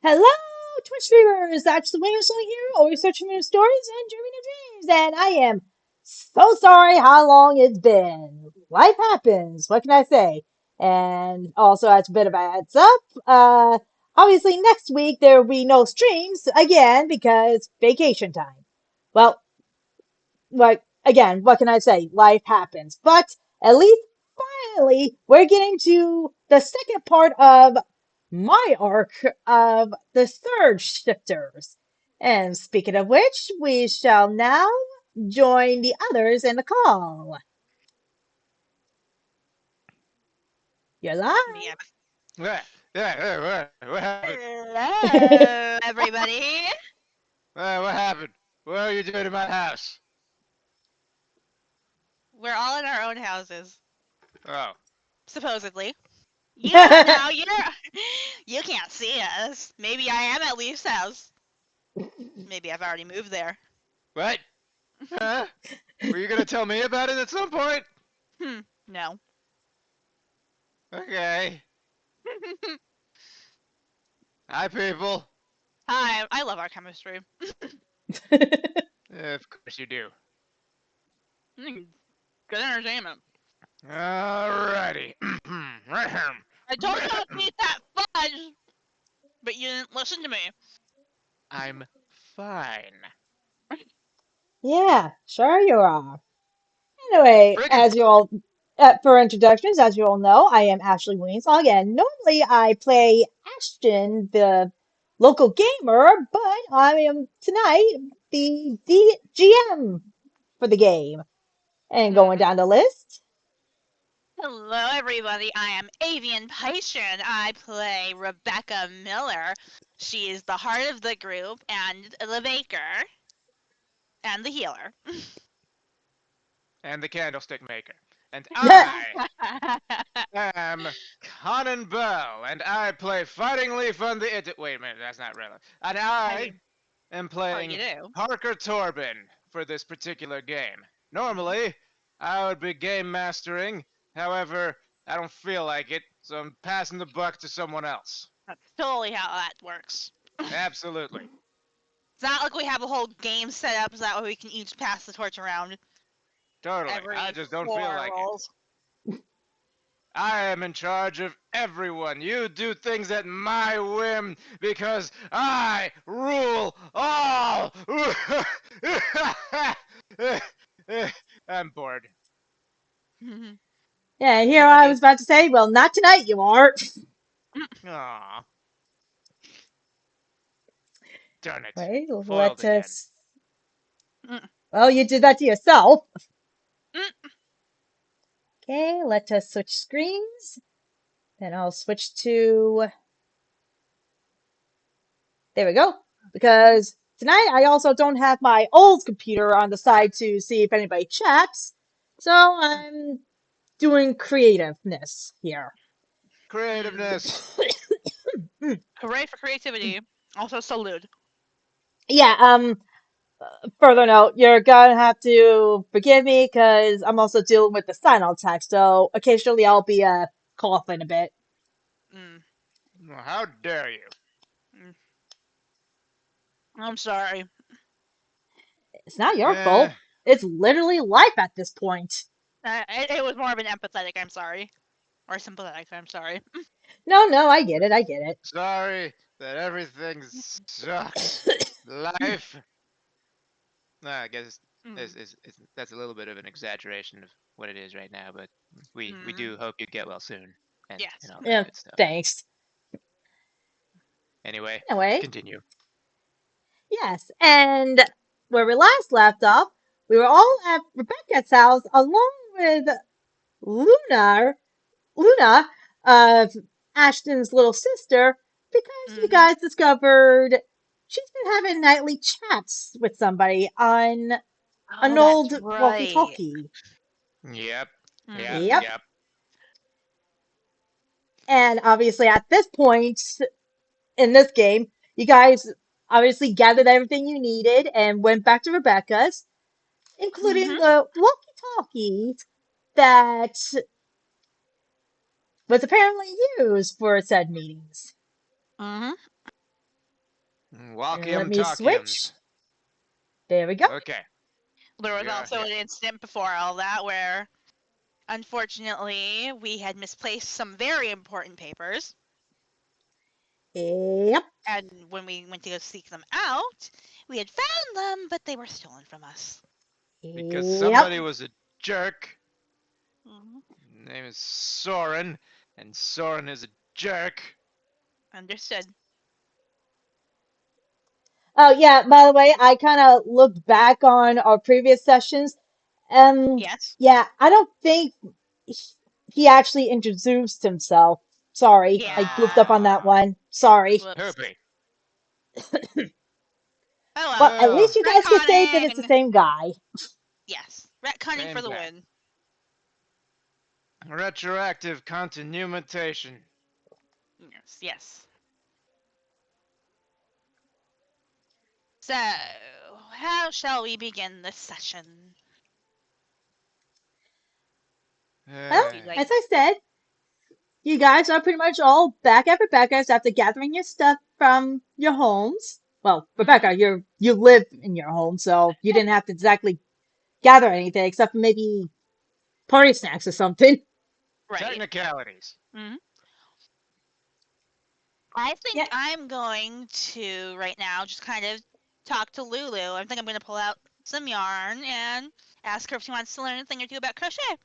Hello, Twitch streamers! Ashley Wingsong here, always searching for new stories and dreaming of dreams. And I am so sorry how long it's been. Life happens. What can I say? And also, as a bit of a heads up, obviously next week there will be no streams again because vacation time. Well, again, what can I say? Life happens. But at least finally, we're getting to the second part of my arc of the third shifters. And speaking of which, we shall now join the others in the call. You're live. Yeah. What happened? Hello, everybody. What happened? What are you doing in my house? We're all in our own houses, Oh, supposedly. You don't know. You can't see us. Maybe I am at Leaf's house. Maybe I've already moved there. what? Huh? Were you gonna tell me about it at some point? No. Okay. Hi, people. Hi, I love our chemistry. Of course you do. Good entertainment. Alrighty. I told you not to eat that fudge, but you didn't listen to me. I'm fine. Yeah, sure you are. Anyway, Friggin' for introductions, as you all know, I am Ashley Wingsong, and normally I play Ashton, the local gamer, but I am tonight the GM for the game. And going Mhm. down the list, Hello, everybody. I am Avian Python. I play Rebecca Miller. She is the heart of the group and the baker and the healer. and the candlestick maker. And I am Conan Bell, and I play Fighting Leaf on the wait a minute, that's not relevant. And I I mean, am well, you playing do. Parker Torben for this particular game. Normally, I would be game mastering, however, I don't feel like it, so I'm passing the buck to someone else. That's totally how that works. Absolutely. It's not like we have a whole game set up so that way we can each pass the torch around Totally. I every just don't feel 4 like it. rolls. I am in charge of everyone. You do things at my whim because I rule all. I'm bored. yeah, here Never I be. was about to say, well, not tonight, you are. Aw, darn it. Wait, Foiled let again. us. Well, you did that to yourself. Okay, let us switch screens. Then I'll switch to. There we go. Because tonight I also don't have my old computer on the side to see if anybody chats. So I'm doing creativeness here. Creativeness. Hooray for creativity. Also, salute. Yeah, further note, you're gonna have to forgive me because I'm also dealing with the sign-on text, so occasionally I'll be coughing a bit. Mm, How dare you? mm. I'm sorry. It's not your Eh, fault. It's literally life at this point. It was more of an empathetic I'm sorry. Or sympathetic I'm sorry. No, no, I get it, I get it. sorry that everything sucks. Life. I guess Mm, that's a little bit of an exaggeration of what it is right now, but we mm. do hope you get well soon, and Yes. all that Yeah, good stuff. thanks. Anyway, Anyway, continue. yes, and where we last left off, we were all at Rebecca's house along with Luna, Luna, Ashton's little sister, because you Mm-hmm. guys discovered she's been having nightly chats with somebody on Oh, an that's old right. walkie-talkie. Yep, yep, Mm-hmm. Yep. yep. And obviously, at this point in this game, you guys obviously gathered everything you needed and went back to Rebecca's, including Mm-hmm. the walkie-talkie that was apparently used for said meetings. Mm-hmm. And let Walkium me talkiums. switch. There we go. Okay, There was we are also here. an incident before all that where, unfortunately, we had misplaced some very important papers. Yep. And when we went to go seek them out, we had found them, but they were stolen from us. Because Yep. somebody was a jerk. Mm-hmm. His name is Soren, and Soren is a jerk. Understood. Oh, yeah, by the way, I kind of looked back on our previous sessions, and Yes. yeah, I don't think he he actually introduced himself. Sorry, I goofed up on Yeah. that Ah, one. Sorry. Whoops. poopy. Oh Well, well. at Well, least you guys can say that it's the Retconning. same guy. Yes. Retconning same for the guy. win. Retroactive continuation. Yes. Yes. So, how shall we begin this session? Well, Do you like? as I said, you guys are pretty much all back at Rebecca's after gathering your stuff from your homes. Well, Mm-hmm. Rebecca, you live in your home, so you didn't have to exactly gather anything except for maybe party snacks or something. Right. Technicalities. Mm-hmm. I think Yeah. I'm going to right now just kind of talk to Lulu. I think I'm going to pull out some yarn and ask her if she wants to learn a thing or two about crochet.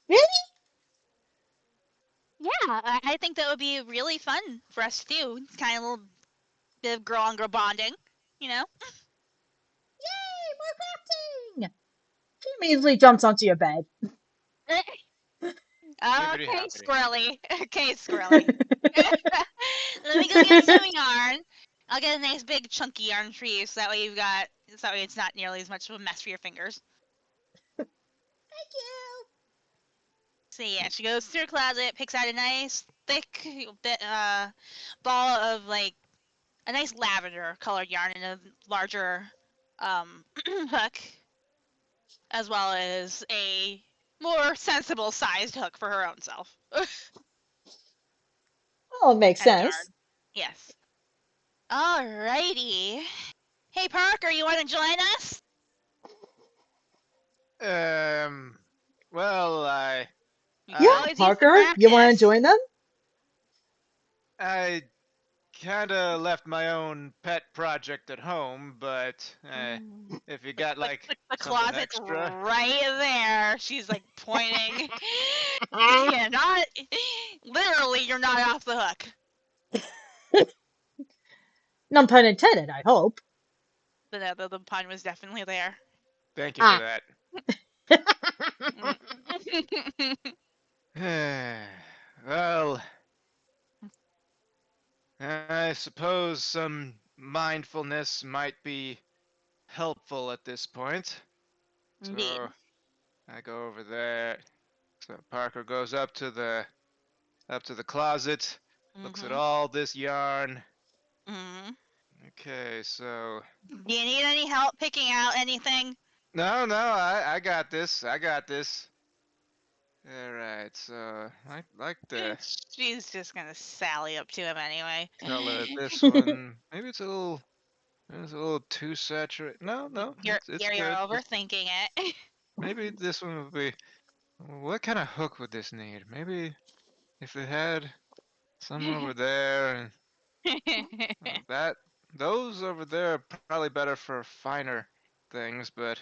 Really? Yeah, I think that would be really fun for us to do. Kind of a little bit of girl on girl bonding, you know? Yay, more crafting! She immediately jumps onto your bed. Hippity Okay, hoppity. Squirrely. Okay, Squirrely. Let me go get some yarn. I'll get a nice big chunky yarn for you, so that way it's not nearly as much of a mess for your fingers. Thank you. So yeah, she goes through her closet, picks out a nice thick ball of like a nice lavender colored yarn and a larger hook, as well as a more sensible sized hook for her own self. Oh, it makes And sense. yarn. Yes. Alrighty. Hey Parker, you wanna join us? Um, well, We could Yeah, I, always use the Parker, you want to practice. join them? I kinda left my own pet project at home, but Mm. if you got like The something closet's extra, right there. She's like pointing. Yeah, not literally. You're not off the hook. No pun intended, I hope. The pun was definitely there. thank you for Ah. that. Mm. Well, I suppose some mindfulness might be helpful at this point. Indeed. So I go over there. So Parker goes up to the closet, looks at Mhm. all this yarn. Mhm. Okay, so Do you need any help picking out anything? no, I got this. I got this. All right, so I like the She's just gonna sally up to him anyway. color of this one. Maybe it's a little too saturated. No, no, You're it's you're, you're good. overthinking it. Maybe this one would be. What kind of hook would this need? Maybe if it had some over there and that those over there are probably better for finer things, but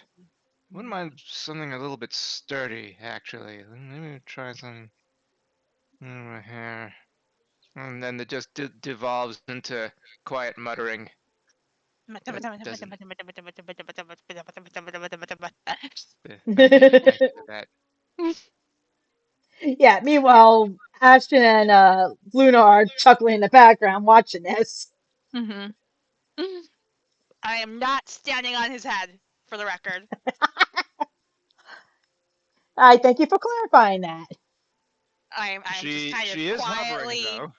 wouldn't mind something a little bit sturdy actually. Let me try something over here. And then it just devolves into quiet muttering, but doesn't. Thank you for that. Yeah, meanwhile, Ashton and Luna are chuckling in the background watching this. Mhm. I am not standing on his head, for the record. I thank you for clarifying that. I'm just She kind of she is hovering quietly. though.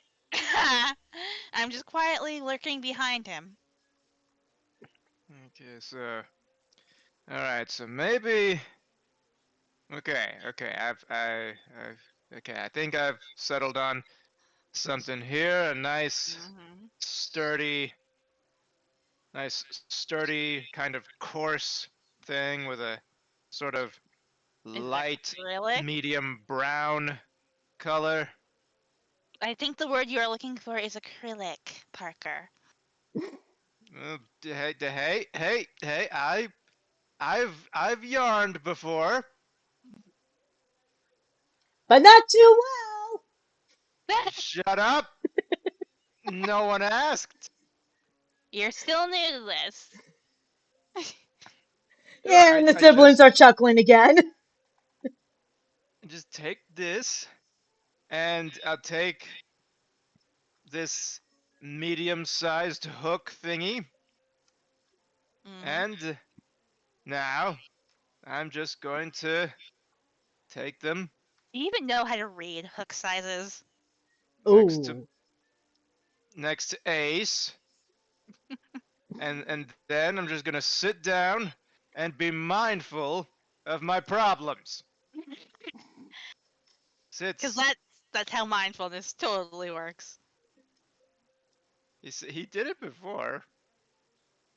I'm just quietly lurking behind him. Okay, so all right, so maybe okay, okay. I've okay. I think I've settled on. something here, a Mm-hmm. sturdy, nice sturdy kind of coarse thing with a sort of Is it light acrylic? medium brown color. I think the word you are looking for is acrylic, Parker. Hey! I've yarned before. But not too well. Shut up! No one asked. You're still new to this. Yeah, I and the I siblings just are chuckling again. just take this, and I'll take this medium-sized hook thingy, Mm-hmm. and now I'm just going to take them Do you even know how to read hook sizes? next to Ooh. next to Ace, and then I'm just gonna sit down and be mindful of my problems. Because Sits. that's how mindfulness totally works. He did it before,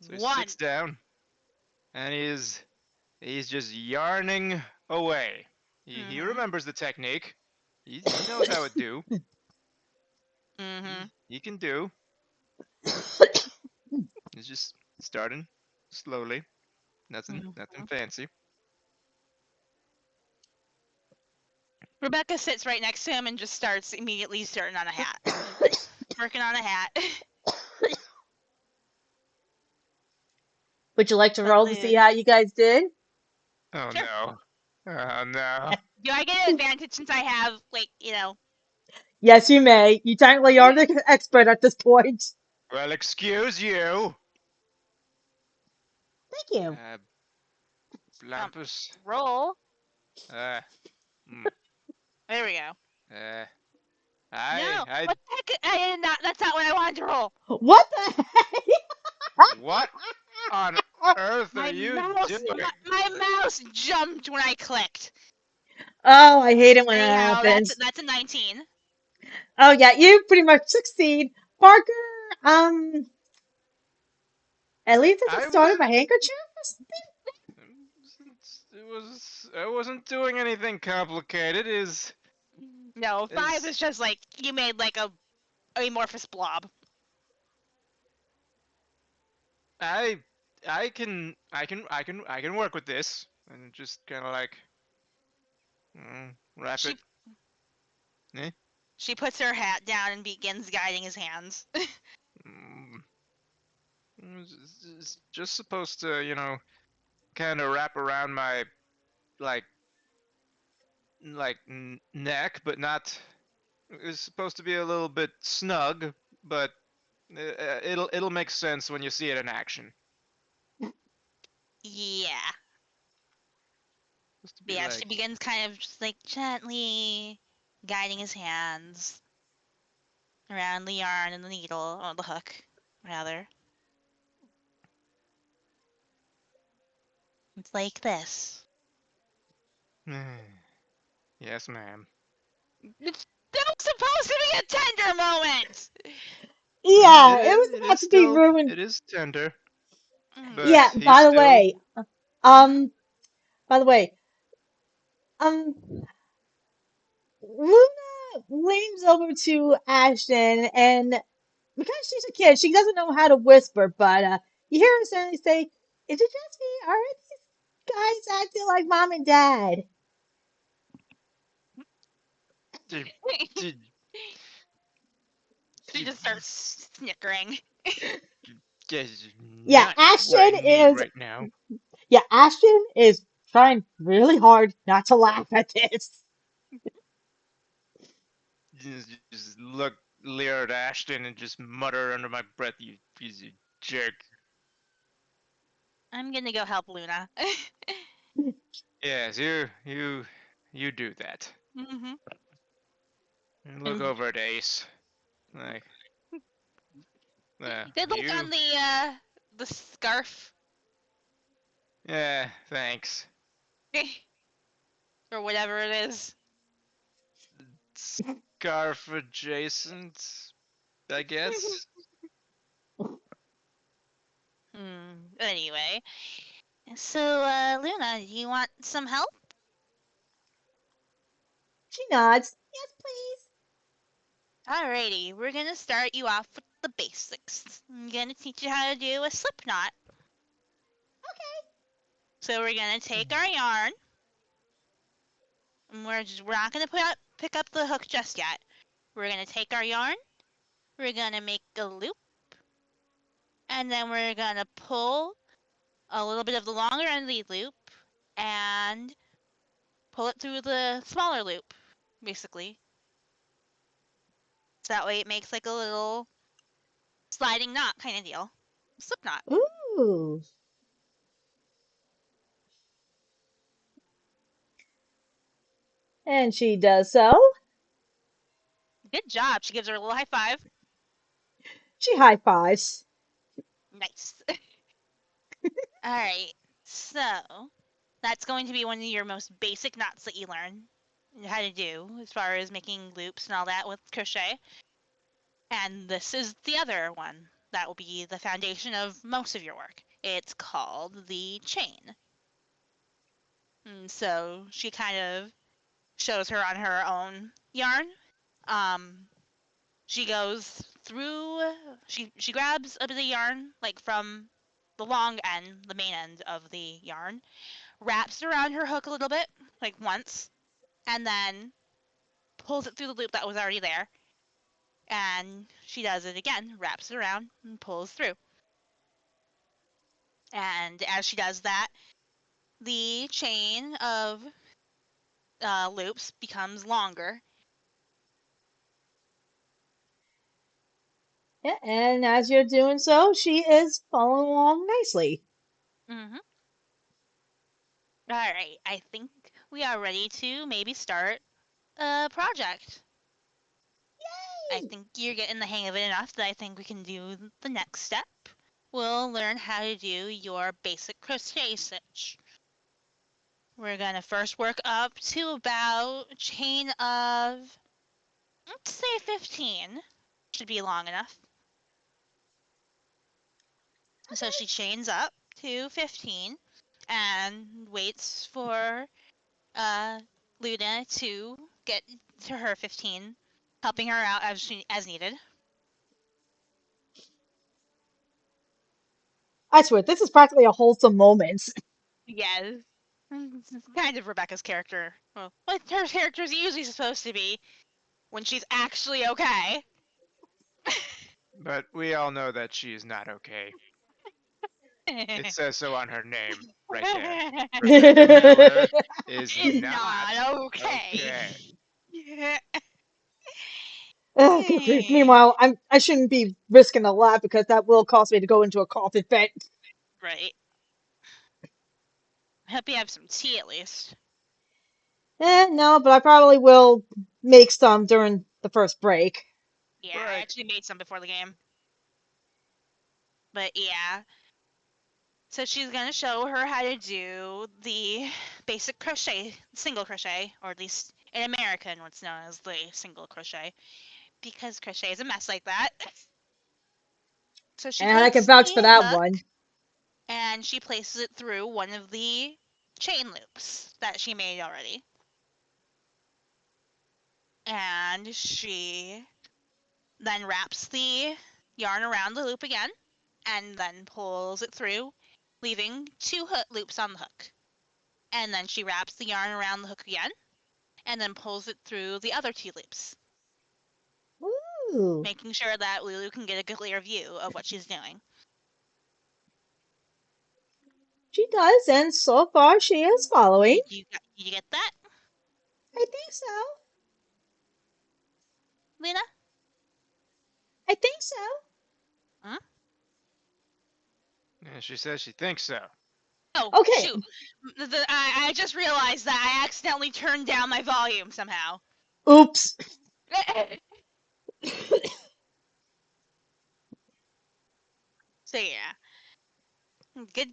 so he sits One. down and he's just yarning away. He Mm-hmm. remembers the technique. He knows how it do. Mm-hmm. He can do. He's just starting slowly. Nothing Mm-hmm. fancy. Rebecca sits right next to him and just starts immediately starting on a hat. Working on a hat. Would you like to roll to see Balloons. how you guys did? Oh Sure. no. Oh no. Do I get an advantage since I have, like, Yes, you may. You technically are the expert at this point. Well, excuse you. Thank you. Uh, um, Blampus. roll? Uh, mm, There we go. uh, No. I, What the heck? That's not what I wanted to roll. What the heck? what on earth are My you mouse, doing? my mouse jumped when I clicked. Oh, I hate it when that Anyhow, happens. that's a 19. Oh yeah, you pretty much succeed. Parker, um, at least it's I a start was of a handkerchief or something? I wasn't doing anything complicated. No, 5 Is is just like you made like a amorphous blob. I I can work with this and just kind of like wrap it. She Eh? she puts her hat down and begins guiding his hands. Mm, it's just supposed to, kind of wrap around my like neck, but not. It's supposed to be a little bit snug, but it'll make sense when you see it in action. Yeah. Supposed to But be yeah, she like, begins kind of just like gently guiding his hands around the yarn and the needle, or the hook, rather. It's like this. yes, ma'am. It's still supposed to be a tender moment! Yeah, it was about to be ruined. It is tender, Yeah, but he's still. Mm-hmm. um, by the way, um, Luna leans over to Ashton, and because she's a kid, she doesn't know how to whisper, but you hear her suddenly say, "Is it just me? Are these guys acting like mom and dad?" d- d- She just starts snickering. This is Yeah, not what I Ashton need is right now. yeah, Ashton is trying really hard not to laugh at this. Just look, leer at Ashton and just mutter under my breath, "You piece of jerk." I'm gonna go help Luna. Yes, you do that. Mm-hmm. And look And over at Ace. Like, good luck you. on the scarf Yeah, thanks. or whatever it is. scarf adjacent, I guess. Anyway, so Luna, do you want some help? She nods. Yes, please. Alrighty, we're gonna start you off with the basics. I'm gonna teach you how to do a slip knot. Okay. So we're gonna take our yarn, and we're not gonna pick up the hook just yet. We're gonna take our yarn, we're gonna make a loop, and then we're gonna pull a little bit of the longer end of the loop and pull it through the smaller loop, basically. So that way it makes like a little sliding knot kind of deal. Slip knot. Ooh. And she does so. Good job. She gives her a little high five. She high fives. Nice. All right. So that's going to be one of your most basic knots that you learn how to do as far as making loops and all that with crochet. And this is the other one that will be the foundation of most of your work. It's called the chain. And so she kind of shows her on her own yarn. Um, she goes through. She grabs a bit of yarn like from the long end, the main end of the yarn, wraps it around her hook a little bit, like once, and then pulls it through the loop that was already there. And she does it again, wraps it around and pulls through. And as she does that, the chain of loops becomes longer. Yeah, and as you're doing so, she is following along nicely. Mm-hmm. All right, I think we are ready to maybe start a project. I Yay! think you're getting the hang of it enough that I think we can do the next step. We'll learn how to do your basic crochet stitch. We're gonna first work up to about a chain of, let's say 15. Should be long enough. So she chains up to 15 and waits for uh, Luna to get to her 15, helping her out as needed. I swear, this is practically a wholesome moment. Yes. It's kind of Rebecca's character. Well, what her character is usually supposed to be when she's actually okay. But we all know that she is not okay. It says so on her name, right there. Rebecca Miller is Is not not okay. okay. Good grief. Meanwhile, I shouldn't be risking a lot because that will cause me to go into a coughing fit. Right. I hope you have some tea at least. No, but I probably will make some during the first break. Yeah, I Break. actually made some before the game. But yeah. So she's gonna show her how to do the basic crochet, single crochet, or at least in American what's known as the single crochet, because crochet is a mess like that. So she And I can takes vouch for the that hook one. and she places it through one of the chain loops that she made already. And she then wraps the yarn around the loop again and then pulls it through, leaving two loops on the hook. And then she wraps the yarn around the hook again and then pulls it through the other two loops, Ooh, making sure that Lulu can get a clear view of what she's doing. she does, and so far she is following. Did you get that, I think so. Lena? I think so. Huh? Yeah, she says she thinks so. Oh, Okay. shoot. I just realized that I accidentally turned down my volume somehow. Oops. So yeah, good.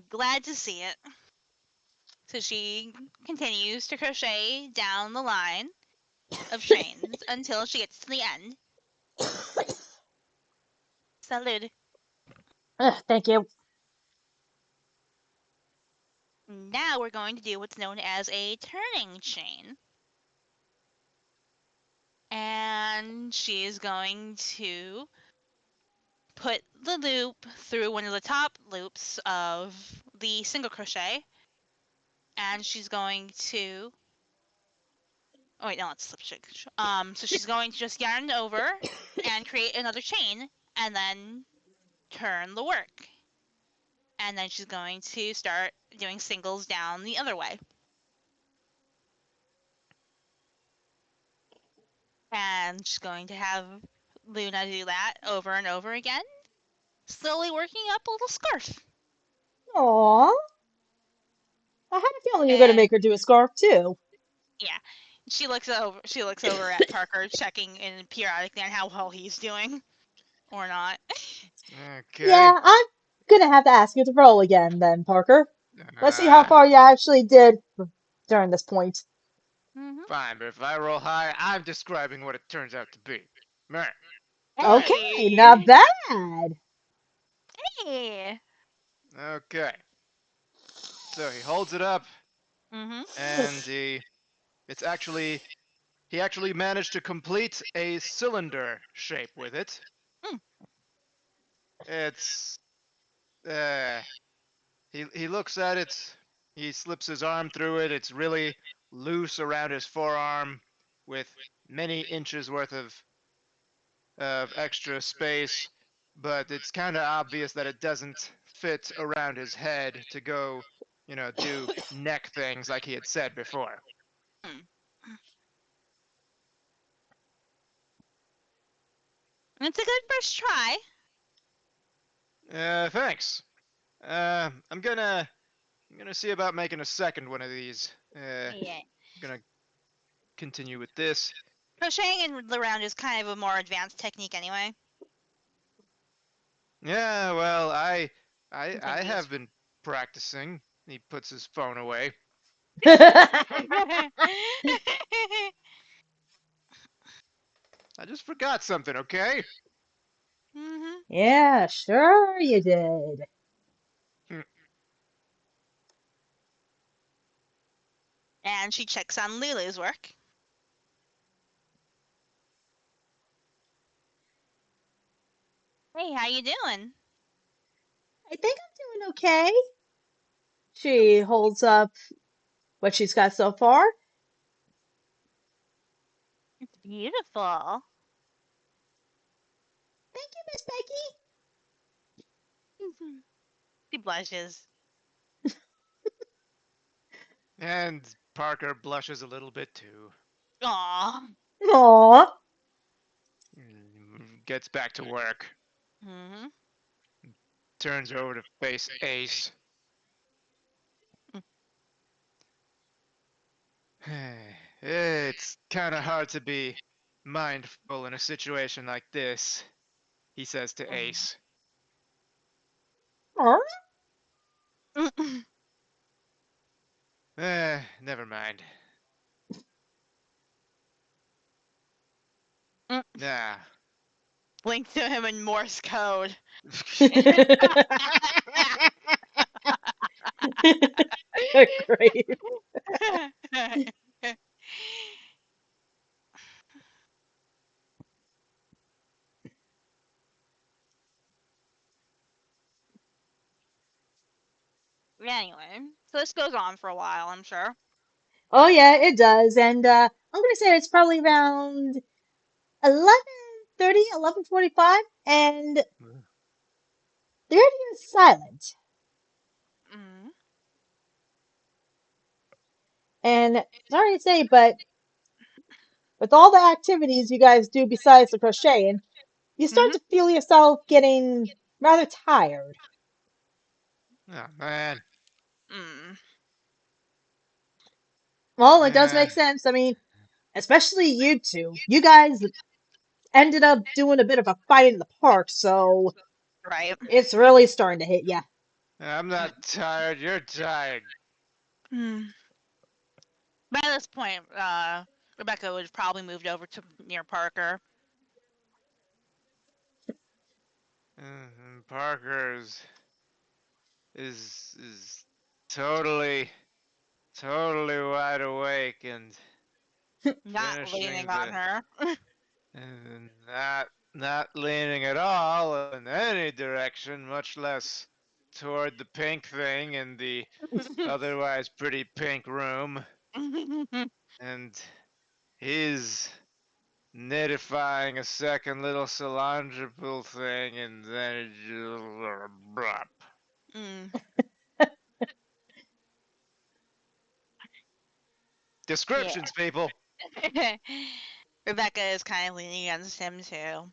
Glad to see it. So she continues to crochet down the line, of chains until she gets to the end. Salud. Thank you. Now we're going to do what's known as a turning chain. And she's going to put the loop through one of the top loops of the single crochet, and she's going to. Oh wait, no, it's slip stitch. So she's going to just yarn over and create another chain, and then turn the work. And then she's going to start doing singles down the other way. And she's going to have Luna do that over and over again, slowly working up a little scarf. Aww. I had a feeling you were going to And make her do a scarf too. yeah, she looks over. She looks over at Parker, checking in periodically on how well he's doing or not. Okay. Yeah, I'm going to have to ask you to roll again then, Parker. Let's see how Uh, far you actually did during this point. Mm-hmm. fine, but if I roll high, I'm describing what it turns out to be. Meh. Okay, not Hey, bad. hey. Okay. So he holds it up, Mm-hmm. and it's actually he actually managed to complete a cylinder shape with it. Mm. It's uh he looks at it, he slips his arm through it. It's really loose around his forearm with many inches worth of extra space, but it's kind of obvious that it doesn't fit around his head to go, do neck things like he had said before. Mm. It's a good first try. Thanks. I'm gonna see about making a second one of these. Yeah. Gonna continue with this. Crocheting in the round is kind of a more advanced technique anyway. Yeah, well, I Continues. have been practicing. He puts his phone away. I just forgot something, okay? Mm-hmm. Yeah, sure you did. Hmm. And she checks on Lulu's work. Hey, how you doing? I think I'm doing okay. She holds up what she's got so far. It's beautiful. Thank you, Miss Becky. Mhm. She blushes. And Parker blushes a little bit too. Aw. Aw. Gets back to work. Mm-hmm. Turns over to face Ace. It's kind of hard to be mindful in a situation like this, he says to Ace. Aw. Never mind. Nah. Blink to him in Morse code. Great. Anyway, so this goes on for a while, I'm sure. Oh yeah, it does. And I'm gonna say it's probably around 11:30, 11:45, and the radio is silent. Mm-hmm. And sorry to say, but with all the activities you guys do besides the crocheting, you start Mm-hmm. to feel yourself getting rather tired. Oh, man. Mm. Well, it does Yeah. make sense. I mean, especially you two. You guys ended up doing a bit of a fight in the park, so Right. it's really starting to hit you. I'm not tired. You're tired. Mm. By this point, Rebecca would have probably moved over to near Parker. And Parker is totally totally wide awake and Not finishing leaning on the her. and not leaning at all in any direction, much less toward the pink thing in the otherwise pretty pink room. And he's nittifying a second little cylindrical thing, and then it just blop. Mm. Yeah. Descriptions, people. Rebecca is kind of leaning against him too.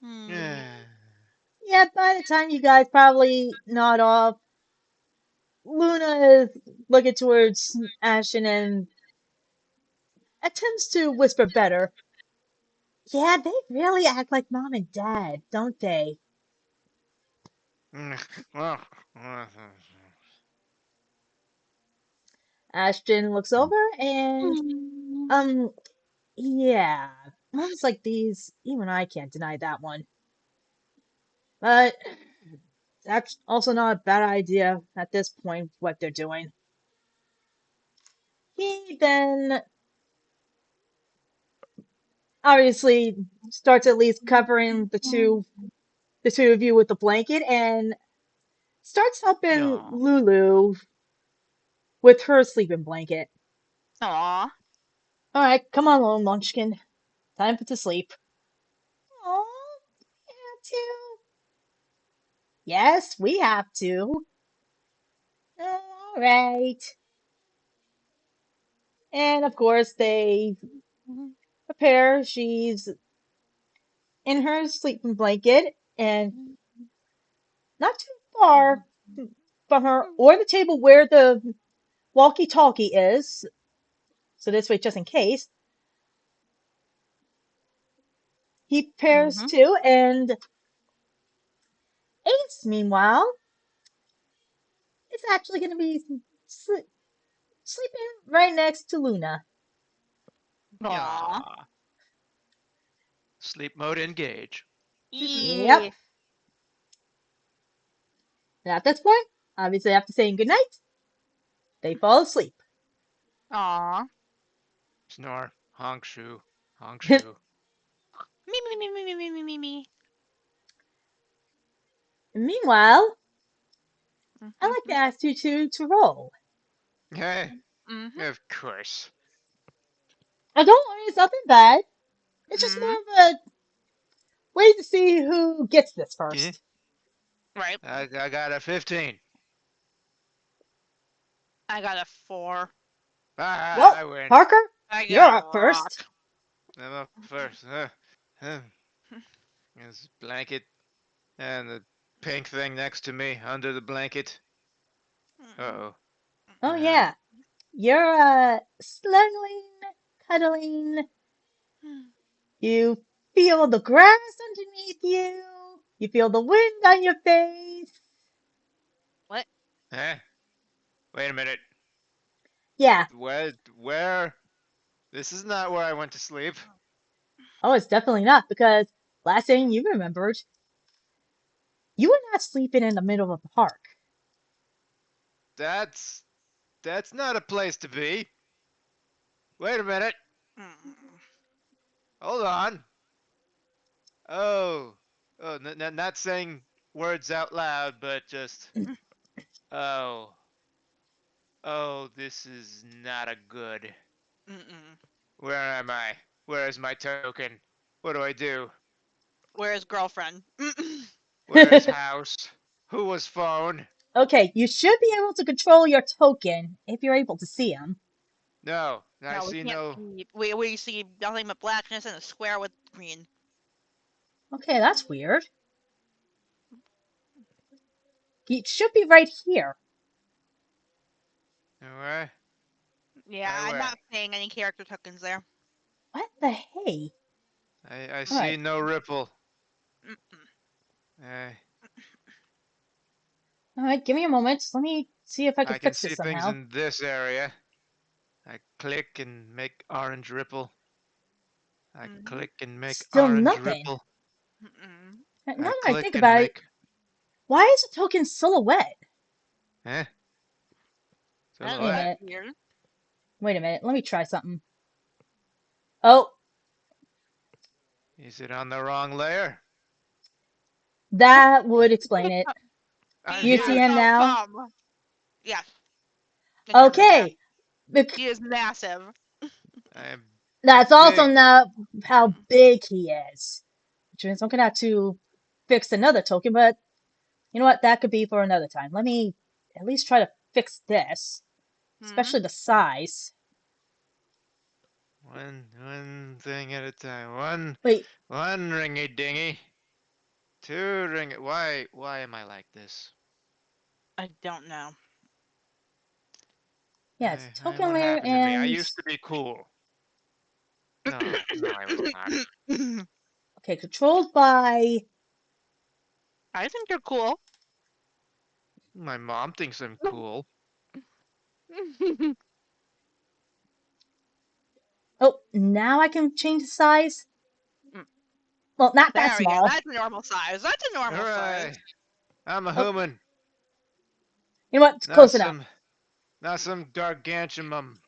Hmm. Yeah, by the time you guys probably nod off, Luna is looking towards Ashton and attempts to whisper better. Yeah, they really act like mom and dad, don't they? Ashton looks over and, Hmm. um, yeah, moms like these, even I can't deny that one. But that's also not a bad idea at this point, what they're doing. He then obviously starts at least covering the two of you with the blanket and starts helping Aw. Lulu with her sleeping blanket. Aw. All right, come on, little munchkin. Time for to sleep. Oh, we have to. Yes, we have to. All right. And of course, they prepare. She's in her sleeping blanket and not too far from her or the table where the walkie-talkie is. So this way, just in case, he prepares Mm-hmm. too. And Ace, meanwhile, is actually going to be sleeping right next to Luna. Aw. Yeah. Sleep mode engage. Yep. Eee. And at this point, obviously, after saying goodnight, they fall asleep. Aw. Snore. Honk shoe. Honk shoe. Me me me me me me me me me. Meanwhile, I'd like to Mm-hmm. ask you to roll. Hey, Mm-hmm. of course. I don't worry, it's nothing bad. It's just Mm-hmm. more of a way to see who gets this Yeah. first. Right. I got a 15. I got a 4. Ah, Well, I win. Parker, I you're got a up rock. first. I'm up first. There's a blanket and the pink thing next to me under the blanket. Uh-oh. Oh Uh, yeah, you're snuggling, cuddling. You feel the grass underneath you. You feel the wind on your face. What? eh? Wait a minute. Yeah. Where? This is not where I went to sleep. Oh, it's definitely not because last thing you remembered, you were not sleeping in the middle of the park. That's that's not a place to be. Wait a minute. Mm. Hold on. Oh. Oh, not saying words out loud, but just oh. Oh, this is not a good. Mm-mm. Where am I? Where is my token? What do I do? Where's girlfriend? Mm-mm. Where is house? Who was phone? Okay, you should be able to control your token if you're able to see him. No, I No, we see can't no. see. We see nothing but blackness and a square with green. Okay, that's weird. He should be right here. Where? Yeah, I'm Where? not seeing any character tokens there. What the hey? I All see right, no ripple. Mm-mm. Uh, all right. Give me a moment. Let me see if I can I can fix see this things somehow. in this area. I click and make orange ripple. I Mm-hmm. click and make Still orange nothing. ripple. Mm-mm. Now I that I click think and about it, make why is the token silhouette? eh That's Wait a silhouette. minute. weird. Wait a minute. Let me try something. Oh, Is it on the wrong layer? that would explain it. I'm Do He you has see huge. him no now? thumb. Yes, I can confirm that. Okay. He is massive. I am That's also big. not how Mm. big he is. Which means I'm gonna have to fix another token, but you know what? That could be for another time. Let me at least try to fix this, Mm-hmm. especially the size. One thing at a time. Wait, One ringy dingy. Two ring. Why am I like this? I don't know. yeah, it's token What layer happened to me? I and used to be cool. No, no, I was not. okay, controlled by I think you're cool. My mom thinks I'm cool. oh, now I can change the size. Well, not that There we go. small. That's normal size. That's a normal size. Hooray! I'm a Oh, human, you know what? It's not close enough. some, not some gargantumum.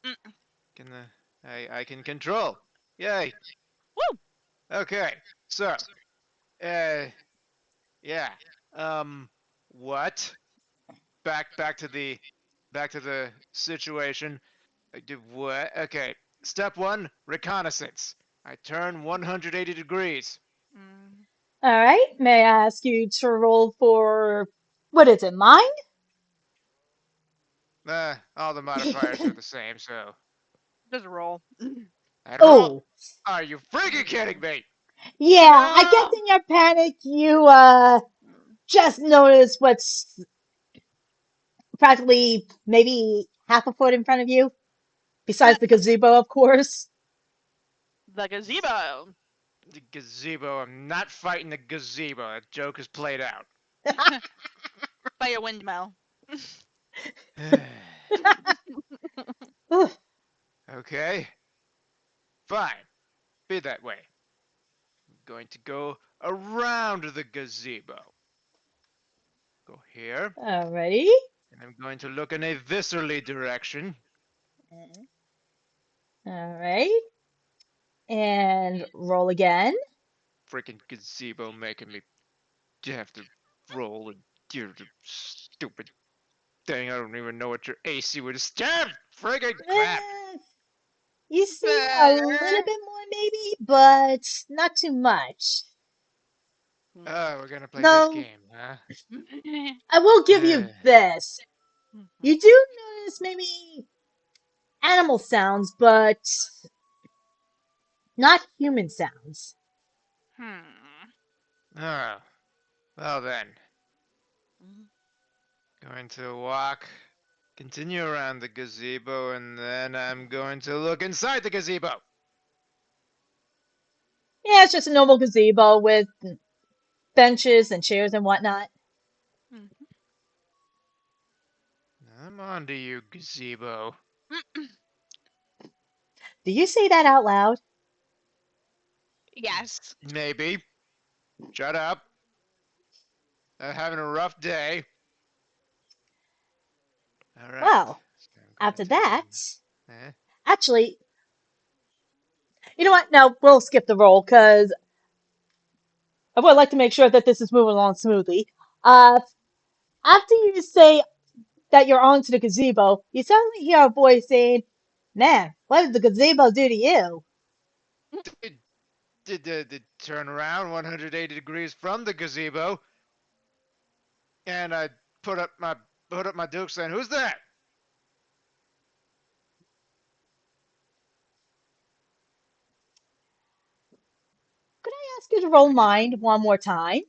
Mm. Can I can control? Yay! Woo! Okay, so, uh, yeah, what? Back to the situation. I did what? Okay, step one, reconnaissance. I turn 180 degrees. Mm. All right. May I ask you to roll for what is it? Mind? All the modifiers are the same, so Just roll. and roll. Oh, Are you freaking kidding me? yeah. I guess No! in your panic, you Mm. just noticed what's practically maybe half a foot in front of you, besides the gazebo, of course. The gazebo. The gazebo. I'm not fighting the gazebo. That joke is played out. By a windmill. Okay, fine. Be that way. I'm going to go around the gazebo. Go here, Alrighty. and I'm going to look in a viscerally direction. Alright. And roll again. Freaking gazebo making me have to roll and do the stupid thing. I don't even know what your AC would stand. Friggin' crap. Eh, you see a little There. bit more, maybe, but not too much. Oh, we're gonna play this Though, game, huh? I will give you Eh. this. You do notice maybe animal sounds, but not human sounds. Hmm. Oh, well then. Going to walk, continue around the gazebo, and then I'm going to look inside the gazebo. Yeah, it's just a normal gazebo with benches and chairs and whatnot. I'm on to you, gazebo. Do you say that out loud? Yes. Maybe. Shut up. I'm having a rough day. All right. Well, So I'm going after to. that, Eh? actually, you know what? No, we'll skip the roll because I would like to make sure that this is moving along smoothly. Uh, after you say that you're onto the gazebo, you suddenly hear a voice saying, "Man, what did the gazebo do to you?" Did, did turn around 180 degrees from the gazebo, and I put up my Duke saying, "Who's that?" Could I ask you to roll mind one more time?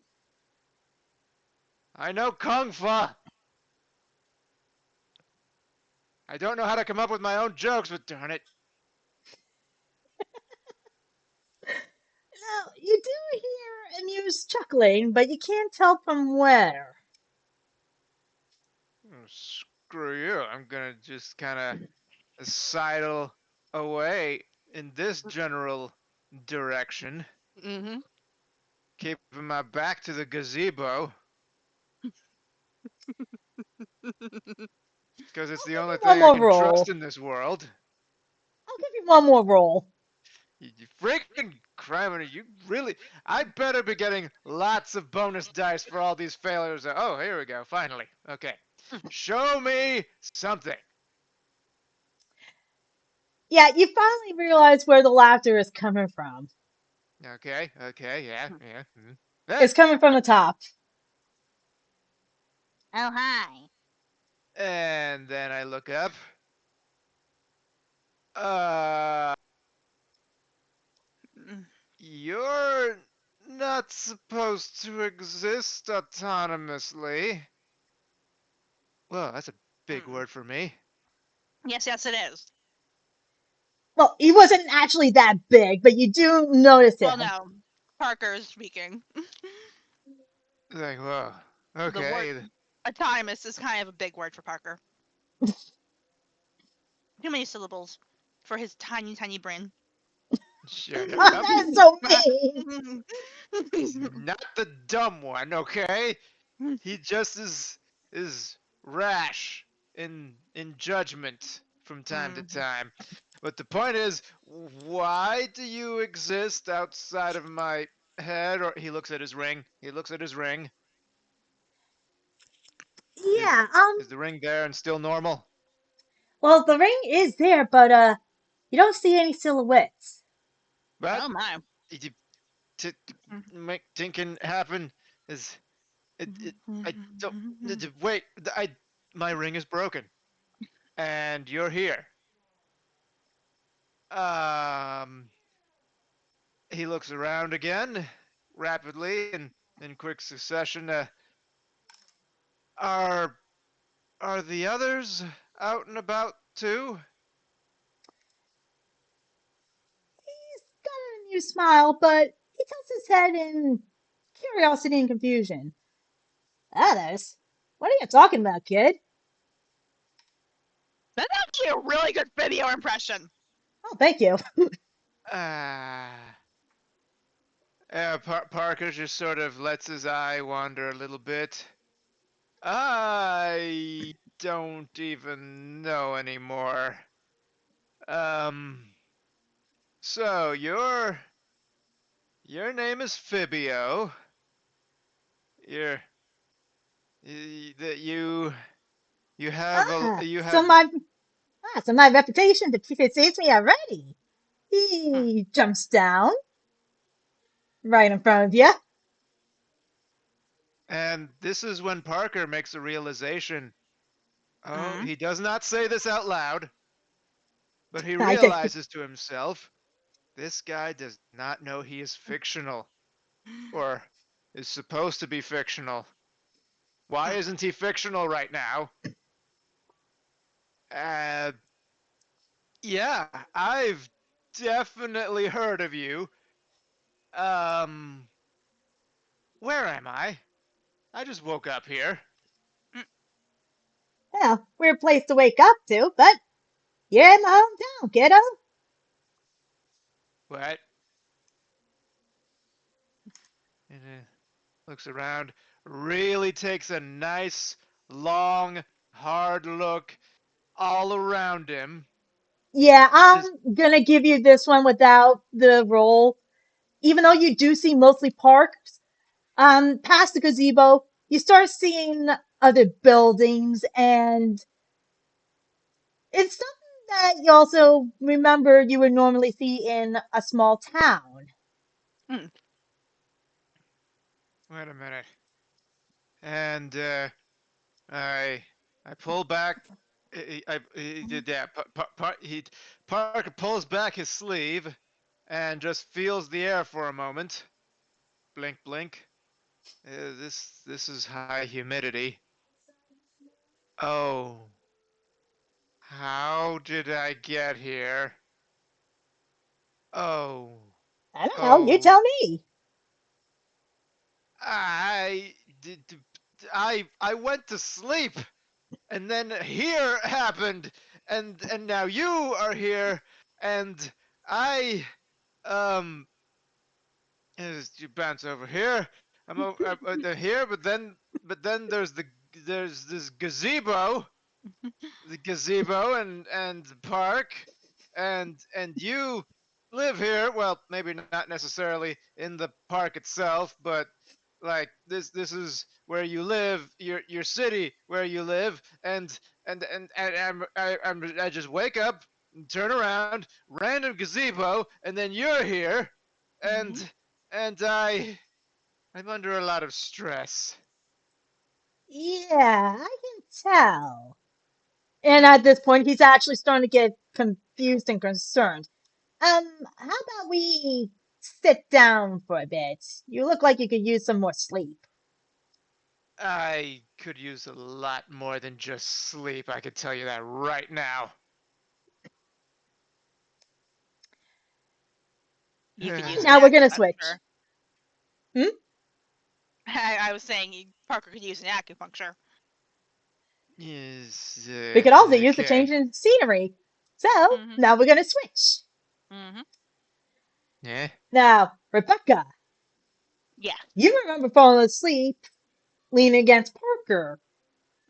I know kung fu. I don't know how to come up with my own jokes, but darn it. Now, you do hear amused chuckling, but you can't tell from where. Screw you. I'm gonna just kind of sidle away in this general direction, Mm-hmm. keeping my back to the gazebo, because it's I'll the give only you one thing I more can roll. trust in this world. I'll give you one more roll. You freaking criminal! You really? I better be getting lots of bonus dice for all these failures. Oh, here we go. Finally. Okay. Show me something. Yeah, you finally realize where the laughter is coming from. Okay. Okay. Yeah. Yeah. Eh. It's coming from the top. Oh, hi. And then I look up. Uh, Mm, you're not supposed to exist autonomously. Well, that's a big mm. word for me. Yes, yes, it is. Well, he wasn't actually that big, but you do notice Well, him. no. Parker is speaking. Like, whoa. The word Okay. autonomous is kind of a big word for Parker. Too many syllables for his tiny, tiny brain. Shut up. That is so mean. Not the dumb one, okay? He just is rash in judgment from time to Mhm. time. But the point is, why do you exist outside of my head? Or he looks at his ring. He looks at his ring. Is Yeah, is the ring there and still normal? well, the ring is there, but you don't see any silhouettes. But Oh my. to make thinking happen is it I don't wait. I my ring is broken and you're here. Um, he looks around again, rapidly and in quick succession. Are are the others out and about too? He's got a new smile, but he tilts his head in curiosity and confusion. Others? What are you talking about, kid? That's actually a really good video impression. Oh, thank you. Ah. Parker just sort of lets his eye wander a little bit. I don't even know anymore. Um, so your name is Fibio. You're that you have a Ah, you so have my so my reputation precedes me already. Hmm. He jumps down right in front of you. and this is when Parker makes a realization. Oh, Mm. he does not say this out loud, but he I think, realizes to himself, this guy does not know he is fictional or is supposed to be fictional. Why Mm. isn't he fictional right now? Uh, yeah, I've definitely heard of you. Um, where am I? I just woke up here. Mm. well, weird place to wake up to, but you're in my hometown, kiddo. What? And looks around, really takes a nice, long, hard look all around him. Yeah, Just I'm gonna give you this one without the roll. Even though you do see mostly parks, past the gazebo, you start seeing other buildings, and it's something that you also remember you would normally see in a small town. Mm. wait a minute. And I I pull back. He did that. Parker pulls back his sleeve and just feels the air for a moment. Blink, blink. This is high humidity. Oh, how did I get here? Oh, I don't know, you oh, tell me. I did. I went to sleep. and then here happened, and now you are here, and I um you bounce over here. I'm over here, but then there's this the gazebo and the park, and you live here. Well, maybe not necessarily in the park itself, but like this is where you live, your city where you live, and I just wake up, and turn around, random gazebo, and then you're here, Mm-hmm. and I'm under a lot of stress. Yeah, I can tell. And at this point, he's actually starting to get confused and concerned. How about we sit down for a bit? You look like you could use some more sleep. I could use a lot more than just sleep. I could tell you that right now. You could use And an now we're gonna switch. acupuncture. Hmm? I was saying Parker could use an acupuncture. Yes, We could also use the okay. change in scenery. So Mm-hmm. now we're gonna switch. Mm-hmm. Yeah. Now, Rebecca, Yeah. you remember falling asleep leaning against Parker.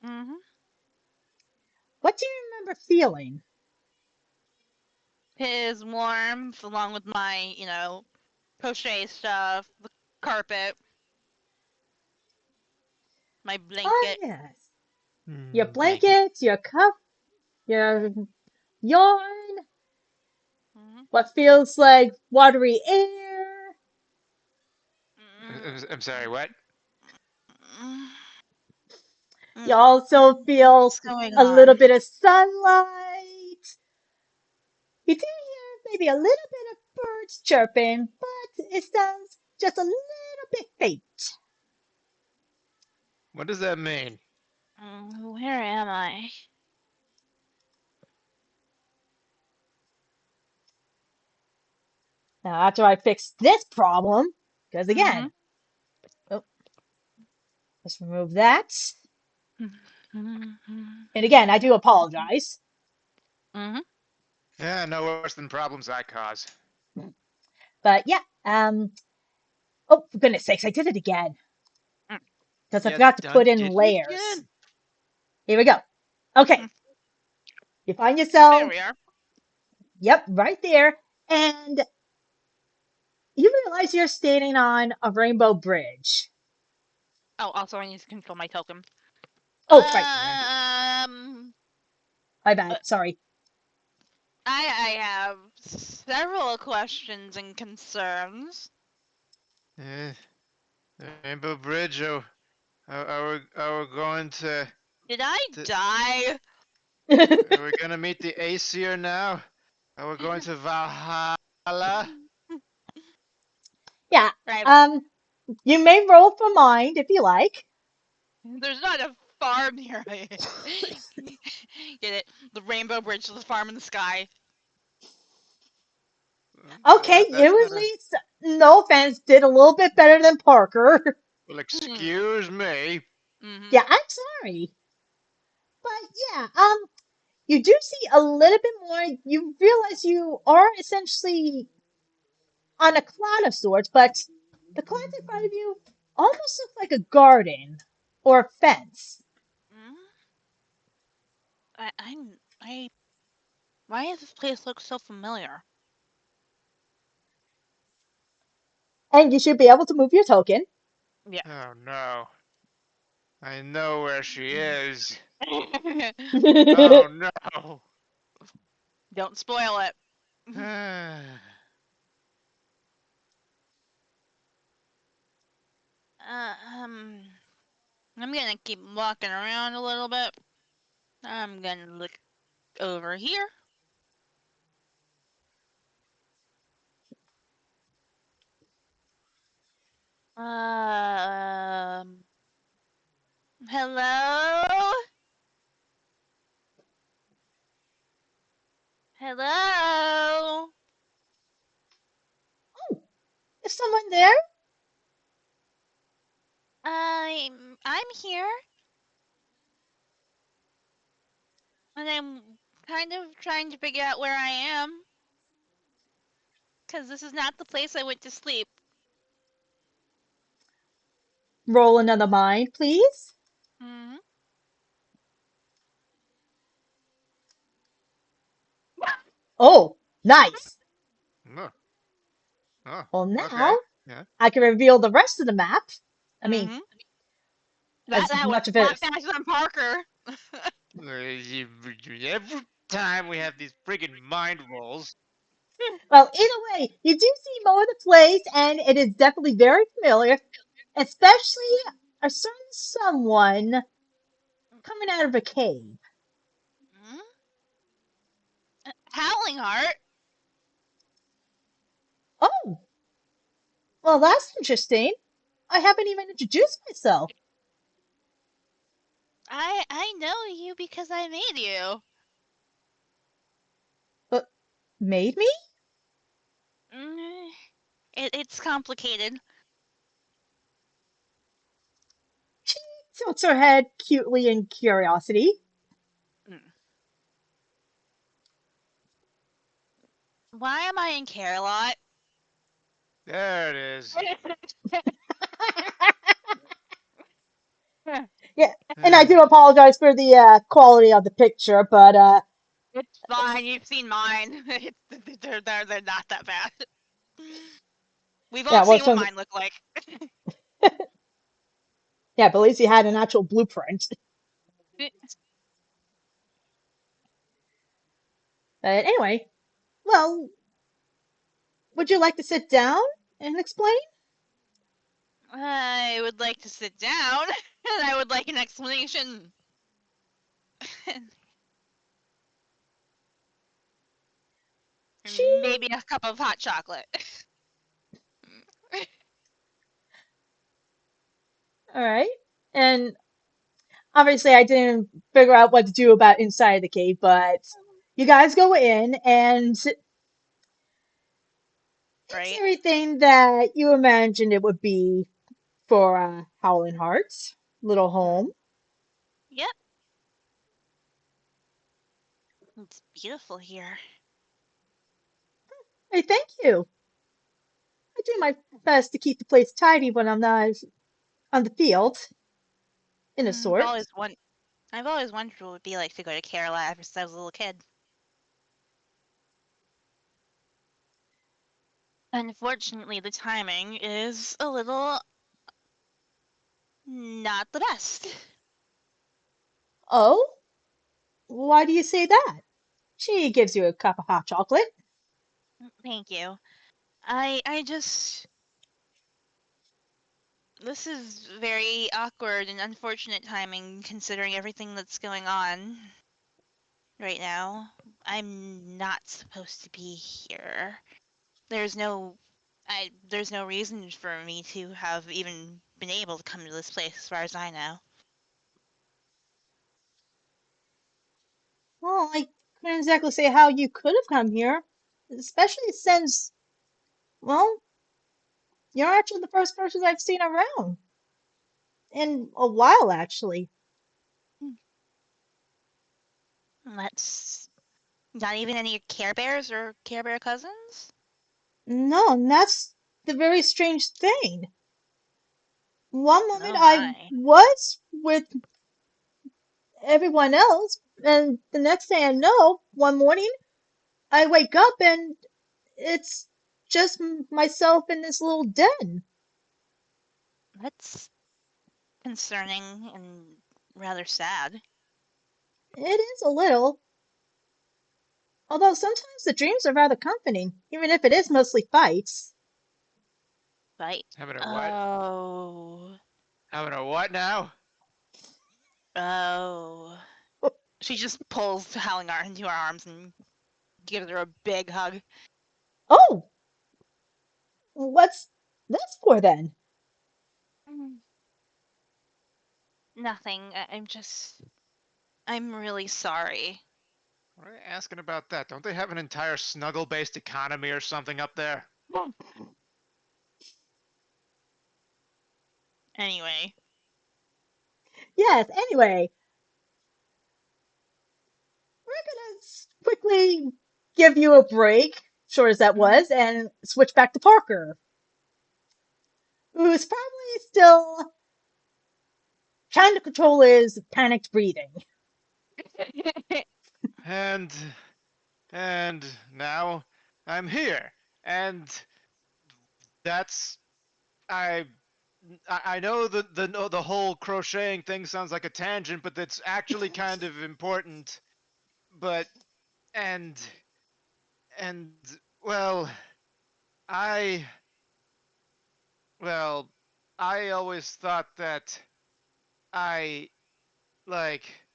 Mm-hmm. What do you remember feeling? His warmth, along with my, crochet stuff, the carpet, my Oh, blanket. yes. Your Blanket. blanket, your cup, your yarn, Mm-hmm. what feels like watery air. I'm sorry, what? You also feel What's going a little on? bit of sunlight. You do hear maybe a little bit of birds chirping, but it sounds just a little bit faint. What does that mean? Where am I? Now, after I fix this problem, because Mm-hmm. again, oh, let's remove that. Mm-hmm. And again, I do apologize. Mm-hmm. Yeah, no worse than problems I cause. But yeah, oh, for goodness sakes, I did it again because I You forgot to put in did it layers. again? Here we go. Okay, you find There yourself, we are. yep, right there, and you realize you're standing on a rainbow bridge. Oh, also I need to control my token. Oh, right, Yeah. Um, my uh, bad, sorry. I have several questions and concerns. Eh, the Rainbow Bridge. Oh, are we going Did I to? die? Are we gonna meet the Aesir now? Are we going to Valhalla? Yeah, Right. um, you may roll for mind if you like. There's not a farm here. Get it? The Rainbow Bridge to the farm in the sky. Okay, That's you at not a. least, no offense, did a little bit better than Parker. Well, Mm-hmm. excuse me. Yeah, I'm sorry. But yeah, you do see a little bit more. You realize you are essentially on a cloud of sorts, but the clouds in front of you almost look like a garden or a fence. I. Why does this place look so familiar? And you should be able to move your token. Yeah. Oh no. I know where she is. Yeah, Oh no. Don't spoil it. Uh, um, I'm gonna keep walking around a little bit. I'm gonna look over here. Um, hello? Hello? is someone there? I'm here. And I'm kind of trying to figure out where I am, because this is not the place I went to sleep. Roll another mind, please. Hmm. Oh, nice. Oh, oh, Well, now okay. Yeah. I can reveal the rest of the map. I mean, Hmm. That as that was much of a it lot as. faster than Parker. Every time we have these friggin' mind rolls. Well, either way, you do see more of the place, and it is definitely very familiar, especially a certain someone coming out of a cave. Hmm? Howling Heart. Oh, well, that's interesting. I haven't even introduced myself. I know you because I made you. But made me? Mm, it's complicated. She tilts her head cutely in curiosity. Mm. Why am I in Carolot? There it is. Yeah, and I do apologize for the quality of the picture, but It's fine. You've seen mine. They're not that bad. We've yeah, all well, seen what some, mine look like. yeah, but at least you had an actual blueprint. But anyway, well, would you like to sit down and explain? I would like to sit down, and I would like an explanation. She, Maybe a cup of hot chocolate. all right, and obviously I didn't figure out what to do about inside the cave, but you guys go in, and it's Right? everything that you imagined it would be for Howlin' Heart's little Mm. home. Yep, it's beautiful here. Hey, thank you. I do my best to keep the place tidy when I'm not on the field, in a Mm, I've sort. always won- I've always wondered what it would be like to go to Kerala ever since I was a little kid. Unfortunately, the timing is a little not the best. Oh, why do you say that? She gives you a cup of hot chocolate. Thank you. I just this is very awkward and unfortunate timing considering everything that's going on right now. I'm not supposed to be here. There's no there's no reason for me to have even been able to come to this place as far as I know. Well, I couldn't exactly say how you could have come here, especially since, well, you're actually the first person I've seen around in a while, actually. That's not even any Care Bears or Care Bear cousins? No, and that's the very strange thing. One moment Oh I my. was with everyone else, and the next thing I know, one morning I wake up and it's just myself in this little den. That's concerning and rather sad. It is a little, although sometimes the dreams are rather comforting, even if it is mostly fights. Right? Having a what? Oh. Having a what now? Oh. She just pulls Halingar into her arms and gives her a big hug. Oh, what's this for then? Mm, Nothing. I'm really sorry. What are you asking about that? Don't they have an entire snuggle-based economy or something up there? Anyway, Yes, anyway, they give you a break, short as that Mhm. was, and switch back to Parker, who's probably still trying to control his panicked breathing. And and now I'm here. And that's I I know the whole crocheting thing sounds like a tangent, but that's actually kind of important. But and and well, I well, I always thought that I like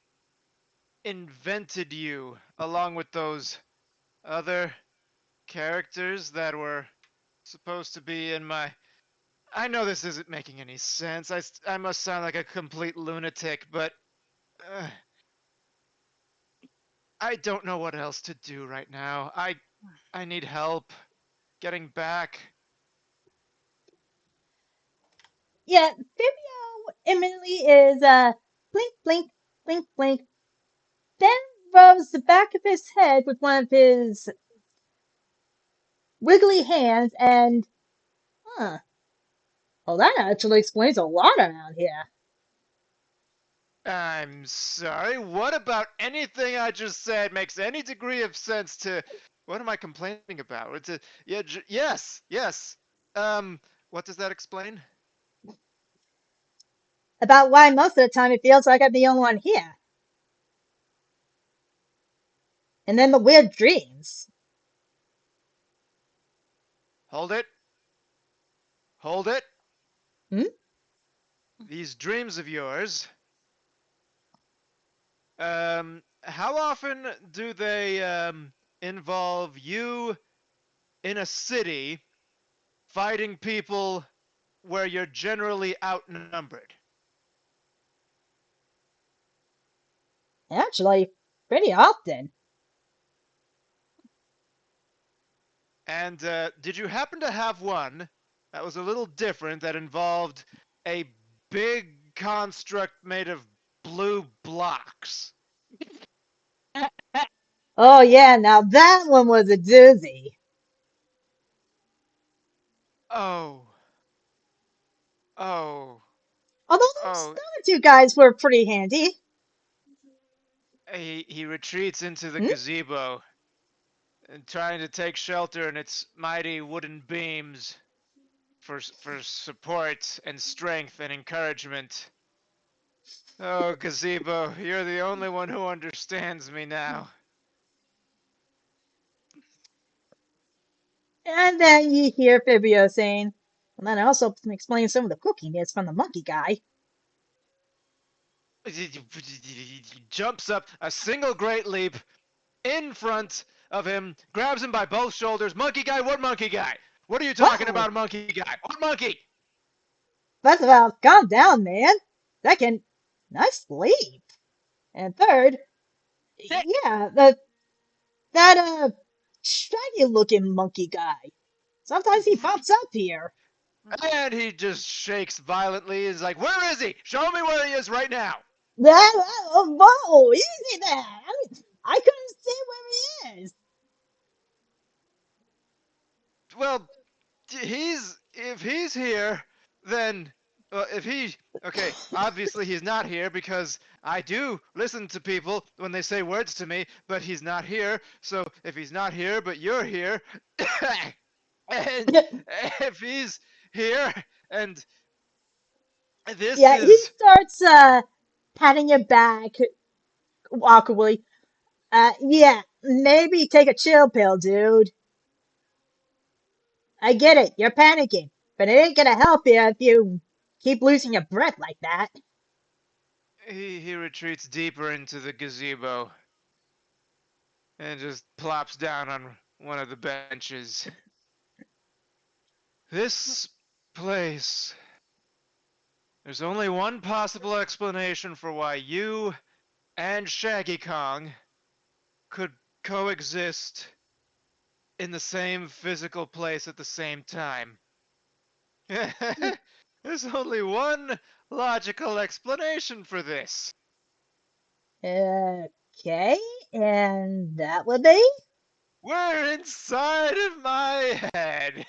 invented you along with those other characters that were supposed to be in my. I know this isn't making any sense. I must sound like a complete lunatic, but uh, I don't know what else to do right now. I need help getting back. Yeah, Fabio immediately is blink, blink, blink, blink, then rubs the back of his head with one of his wiggly hands and, huh, well, that actually explains a lot around here. I'm sorry. What about anything I just said makes any degree of sense to? What am I complaining about? It's a yeah. Yes, yes. What does that explain? About why most of the time it feels like I'm the only one here. And then the weird dreams. Hold it. Hold it. Hmm? These dreams of yours. How often do they involve you in a city fighting people where you're generally outnumbered? Actually, pretty often. And did you happen to have one that was a little different that involved a big construct made of blue blocks? Oh yeah, now that one was a doozy. Oh, oh, Although those oh. other two guys were pretty handy. He retreats into the Hmm? gazebo and trying to take shelter in its mighty wooden beams for support and strength and encouragement. Oh, gazebo, you're the only one who understands me now. And then you hear Fabio saying, and that also explains some of the cooking is from the monkey guy. He jumps up a single great leap in front of him, grabs him by both shoulders. Monkey guy, what monkey guy? What are you talking Whoa! about, monkey guy? What monkey? First of all, calm down, man. Second, nice sleep. And third, yeah, that shaggy looking monkey guy. Sometimes he pops up here. And he just shakes violently. He's like, "Where is he? Show me where he is right now." Whoa, easy there. I couldn't see where he is. Well, he's if he's here, then if he okay, obviously he's not here because I do listen to people when they say words to me, but he's not here. So if he's not here, but you're here, and if he's here, and this Yeah, he is starts patting your back awkwardly. Yeah, maybe take a chill pill, dude. I get it, you're panicking, but it ain't gonna help you if you keep losing your breath like that. he retreats deeper into the gazebo and just plops down on one of the benches. This place. There's only one possible explanation for why you and Shaggy Kong could coexist in the same physical place at the same time. There's only one logical explanation for this. Okay. Okay, and that would be? We're inside of my head.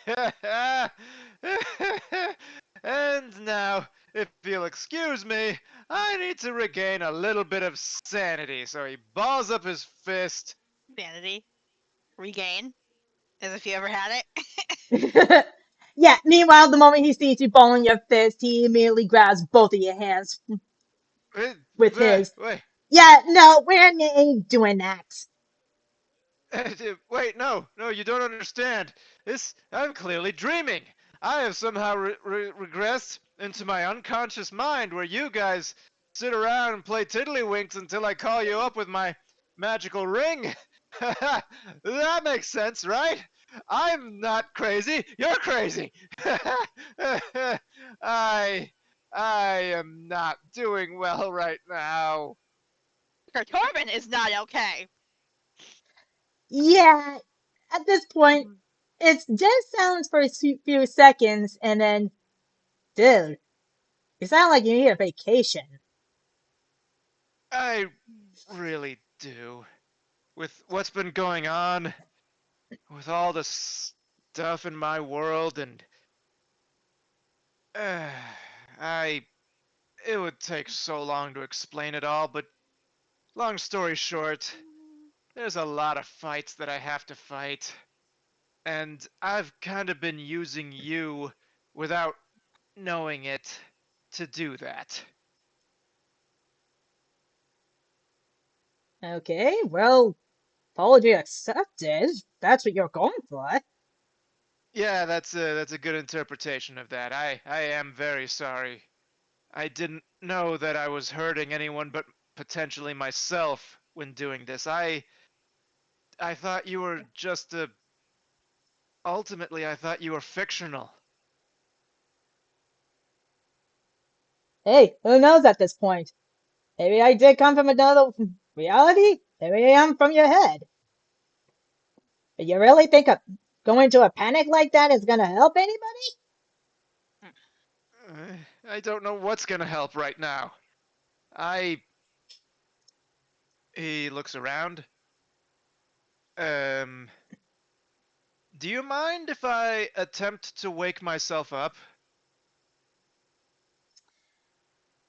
And now, if you'll excuse me, I need to regain a little bit of sanity. So he balls up his fist. Vanity. Regain. As if you ever had it. Yeah, meanwhile, the moment he sees you balling your fist, he immediately grabs both of your hands Wait, with his. wait, Yeah, no, we're ain't doing that. wait, no, you don't understand. I'm clearly dreaming. I have somehow regressed into my unconscious mind where you guys sit around and play tiddlywinks until I call you up with my magical ring. That makes sense, right? I'm not crazy. You're crazy. I, I am not doing well right now. Torben is not okay. Yeah, at this point, Mhm. it's dead silence for a few seconds, and then, dude, you sound like you need a vacation. I really do. With what's been going on, with all the stuff in my world, and uh, I. It would take so long to explain it all, but long story short, there's a lot of fights that I have to fight, and I've kind of been using you without knowing it to do that. Okay, well, apology accepted. That's what you're going for. Yeah, that's a good interpretation of that. I am very sorry. I didn't know that I was hurting anyone but potentially myself when doing this. I thought you were just a ultimately I thought you were fictional. Hey, who knows at this point? Maybe I did come from another reality. Maybe I am from your head. But you really think going to a panic like that is gonna help anybody? I don't know what's going to help right now. I He looks around. Um do you mind if I attempt to wake myself up?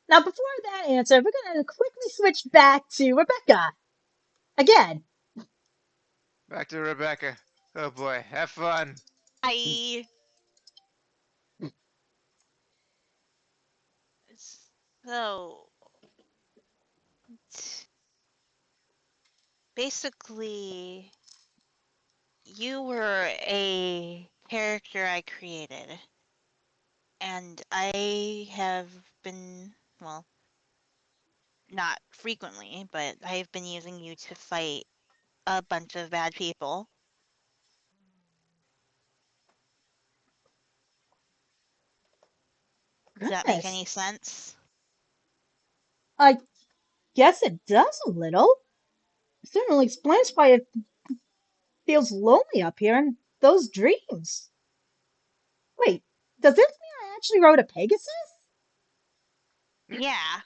Now, before that answer, we're gonna quickly switch back to Rebecca again. Back to Rebecca. Oh boy, have fun. I. So. Basically, you were a character I created, and I have been, well, not frequently, but I've been using you to fight a bunch of bad people. Does that make Goodness, any sense? I guess it does a little. It certainly explains why it feels lonely up here in those dreams. Wait, does this mean I actually rode a Pegasus? Yeah,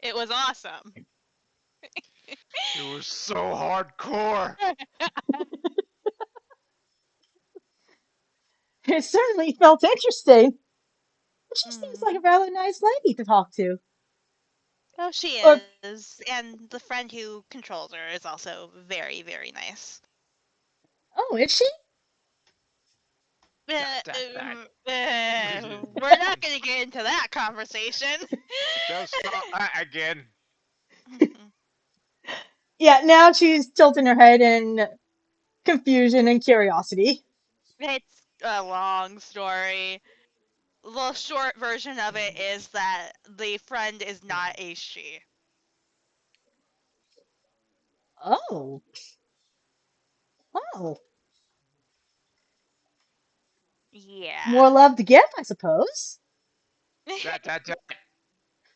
it was awesome. It was so hardcore. It certainly felt interesting. She seems Mm. like a rather nice lady to talk to. Oh, she Or, is. And the friend who controls her is also very, very nice. oh, is she? Uh, That. we're not going to get into that conversation. Don't start that again. Yeah, now she's tilting her head in confusion and curiosity. It's a long story. The short version of it is that the friend is not a she. Oh, oh. Yeah. More love to give, I suppose. That.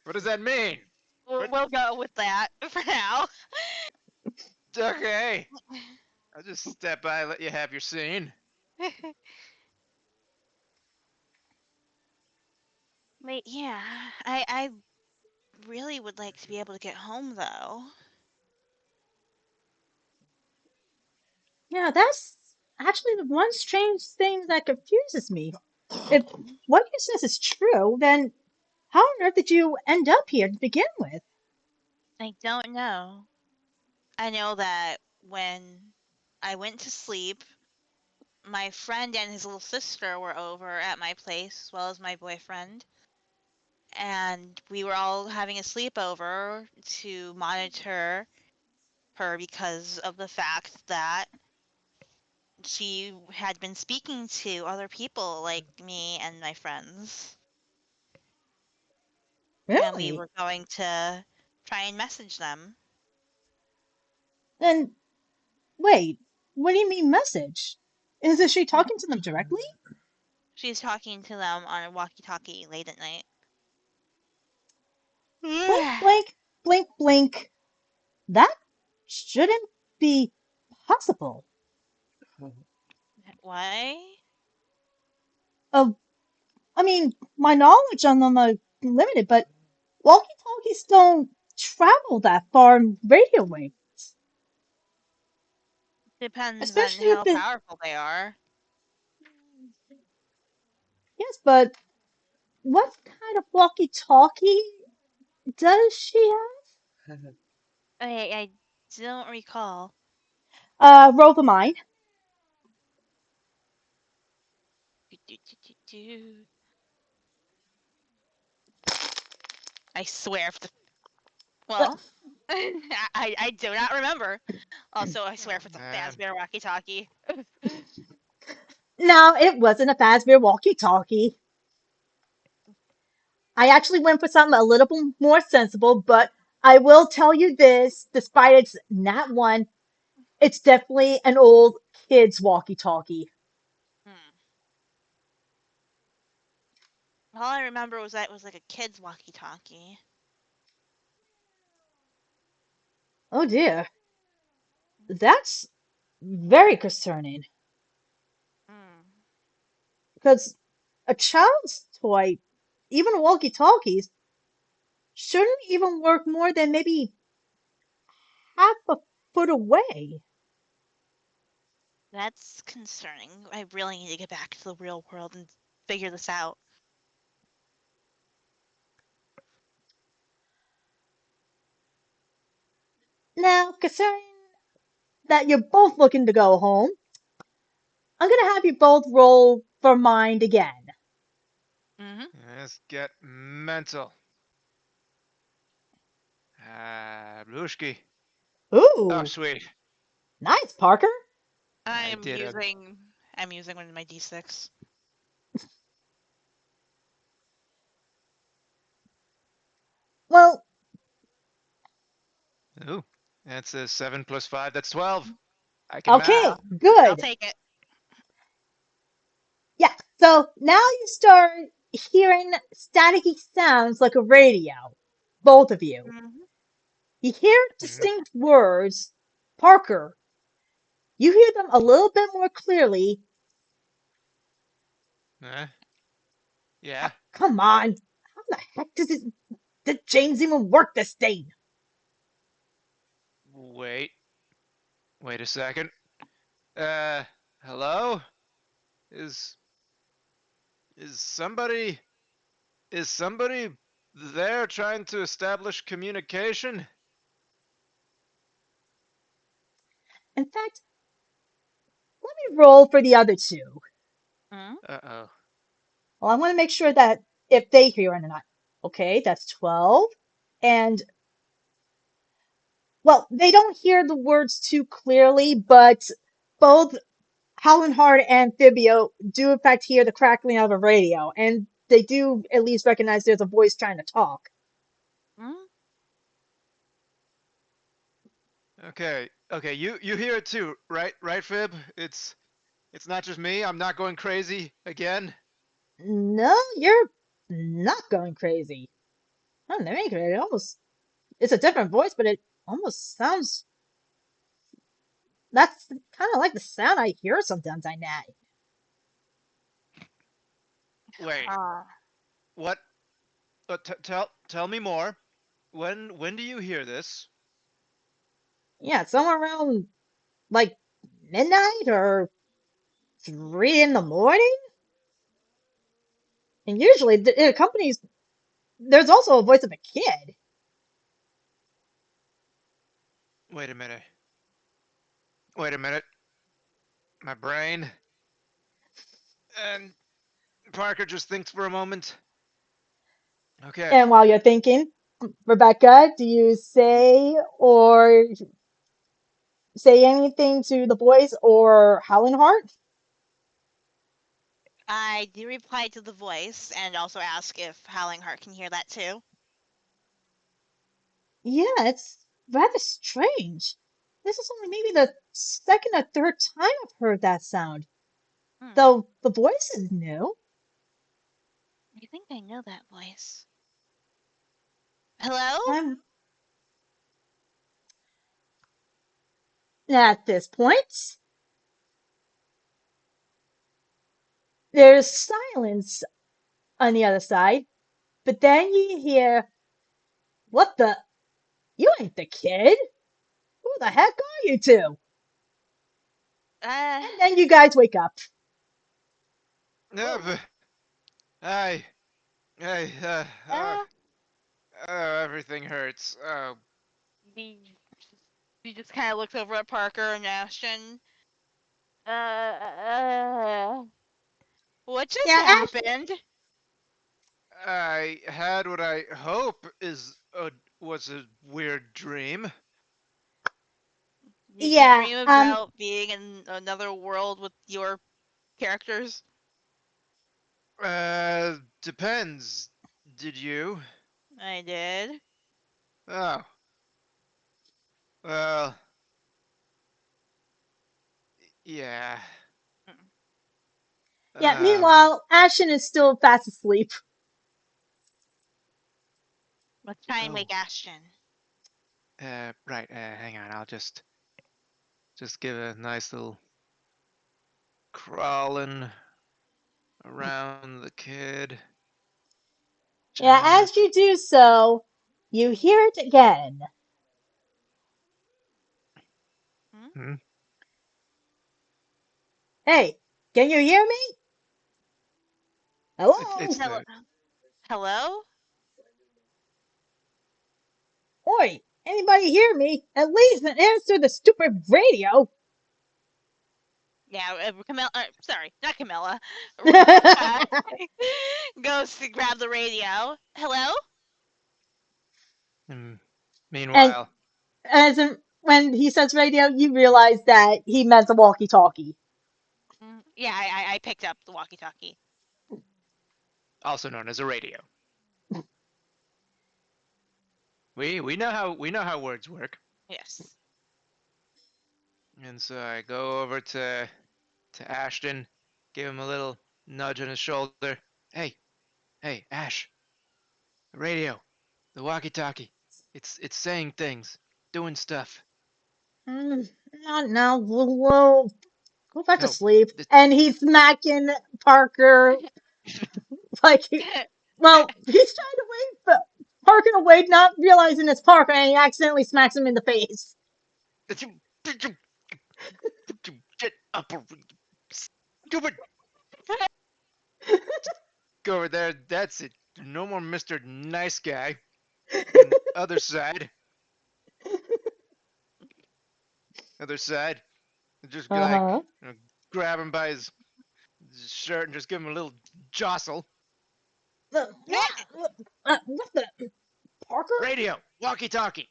What does that mean? we'll, What? we'll go with that for now. Okay. I'll just step by and let you have your scene. But yeah, I really would like to be able to get home though. Yeah, that's actually the one strange thing that confuses me. If what you says is true, then how on earth did you end up here to begin with? I don't know. I know that when I went to sleep, my friend and his little sister were over at my place, as well as my boyfriend, and we were all having a sleepover to monitor her because of the fact that she had been speaking to other people like me and my friends, and we Really? were going to try and message them. Then wait, what do you mean message? Is she Mhm. talking to them directly? She's talking to them on a walkie-talkie late at night. Blink, blink, blink, blink. That shouldn't be possible. Why? Uh, I mean, my knowledge on them are limited, but walkie-talkies don't travel that far in radio waves. Depends on Especially if how it, powerful they are. yes, but what kind of walkie-talkie does she I don't recall. have? Roll the mine. Do, do, do, do, do. I swear if the Uh, well, I do not remember. Also, I swear Oh if it's a man. Fazbear walkie-talkie. no, it wasn't a Fazbear walkie-talkie. I actually went for something a little bit more sensible, but I will tell you this, despite it's not one, it's definitely an old kid's walkie-talkie. Hmm. All I remember was that it was like a kid's walkie-talkie. Oh dear, that's very concerning. Hmm. Because a child's toy, even walkie-talkies, shouldn't even work more than maybe half a foot away. That's concerning. I really need to get back to the real world and figure this out. Now, considering that you're both looking to go home, I'm gonna have you both roll for mind again. Mm-hmm. Let's get mental. Blushki. Oh, Ooh, sweet. nice, Parker. I I'm did a. using I'm using one of my d6. Well, Ooh. That's a 7 plus 5. That's 12. I can math. okay, Wow. I'll good. take it. Yeah, so now you start hearing staticky sounds like a radio. Both of you. Mm-hmm. You hear Mm, distinct words. Parker, you hear them a little bit more clearly. eh, yeah. Come on. How the heck did James even work this thing? Wait. Wait a second. Uh, hello? Is is somebody is somebody there trying to establish communication? In fact, let me roll for the other two. Mm-hmm. Uh-oh. Well, I want to make sure that if they hear it or not. Okay, that's 12. And, well, they don't hear the words too clearly, but both Howlin' Hard and Fibio do, in fact, hear the crackling of a radio, and they do at least recognize there's a voice trying to talk. Mm-hmm. Okay. Okay, you hear it too, right? Right, Fib? It's not just me. I'm not going crazy again. No, you're not going crazy. Not in any case, it almost, it's a different voice, but it almost sounds, that's kind of like the sound I hear sometimes I night. Wait. Uh, What? Tell me more. When do you hear this? Yeah, it's somewhere around like midnight or 3 in the morning? And usually in companies, there's also a voice of a kid. Wait a minute. Wait a minute. My brain. And Parker just thinks for a moment. Okay. And while you're thinking, Rebecca, do you say anything to the boys or Howling Heart? I do reply to the voice and also ask if Howling Heart can hear that too. Yeah, it's rather strange. This is only maybe the second or third time I've heard that sound, Hmm. though the voice is new. I think I know that voice. Hello? I'm at this point. There's silence on the other side, but then you hear, "What the? You ain't the kid. Who the heck are you two?" Uh, And then you guys wake up. No, but I, I, uh, everything hurts. Oh, he, he just kind of looks over at Parker and Ashton. Uh, what just Yeah, happened? I had what I hope was a weird dream. Did you yeah. dream about being in another world with your characters? Depends. Did you? I did. Oh, well, yeah. Mm. Yeah. Um, Meanwhile, Ashen is still fast asleep. Let's try and oh, wake Ashton. right. Hang on. I'll just give a nice little crawling around the kid. Yeah, Trying not as to. you do so, you hear it again. Hmm? Hmm? Hey, can you hear me? It's Hello? Hello? the. Hello? Oi, anybody hear me? At least answer the stupid radio. Yeah, Camilla. Sorry, not Camilla. Rebecca goes to grab the radio. Hello? Hmm. And Meanwhile, when he says radio, you realize that he meant a walkie-talkie. Yeah, I picked up the walkie-talkie. also known as a radio. We know how words work. Yes. And so I go over to Ashton, give him a little nudge on his shoulder. Hey, hey, Ash, the radio, the walkie-talkie. It's saying things, doing stuff. Mm, Not now. We'll go back to No, sleep. th- And he's smacking Parker like well, he's trying to wake Parker awake, not realizing it's Parker, and he accidentally smacks him in the face. get up, stupid. Go over there. That's it. No more Mister Nice Guy. And other side, other side. Just like Uh-huh. grab him by his shirt and just give him a little jostle. What the? Parker? Radio, walkie-talkie,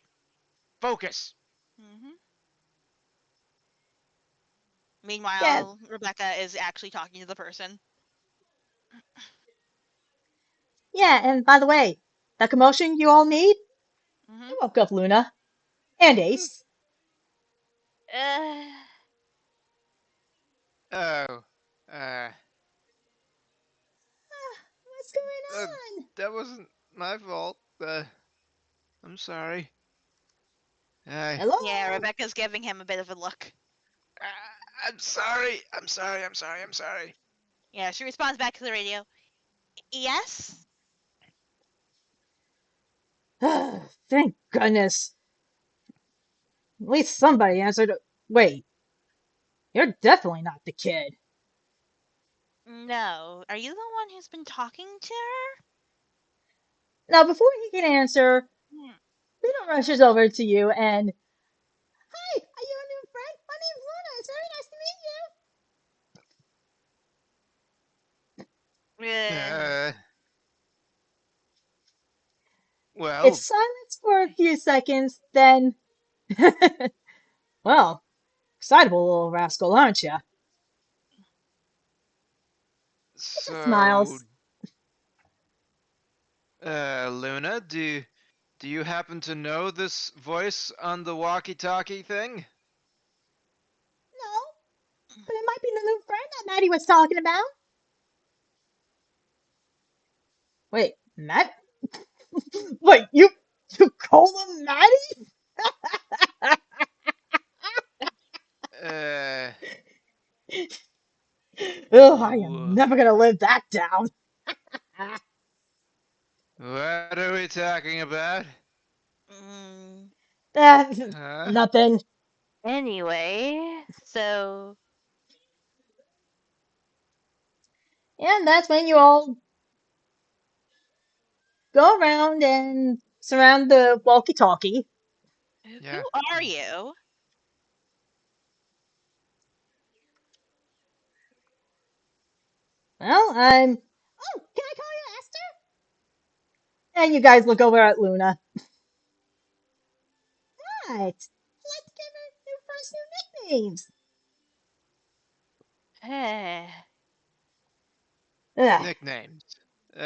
focus. Hmm. Yeah, Meanwhile, Rebecca is actually talking to the person. yeah, and by the way, that commotion you all need, Hmm. I woke up Luna and Ace. Uh, Oh, uh, What's uh, going on? that wasn't my fault. I'm sorry. I, yeah, Hello? Rebecca's giving him a bit of a look. I'm sorry. I'm sorry. I'm sorry. I'm sorry. Yeah, she responds back to the radio. Yes? Thank goodness. At least somebody answered. Wait, You're definitely not the kid. No. Are you the one who's been talking to her? Now, before he can answer, Hmm. Luna rushes over to you and, "Hi, are you a new friend? My name's Luna. It's very nice to meet you." Uh, Uh, It's well, silence for a few seconds, then, well, excitable little rascal, aren't you? He just so, smiles. Luna, do you happen to know this voice on the walkie-talkie thing? No, but it might be the new friend that Maddie was talking about. Wait, Matt? Wait, you call him Maddie? Uh, Oh, I am wh- never gonna live that down. what are we talking about? mm, Uh, Huh? nothing. anyway, so And that's when you all go around and surround the walkie-talkie. Yeah. who are you? Well, I'm. Oh, can I call you Esther? And you guys look over at Luna. Right. Let's give her new first new nicknames. Eh, Ugh. Nicknames.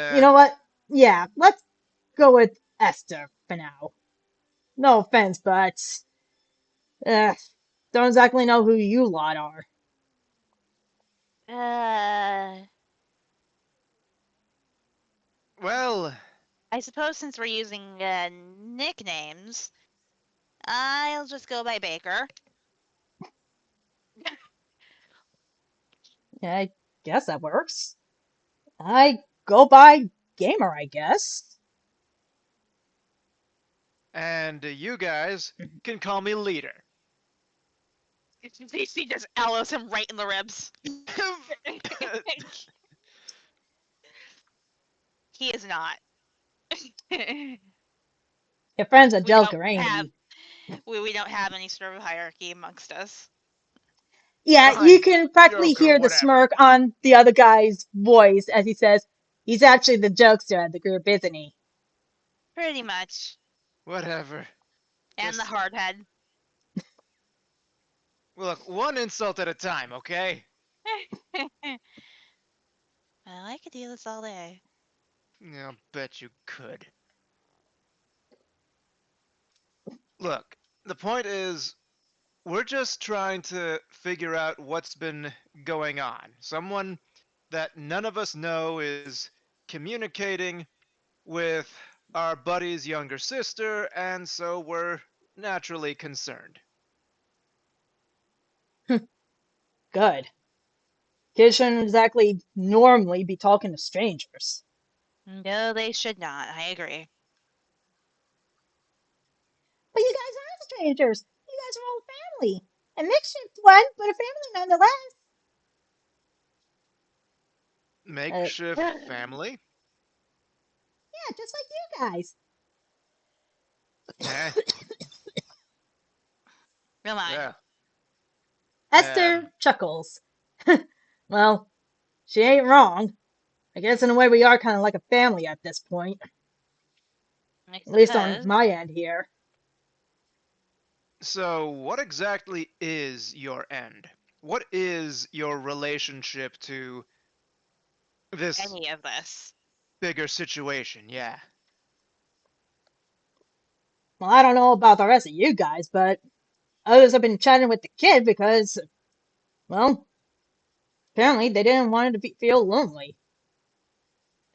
You Uh, know what? Yeah, let's go with Esther for now. No offense, but ugh, don't exactly know who you lot are. uh, well, I suppose since we're using nicknames, I'll just go by Baker. Yeah, I guess that works. I go by Gamer, I guess. and you guys can call me Leader. She just elbows him right in the ribs. He is not. we Your friend's a don't joker, ain't have he? we don't have any sort of hierarchy amongst us. Yeah, you Fine, can practically Joker, hear the whatever. smirk on the other guy's voice as he says, he's actually the jokester of the group, isn't he? Pretty much. Whatever. And the Just, hardhead. look, one insult at a time, okay? I could do this all day. I'll bet you could. Look, the point is, we're just trying to figure out what's been going on. Someone that none of us know is communicating with our buddy's younger sister, and so we're naturally concerned. Good. Kids shouldn't exactly normally be talking to strangers. No, they should not. I agree. But you guys aren't strangers. You guys are all family. A makeshift one, but a family nonetheless. Makeshift family? Yeah, just like you guys. Eh, Real mind. yeah. Um, Esther chuckles. Well, she ain't wrong. I guess in a way we are kind of like a family at this point. I At least on suppose. my end here. so, what exactly is your end? What is your relationship to this Any of this. bigger situation? Yeah. Well, I don't know about the rest of you guys, but others have been chatting with the kid because, well, apparently they didn't want it to feel lonely.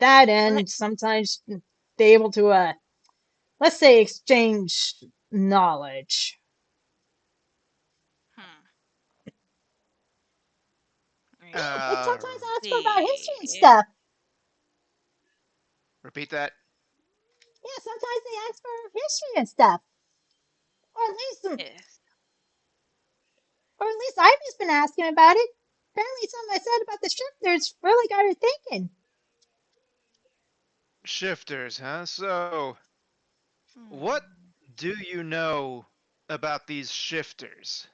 That What? and sometimes they able to, let's say, exchange knowledge. Hmm. And Uh, sometimes ask for about history and See. stuff. repeat that. Yeah, sometimes they ask for history and stuff. Or at least, Yes. Simon's been asking about it. Apparently, something I said about the shifters really got her thinking. Shifters, huh? So, what Hmm. do you know about these shifters?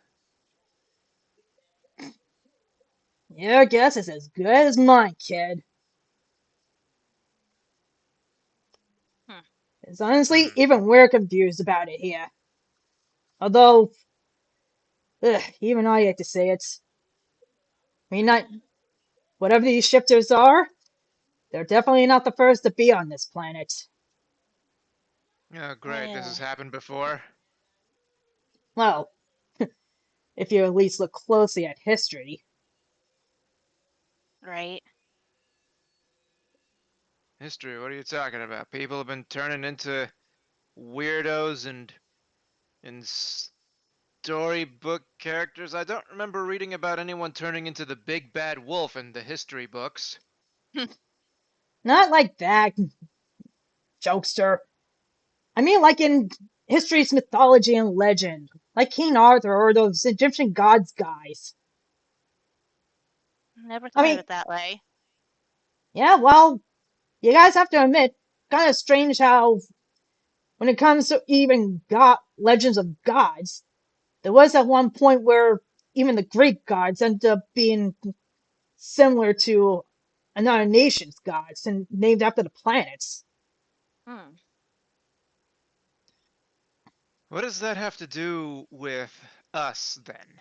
Your guess is as good as mine, kid. Hmm. It's honestly, Hmm. even we're confused about it here. Although, even I hate to say it. I mean, not whatever these shifters are, they're definitely not the first to be on this planet. Oh, great. This Yeah. has happened before. Well, if you at least look closely at history. Right. History, what are you talking about? People have been turning into weirdos and storybook characters. I don't remember reading about anyone turning into the big bad wolf in the history books. Not like that, jokester. I mean, like in history's mythology and legend, like King Arthur or those Egyptian gods guys. Never I thought of mean, it that way. yeah, well, you guys have to admit, kind of strange how, when it comes to even god legends of gods, there was at one point where even the Greek gods ended up being similar to another nation's gods and named after the planets. Hmm. What does that have to do with us then?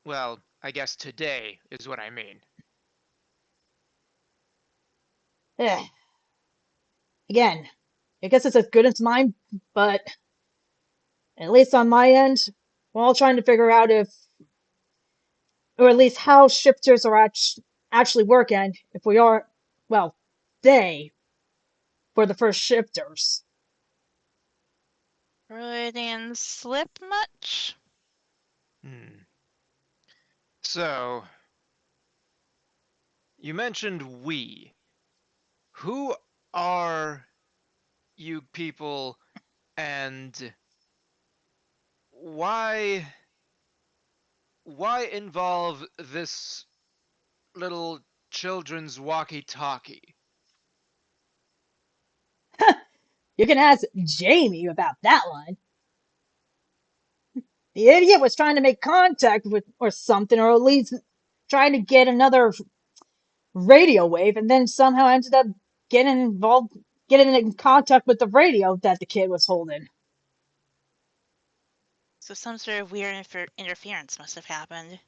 Well, I guess today is what I mean. Eh, again, I guess it's as good as mine, but at least on my end, we're all trying to figure out if, or at least how shifters are actually work, and if we are, well, they were the first shifters. Freudian slip much? Hmm. So, you mentioned we. Who are you people and why involve this little children's walkie-talkie? You can ask Jamie about that one. The idiot was trying to make contact with or something, or at least trying to get another radio wave, and then somehow ended up getting involved, getting in contact with the radio that the kid was holding. So some sort of weird interference must have happened.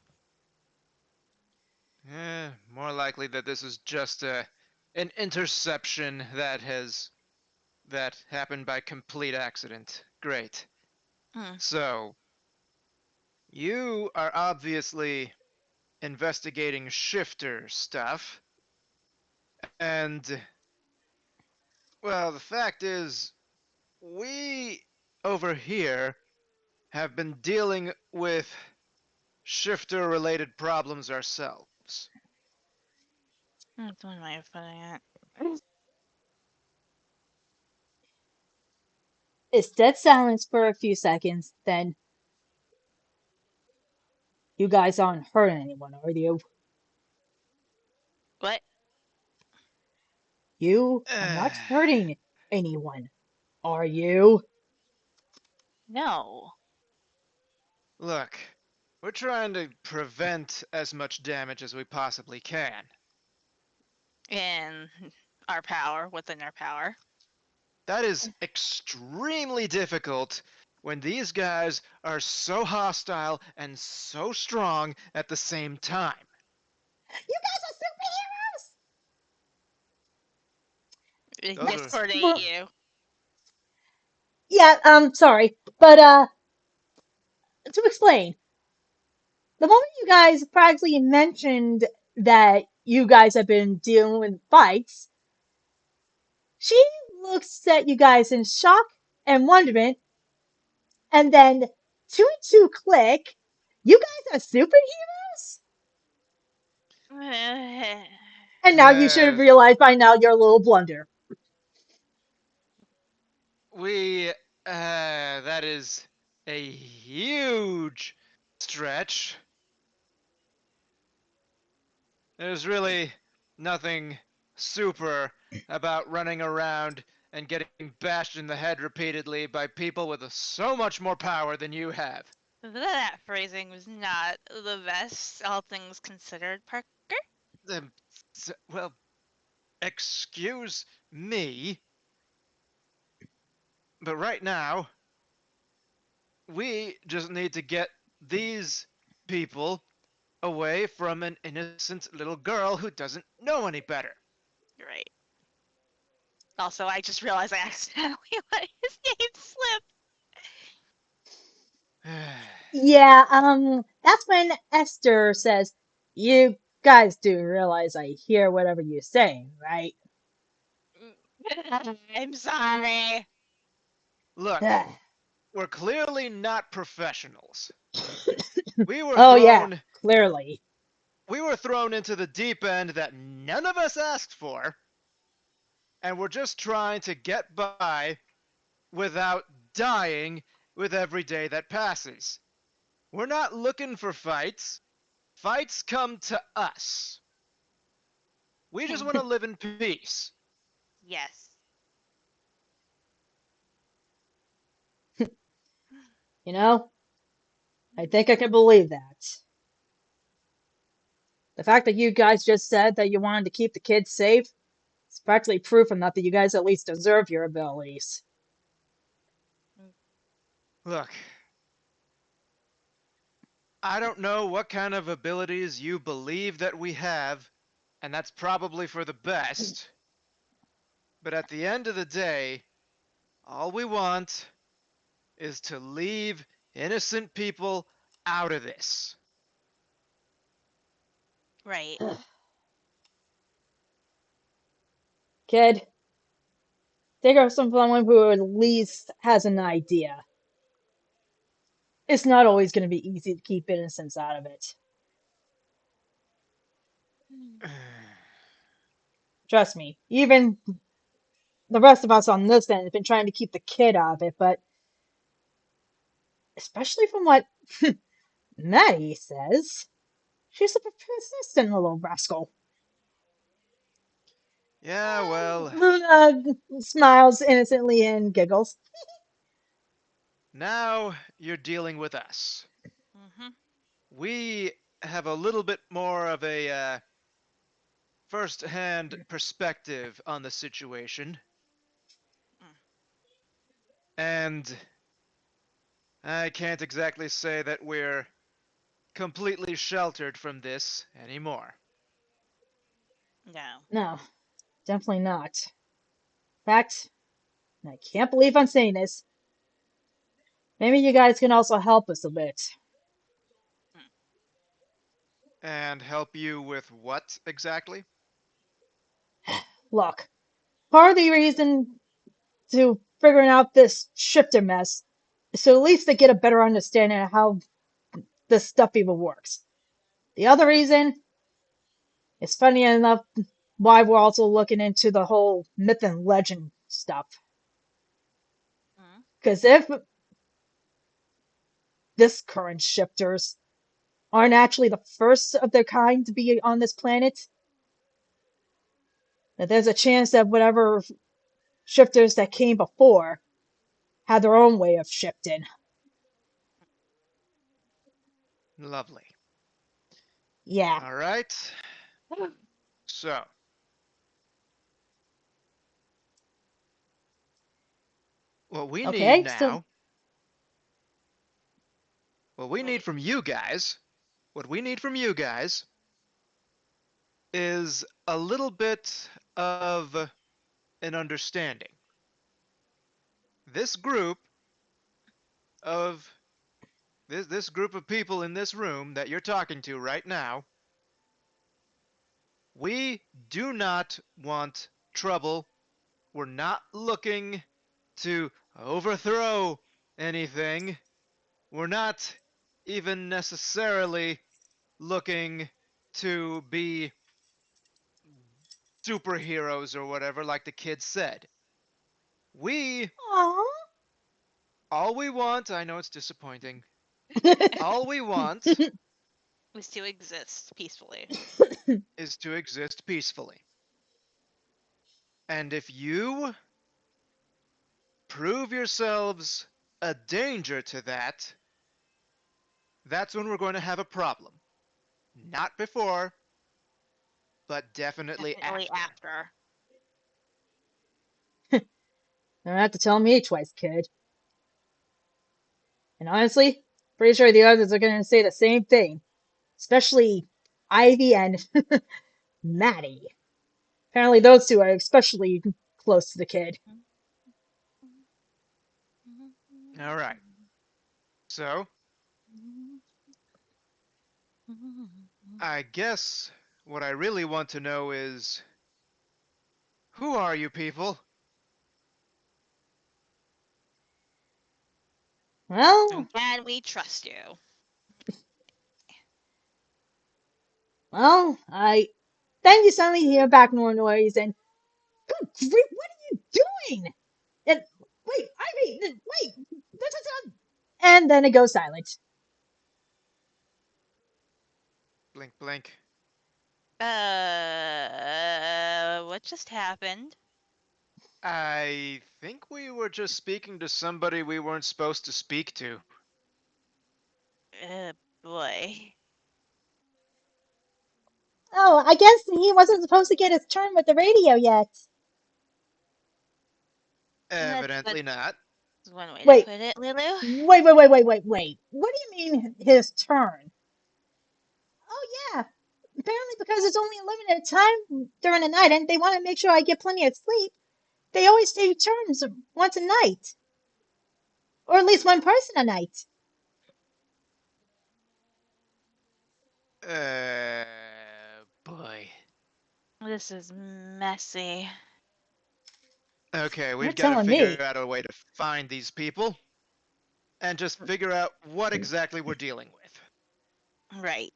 More likely that this is just an interception that happened by complete accident. Great. Hmm. So, you are obviously investigating shifter stuff, and well, the fact is, we over here have been dealing with shifter related problems ourselves. That's one way of putting it. It's dead silence for a few seconds, then you guys aren't hurting anyone, are you? What? You are not hurting anyone, are you? No. Look, we're trying to prevent as much damage as we possibly can. In our power, within our power. That is extremely difficult when these guys are so hostile and so strong at the same time. You guys are Those Nice are. coordinate superheroes! you. Yeah, sorry, but, to explain, the moment you guys practically mentioned that you guys have been dealing with fights, she looks at you guys in shock and wonderment, and then two and two click. You guys are superheroes? And now you should have Uh, realized by now your little blunder. that is a huge stretch. There's really nothing super about running around and getting bashed in the head repeatedly by people with so much more power than you have. That phrasing was not the best, all things considered, Parker. Um, well, excuse me, but right now, we just need to get these people away from an innocent little girl who doesn't know any better. Right. Also, I just realized I accidentally let his name slip. Yeah, that's when Esther says, "You guys do realize I hear whatever you say, right?" I'm sorry. Look, we're clearly not professionals. We were Oh yeah, thrown clearly. we were thrown into the deep end that none of us asked for, and we're just trying to get by without dying with every day that passes. We're not looking for fights. Fights come to us. We just want to live in peace. Yes. You know, I think I can believe that. The fact that you guys just said that you wanted to keep the kids safe is practically proof enough that you guys at least deserve your abilities. Look, I don't know what kind of abilities you believe that we have, and that's probably for the best. But at the end of the day, all we want is to leave innocent people out of this. Right. Kid, think of someone who at least has an idea. It's not always going to be easy to keep innocence out of it. Trust me, even the rest of us on this end have been trying to keep the kid out of it, but especially from what Maddie says, she's a persistent little rascal. Yeah, well, Luna smiles innocently and giggles. now you're dealing with us. Mm-hmm. We have a little bit more of a first hand perspective on the situation, and I can't exactly say that we're completely sheltered from this anymore. No. No, definitely not. In fact, I can't believe I'm saying this. Maybe you guys can also help us a bit. And help you with what exactly? Look, part of the reason to figuring out this shifter mess is so at least to get a better understanding of how this stuff even works. The other reason is funny enough why we're also looking into the whole myth and legend stuff. Mm-hmm. Because if this current shifters aren't actually the first of their kind to be on this planet, that there's a chance that whatever shifters that came before had their own way of shifting. Lovely. Yeah. All right. So, what we need Okay. So, now, what we need Right. from you guys, what we need from you guys is a little bit of an understanding. This group of this group of people in this room that you're talking to right now, we do not want trouble. We're not looking to overthrow anything. We're not even necessarily looking to be superheroes or whatever, like the kid said. We, aww. all we want, I know it's disappointing, All we want Was to exist peacefully. is to exist peacefully. And if you prove yourselves a danger to that, that's when we're going to have a problem. Not before, but definitely Definitely after. after. Don't have to tell me twice, kid. And honestly, pretty sure the others are going to say the same thing, especially Ivy and Maddie. Apparently, those two are especially close to the kid. All right. So, I guess what I really want to know is who are you people? Well, And can we trust you? I thank you suddenly hear back more noise and good grief, what are you doing? And wait, Ivy, wait, and then it goes silent. Blink, blink. What just happened? I think we were just speaking to somebody we weren't supposed to speak to. Boy. Oh, I guess he wasn't supposed to get his turn with the radio yet. That's Evidently not. one way to Wait, put it, Lulu. wait. What do you mean his turn? Oh yeah, apparently because it's only a limited time during the night and they want to make sure I get plenty of sleep, they always take turns once a night. Or at least one person a night. Boy. This is messy. Okay, You're we've got to telling figure me. out a way to find these people and just figure out what exactly we're dealing with. Right.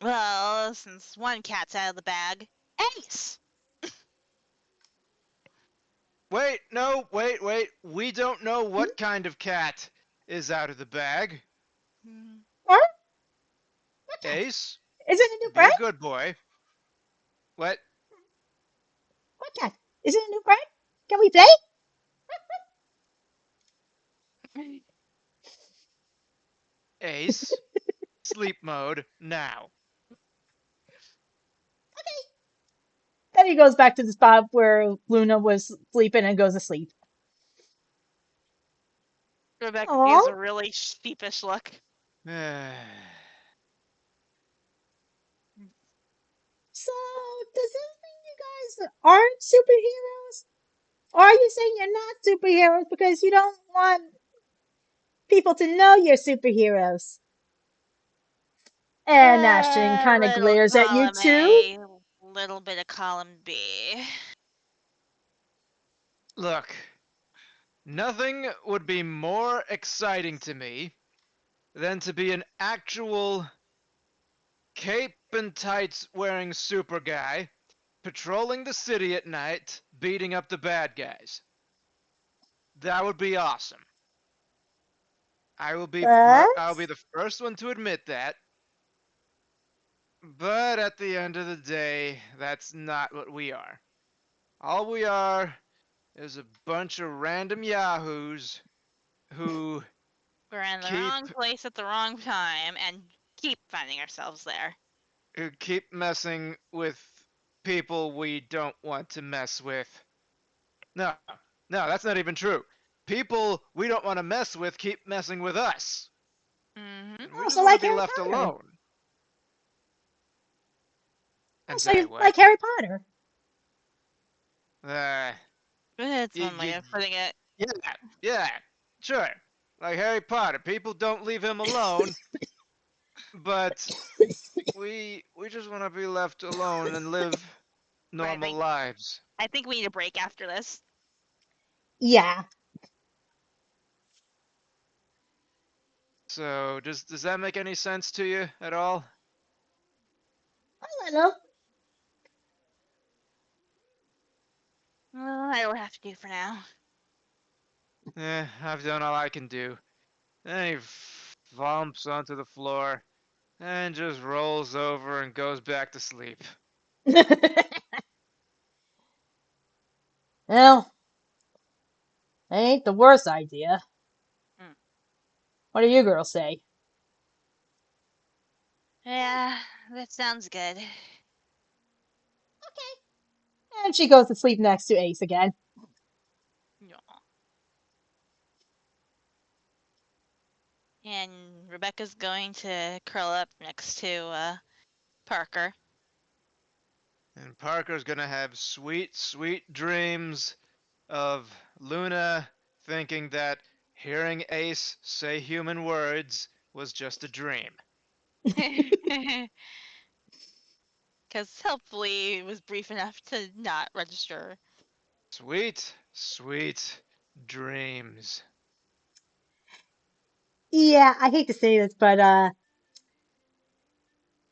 Well, since one cat's out of the bag, Ace! Wait, no, wait. We don't know what kind of cat is out of the bag. Hmm. Or what cat? Ace, Is it a new be friend? a good boy. What? What cat? Is it a new friend? Can we play? Ace, sleep mode now. Then he goes back to the spot where Luna was sleeping and goes to sleep. Rebecca Aww. gives a really sheepish look. So, does this mean you guys aren't superheroes? Or are you saying you're not superheroes because you don't want people to know you're superheroes? And Ashton kind of Little glares at you column too. A, little bit of column B. Look, nothing would be more exciting to me than to be an actual cape and tights wearing super guy patrolling the city at night, beating up the bad guys. That would be awesome. I'll be But the first one to admit that. But at the end of the day, that's not what we are. All we are is a bunch of random yahoos who We're in the keep wrong place at the wrong time and keep finding ourselves there. who keep messing with people we don't want to mess with. No, no, that's not even true. People we don't want to mess with keep messing with us. Mm-hmm. And we oh, just so want to like be Harry left Potter. alone. Oh, And so say you what? like Harry Potter. Uh, It's y- one way y- of putting it. yeah, sure. Like Harry Potter, people don't leave him alone, but we just want to be left alone and live But normal lives. I think we need a break after this. Yeah, So, does that make any sense to you at all? I don't know. Well, that'll have to do for now. I've done all I can do. Then he flumps onto the floor and just rolls over and goes back to sleep. Well, that ain't the worst idea. Mm. What do you girls say? Yeah, that sounds good. And she goes to sleep next to Ace again. Aw. And Rebecca's going to curl up next to Parker. And Parker's gonna have sweet, sweet dreams of Luna thinking that hearing Ace say human words was just a dream. Because hopefully it was brief enough to not register. Sweet, sweet dreams. Yeah, I hate to say this, but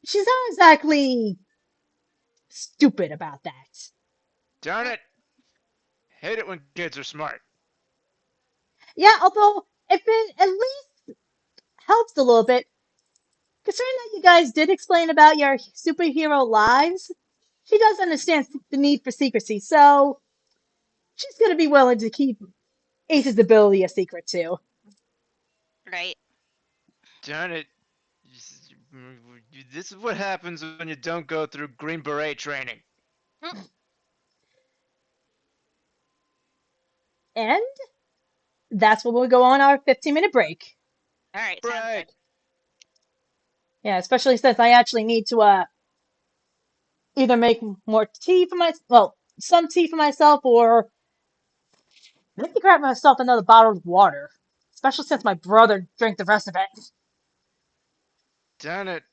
she's not exactly stupid about that. Darn it! Hate it when kids are smart. Yeah, although if it at least helps a little bit, considering that you guys did explain about your superhero lives, she does understand the need for secrecy, so she's gonna be willing to keep Ace's ability a secret too. Right. Darn it. This is what happens when you don't go through Green Beret training. Mm. And that's when we'll go on our 15-minute break. All right, sounds good. Break! Yeah, especially since I actually need to either make more tea for some tea for myself, or maybe grab myself another bottle of water. Especially since my brother drank the rest of it. Darn it.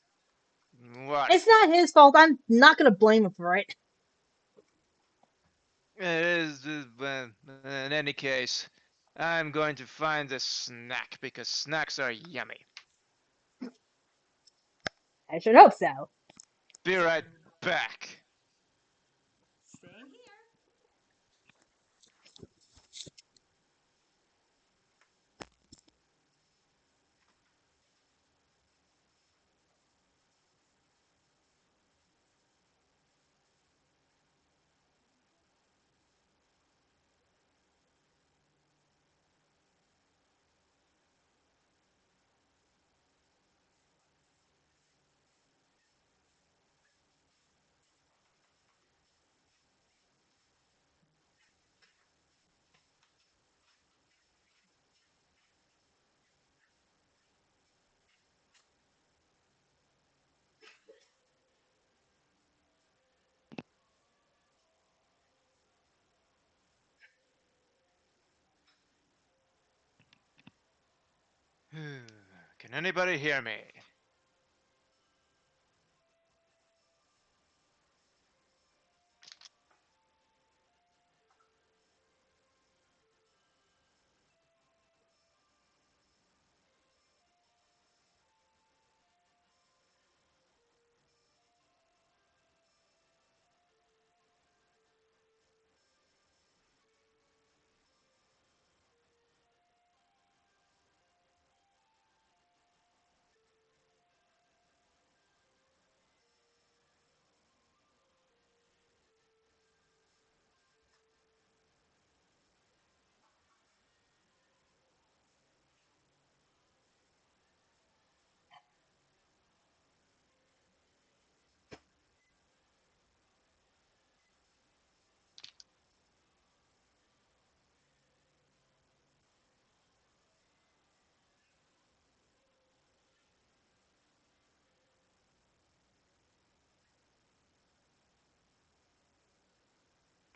What? It's not his fault. I'm not gonna blame him for it. It is, in any case, I'm going to find a snack because snacks are yummy. I should hope so. Be right back. Same here. Can anybody hear me?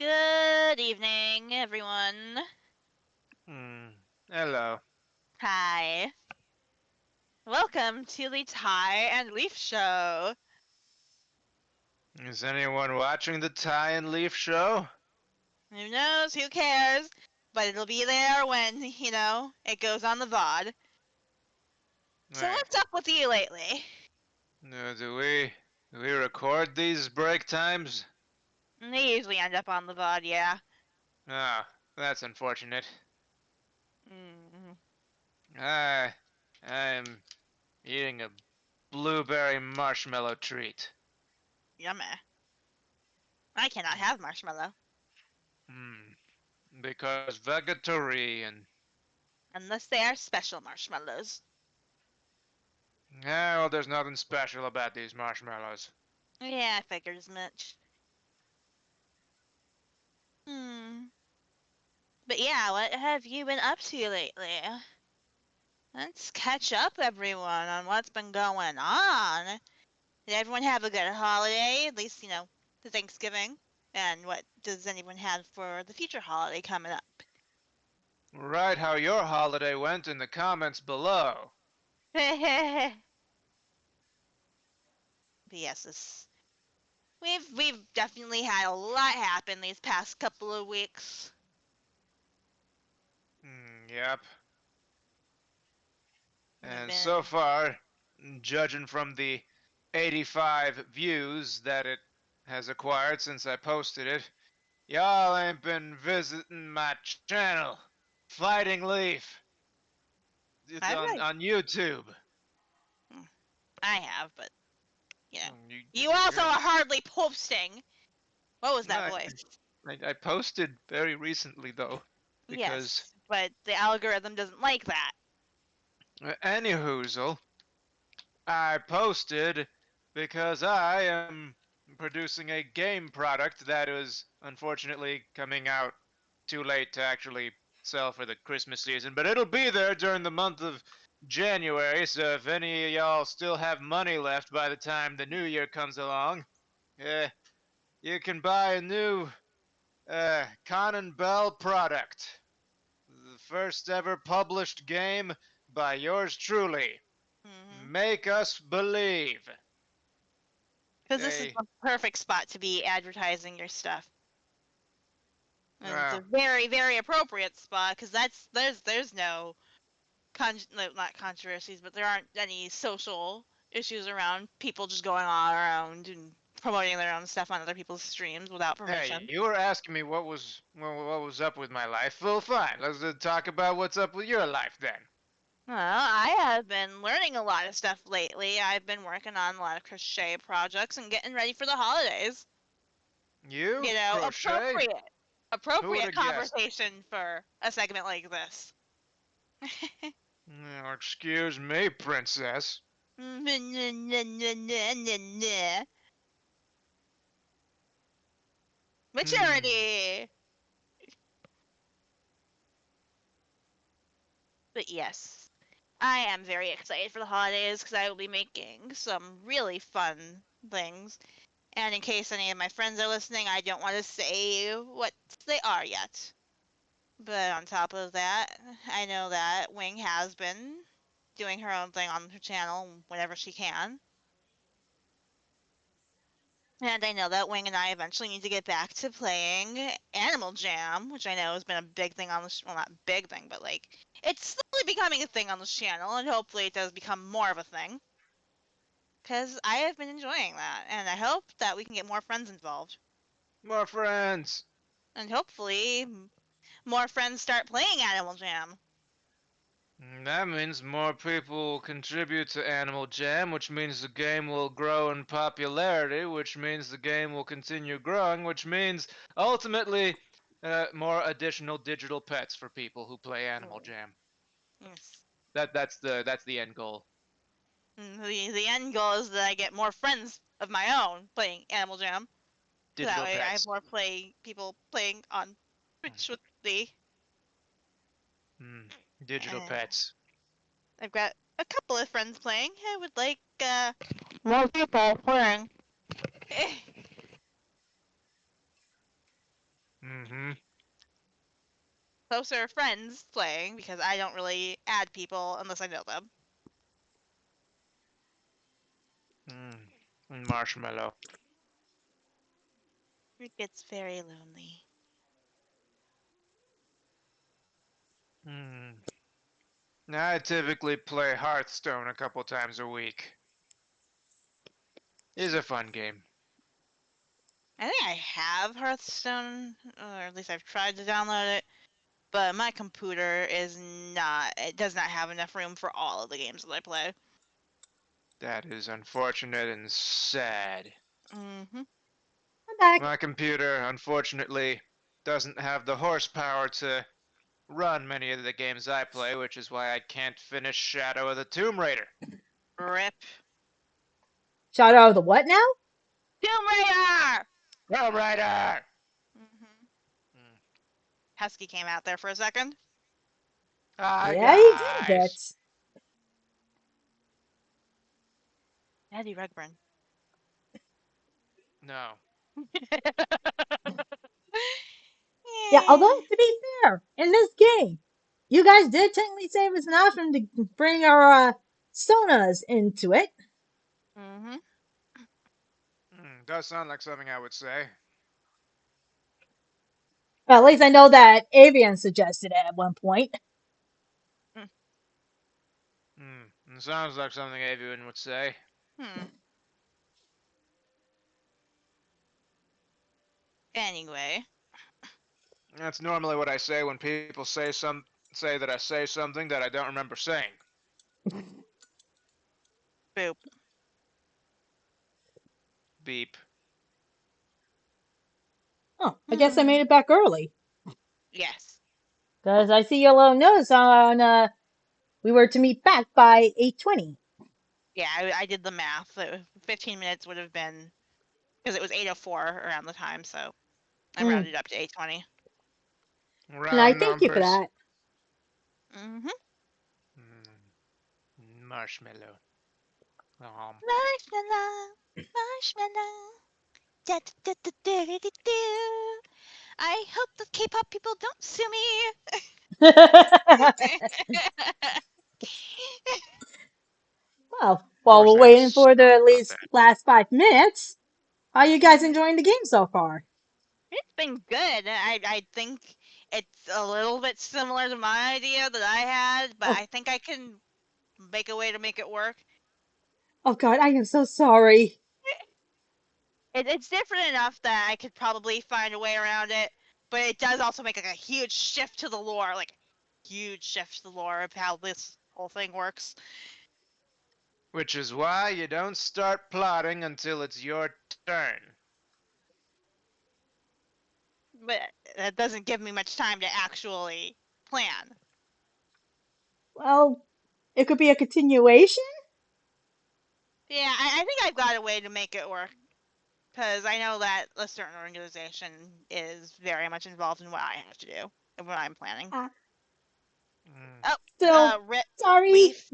Good evening, everyone. Hmm. Hello. Hi. Welcome to the Tie and Leaf Show. Is anyone watching the Tie and Leaf show? Who knows? Who cares? But it'll be there when, it goes on the VOD. So Hey, what's up with you lately? do we record these break times? They usually end up on the VOD, yeah. Ah, that's unfortunate. Mm. Ah, I'm eating a blueberry marshmallow treat. Yummy. I cannot have marshmallow Hmm. Because vegetarian. unless they are special marshmallows. Well, there's nothing special about these marshmallows. Yeah, I figured as much. Hmm. But yeah, what have you been up to lately? Let's catch up, everyone, on what's been going on. Did everyone have a good holiday? At least, the Thanksgiving. And what does anyone have for the future holiday coming up? Write how your holiday went in the comments below. But yes, we've definitely had a lot happen these past couple of weeks. Yep. We've And so been far, judging from the 85 views that it has acquired since I posted it, y'all ain't been visiting my channel, Fighting Leaf. It's I've on YouTube. I have, but You, you also you're, are hardly posting. What was that I, voice? I posted very recently though, because Yes, but the algorithm doesn't like that. anyhoozle, I posted because I am producing a game product that is unfortunately coming out too late to actually sell for the Christmas season, but it'll be there during the month of January, so if any of y'all still have money left by the time the new year comes along, uh, you can buy a new Conan Bell product. The first ever published game by yours truly. Hmm. Make us believe. Because this is A the perfect spot to be advertising your stuff. And it's a uh, very, very appropriate spot because there's no, not controversies, but there aren't any social issues around people just going all around and promoting their own stuff on other people's streams without hey, permission. you were asking me what was up with my life. Well, fine. Let's talk about what's up with your life then. Well, I have been learning a lot of stuff lately. I've been working on a lot of crochet projects and getting ready for the holidays. You You know, crochet? Who would appropriate have guessed? conversation for a segment like this. Excuse me, princess. Hmm. Maturity. But yes, I am very excited for the holidays because I will be making some really fun things. And in case any of my friends are listening, I don't want to say what they are yet. But on top of that, I know that Wing has been doing her own thing on her channel whenever she can. And I know that Wing and I eventually need to get back to playing Animal Jam, which I know has been a big thing on the well, not big thing, but like it's slowly becoming a thing on the channel, and hopefully it does become more of a thing. Because I have been enjoying that, and I hope that we can get more friends involved, More friends. and hopefully more friends start playing Animal Jam. That means more people will contribute to Animal Jam, which means the game will grow in popularity, which means the game will continue growing, which means ultimately more additional digital pets for people who play Animal Mm, Jam. yes. That's the end goal. The end goal is that I get more friends of my own playing Animal Jam. So that Digital way I have pets. more people playing on Twitch with me. Hmm. Digital And pets. I've got a couple of friends playing. I would like more people playing. Mm-hmm. Closer friends playing because I don't really add people unless I know them. Mm. Marshmallow. It gets very lonely. Hmm. I typically play Hearthstone a couple times a week. It's a fun game. I think I have Hearthstone, or at least I've tried to download it. but my computer is not. It does not have enough room for all of the games that I play. That is unfortunate and sad. Mm-hmm. I'm back. My computer, unfortunately, doesn't have the horsepower to run many of the games I play, which is why I can't finish Shadow of the Tomb Raider. Rip. Shout out of the what now? Tomb Raider! Tomb Raider! Mm-hmm. Hmm. Husky came out there for a second. Hi, Yeah, he did a guys! bit. Eddie Redburn. No. Yeah, although to be fair, in this game, you guys did technically save us an option to bring our sonas into it. Mm-hmm. Does sound like something I would say. Well, at least I know that Avian suggested it at one point. Sounds like something everyone would say. Hmm. Anyway. That's normally what I say when people say that I say something that I don't remember saying. Boop. Beep. Oh, I guess I Hmm. made it back early. Yes. Because I see your little notice on, we were to meet back by 8:20. Yeah, I did the math. 15 minutes would have been, because it was 8:04 around the time, so I Mm. rounded up to 8:20. And I Round thank you for numbers. that. Mm-hmm. Marshmallow. Marshmallow, marshmallow. Da, da, da, da, da, da, da. I hope the K-pop people don't sue me. Well, Of while course we're I have a waiting for the song at about least that. last 5 minutes, how are you guys Mhm. enjoying the game so far? It's been good. I think it's a little bit similar to my idea that I had, but Oh, I think I can make a way to make it work. oh God, I am so sorry. It's different enough that I could probably find a way around it, but it does also make like a huge shift to the lore, like huge shift to the lore of how this whole thing works. Which is why you don't start plotting until it's your turn. But that doesn't give me much time to actually plan. Well, it could be a continuation. Yeah, I think I've got a way to make it work because I know that a certain organization is very much involved in what I have to do and what I'm planning. Uh, Mm. Oh, Still, sorry. Leaf.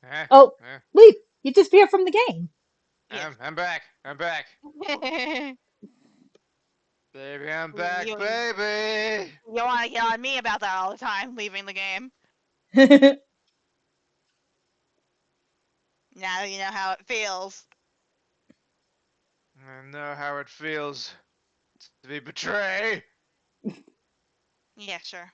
Eh, Oh, eh. Leap, you disappeared from the game. Yes. I'm back. I'm back. you Baby, I'm back, you baby. want to get on me about that all the time, leaving the game. Now you know how it feels. I know how it feels to be betrayed. Yeah, sure.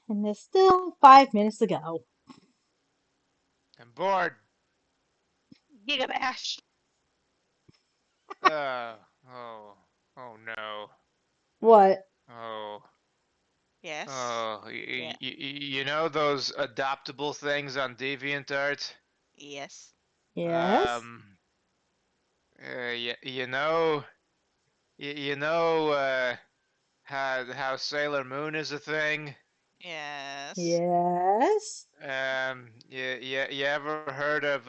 And there's still 5 minutes to go. I'm bored. Gigabash. Uh, oh, oh no. Hmm? What? Oh, Yes. oh. Yeah. You know those adoptable things on DeviantArt? Yes. Yes? Um, you know, how Sailor Moon is a thing? Yes. Yes? You ever heard of,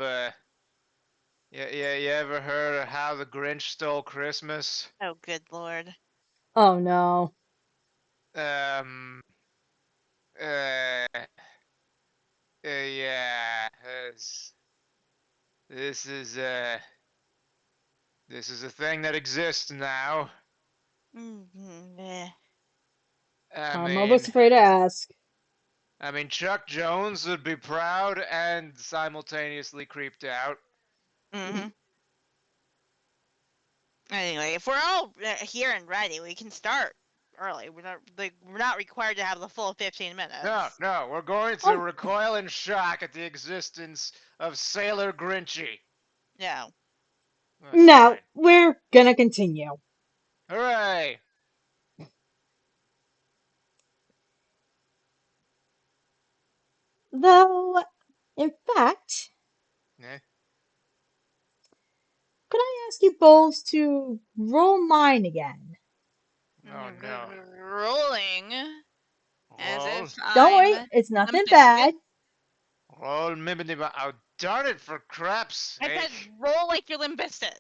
you ever heard of How the Grinch Stole Christmas? Oh, good lord. Oh no. Um, uh, yeah, this is, uh, this is a thing that exists now. Mm-hmm. I I'm almost mean, afraid to ask. Chuck Jones would be proud and simultaneously creeped out. Mm-hmm. Anyway, if we're all here and ready, we can start early. We're not required to have the full 15 No, minutes. no, we're going to Oh, recoil in shock at the existence of Sailor Grinchy. No. That's no, fine. we're gonna continue. Hooray! Though, in fact, Eh? could I ask you both to roll mine again? Oh no. Rolling as Roll. if Don't I'm worry, it's Limp nothing Biscuit. bad. Roll Miminiba. Oh, darn it, for crap's I said sake. roll like you're Limp Biscuit.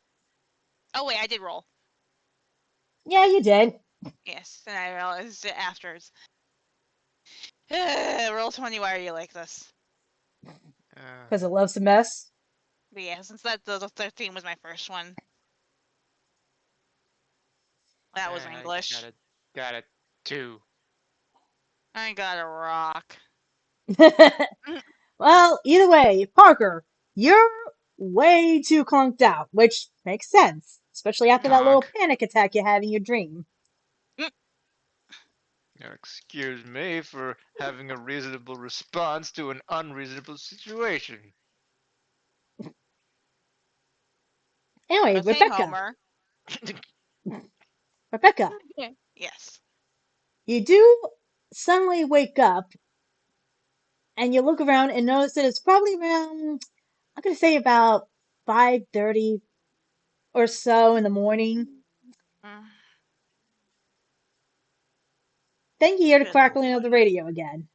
Oh wait, I did roll. Yeah, you did. Yes, and I realized it afterwards. Roll 20. Why are you like this? Uh, Because it loves to mess. But yeah, since that the 13 was my first one, that was I English. got it, 2. I got a rock. Well, either way, Parker, you're way too clunked out, which makes sense, especially after that little Honk. panic attack you had in your dream. Now, excuse me for having a reasonable response to an unreasonable situation. Anyway, Okay, Rebecca, Homer. Rebecca, Yes. you do suddenly wake up and you look around and notice that it's probably around, I'm gonna say about 5:30 or so in the morning. Mm, Then you hear the Good crackling of lord. the radio again.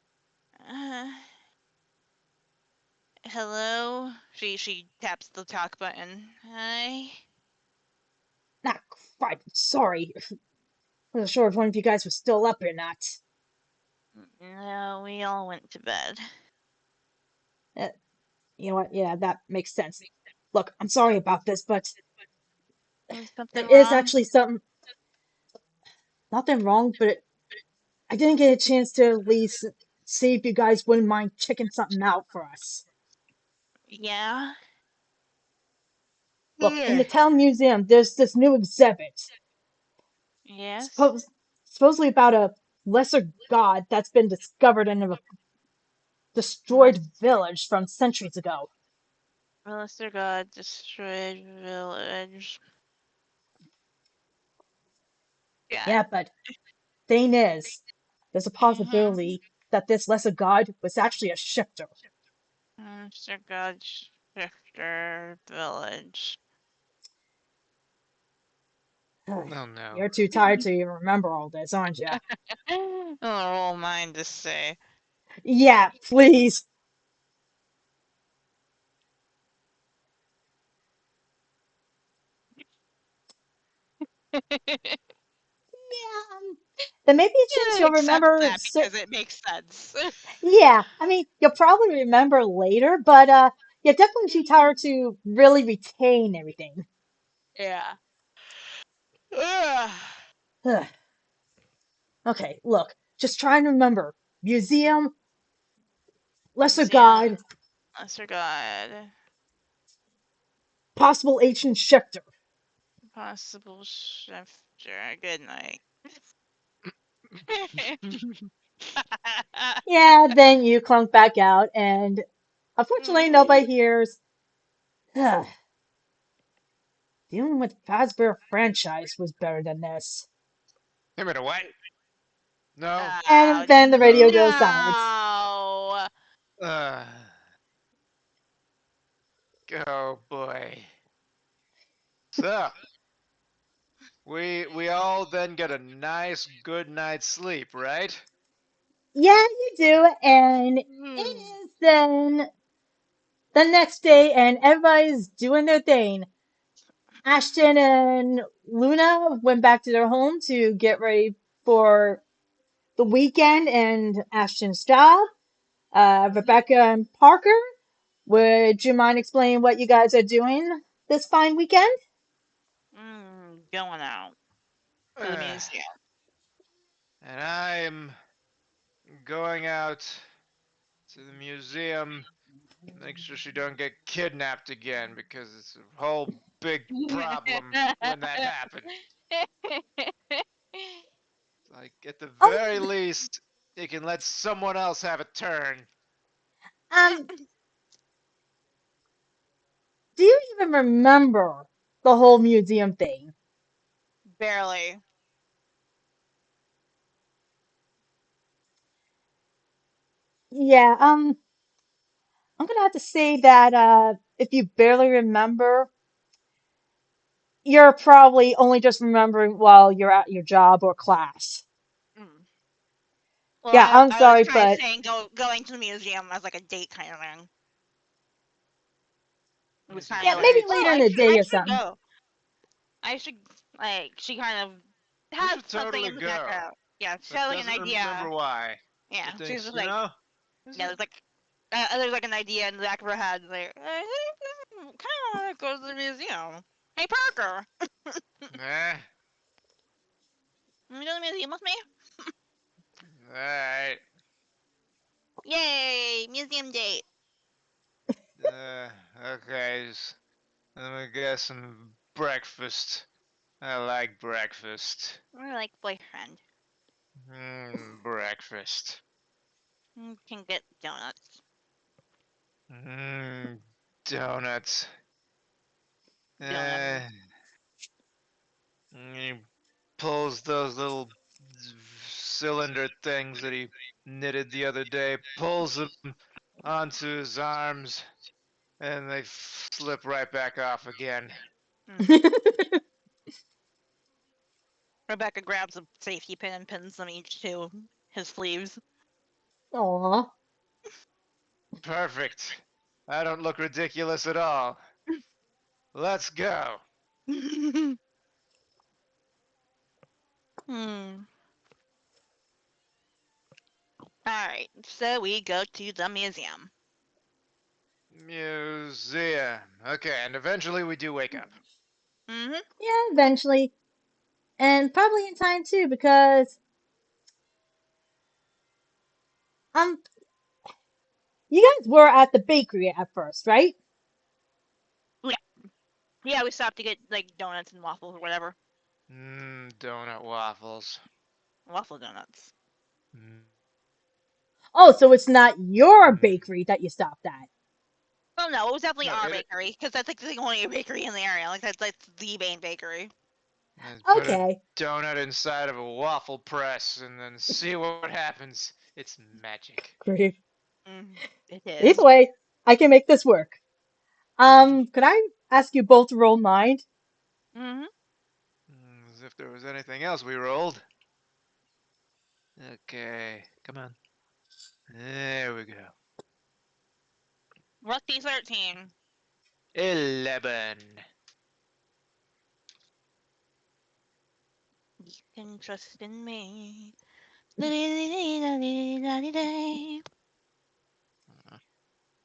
Uh, hello? She taps the talk button. Hi. Not quite. Sorry. I wasn't sure if one of you guys was still up or not. No, we all went to bed. Uh, you know what? Yeah, that makes sense. Look, I'm sorry about this, but Is there something is wrong? actually nothing wrong, but I didn't get a chance to at least see if you guys wouldn't mind checking something out for us. Yeah? Look, in the town museum, there's this new exhibit, Yes? suppose, supposedly about a lesser god that's been discovered in a destroyed village from centuries ago. Melissa God destroyed village. Yeah. Yeah, but thing is, there's a Mm-hmm. possibility that this lesser god was actually a shifter. Mr. God Shifter Village. Oh no. You're too tired to even remember all this, aren't you? Oh, roll mine to say. Yeah, please. Yeah, there may be a chance you'll Accept remember. that because it makes sense. Yeah, I mean, you'll probably remember later, but you're definitely too tired to really retain everything. Yeah. Ugh. Ugh. Okay, look, just try and remember. Museum, lesser Museum, god, Lesser God, possible ancient shifter. Possible Shifter. Good night. Yeah, then you clunk back out, and unfortunately, nobody hears. Ugh, dealing with Fazbear franchise was better than this. Give it away. No. Oh, And then the radio No. goes silent. no! Uh, oh boy. So, we all then get a nice good night's sleep, right? Yeah, you do, and it is then the next day, and everybody's doing their thing. Ashton and Luna went back to their home to get ready for the weekend and Ashton's job. Rebecca and Parker, would you mind explaining what you guys are doing this fine weekend? Going out to the Uh, museum. and I'm going out to the museum. Make sure she don't get kidnapped again because it's a whole big problem when that happens. Like At the Oh, very least, you can let someone else have a turn. um, do you even remember the whole museum thing? Barely. Yeah, I'm gonna have to say that if you barely remember, you're probably only just remembering while you're at your job or class. Mm. Well, Yeah, I'm I was sorry, kind of but saying going to the museum as like a date kind of thing. It was Museum kind yeah, of like, maybe oh, later in I the should day I or should something. go. I should like she kind of We had should something totally in the go, background. Yeah, she but had like an doesn't remember idea. why. Yeah, But she's thinks, just like is yeah, it? there's like an idea in the back of her head like I kind of want to go to the museum. Hey Parker, Nah. you go to the museum with me? Alright. Yay, museum date. Uh, okay. Let me get some breakfast. I like breakfast. We're like boyfriend. Breakfast. You can get donuts. Mmm, donuts. Donut. Uh, he pulls those little cylinder things that he knitted the other day, pulls them onto his arms, and they slip right back off again. Mm. Rebecca grabs a safety pin and pins them each to his sleeves. Aw. Perfect. I don't look ridiculous at all. Let's go. Hmm. Alright, so we go to the museum. Museum. Okay, and eventually we do wake up. Mm-hmm. Yeah, eventually. And probably in time too, because um you guys were at the bakery at first, right? Yeah. Yeah, we stopped to get like donuts and waffles or whatever. Donut waffles. Waffle donuts. Mm, Oh, so it's not your mm. bakery that you stopped at. Oh no, it was definitely No, our bakery because that's like the only bakery in the area. Like that's the main bakery. and put a Okay. donut inside of a waffle press and then see what happens. It's magic. Great. Mm, it Either is. way, I can make this work. Could I ask you both to roll mind? Mm-hmm. As if there was anything else we rolled. Okay, come on. There we go. Lucky 13. 11. You can trust in me. Mm-hmm.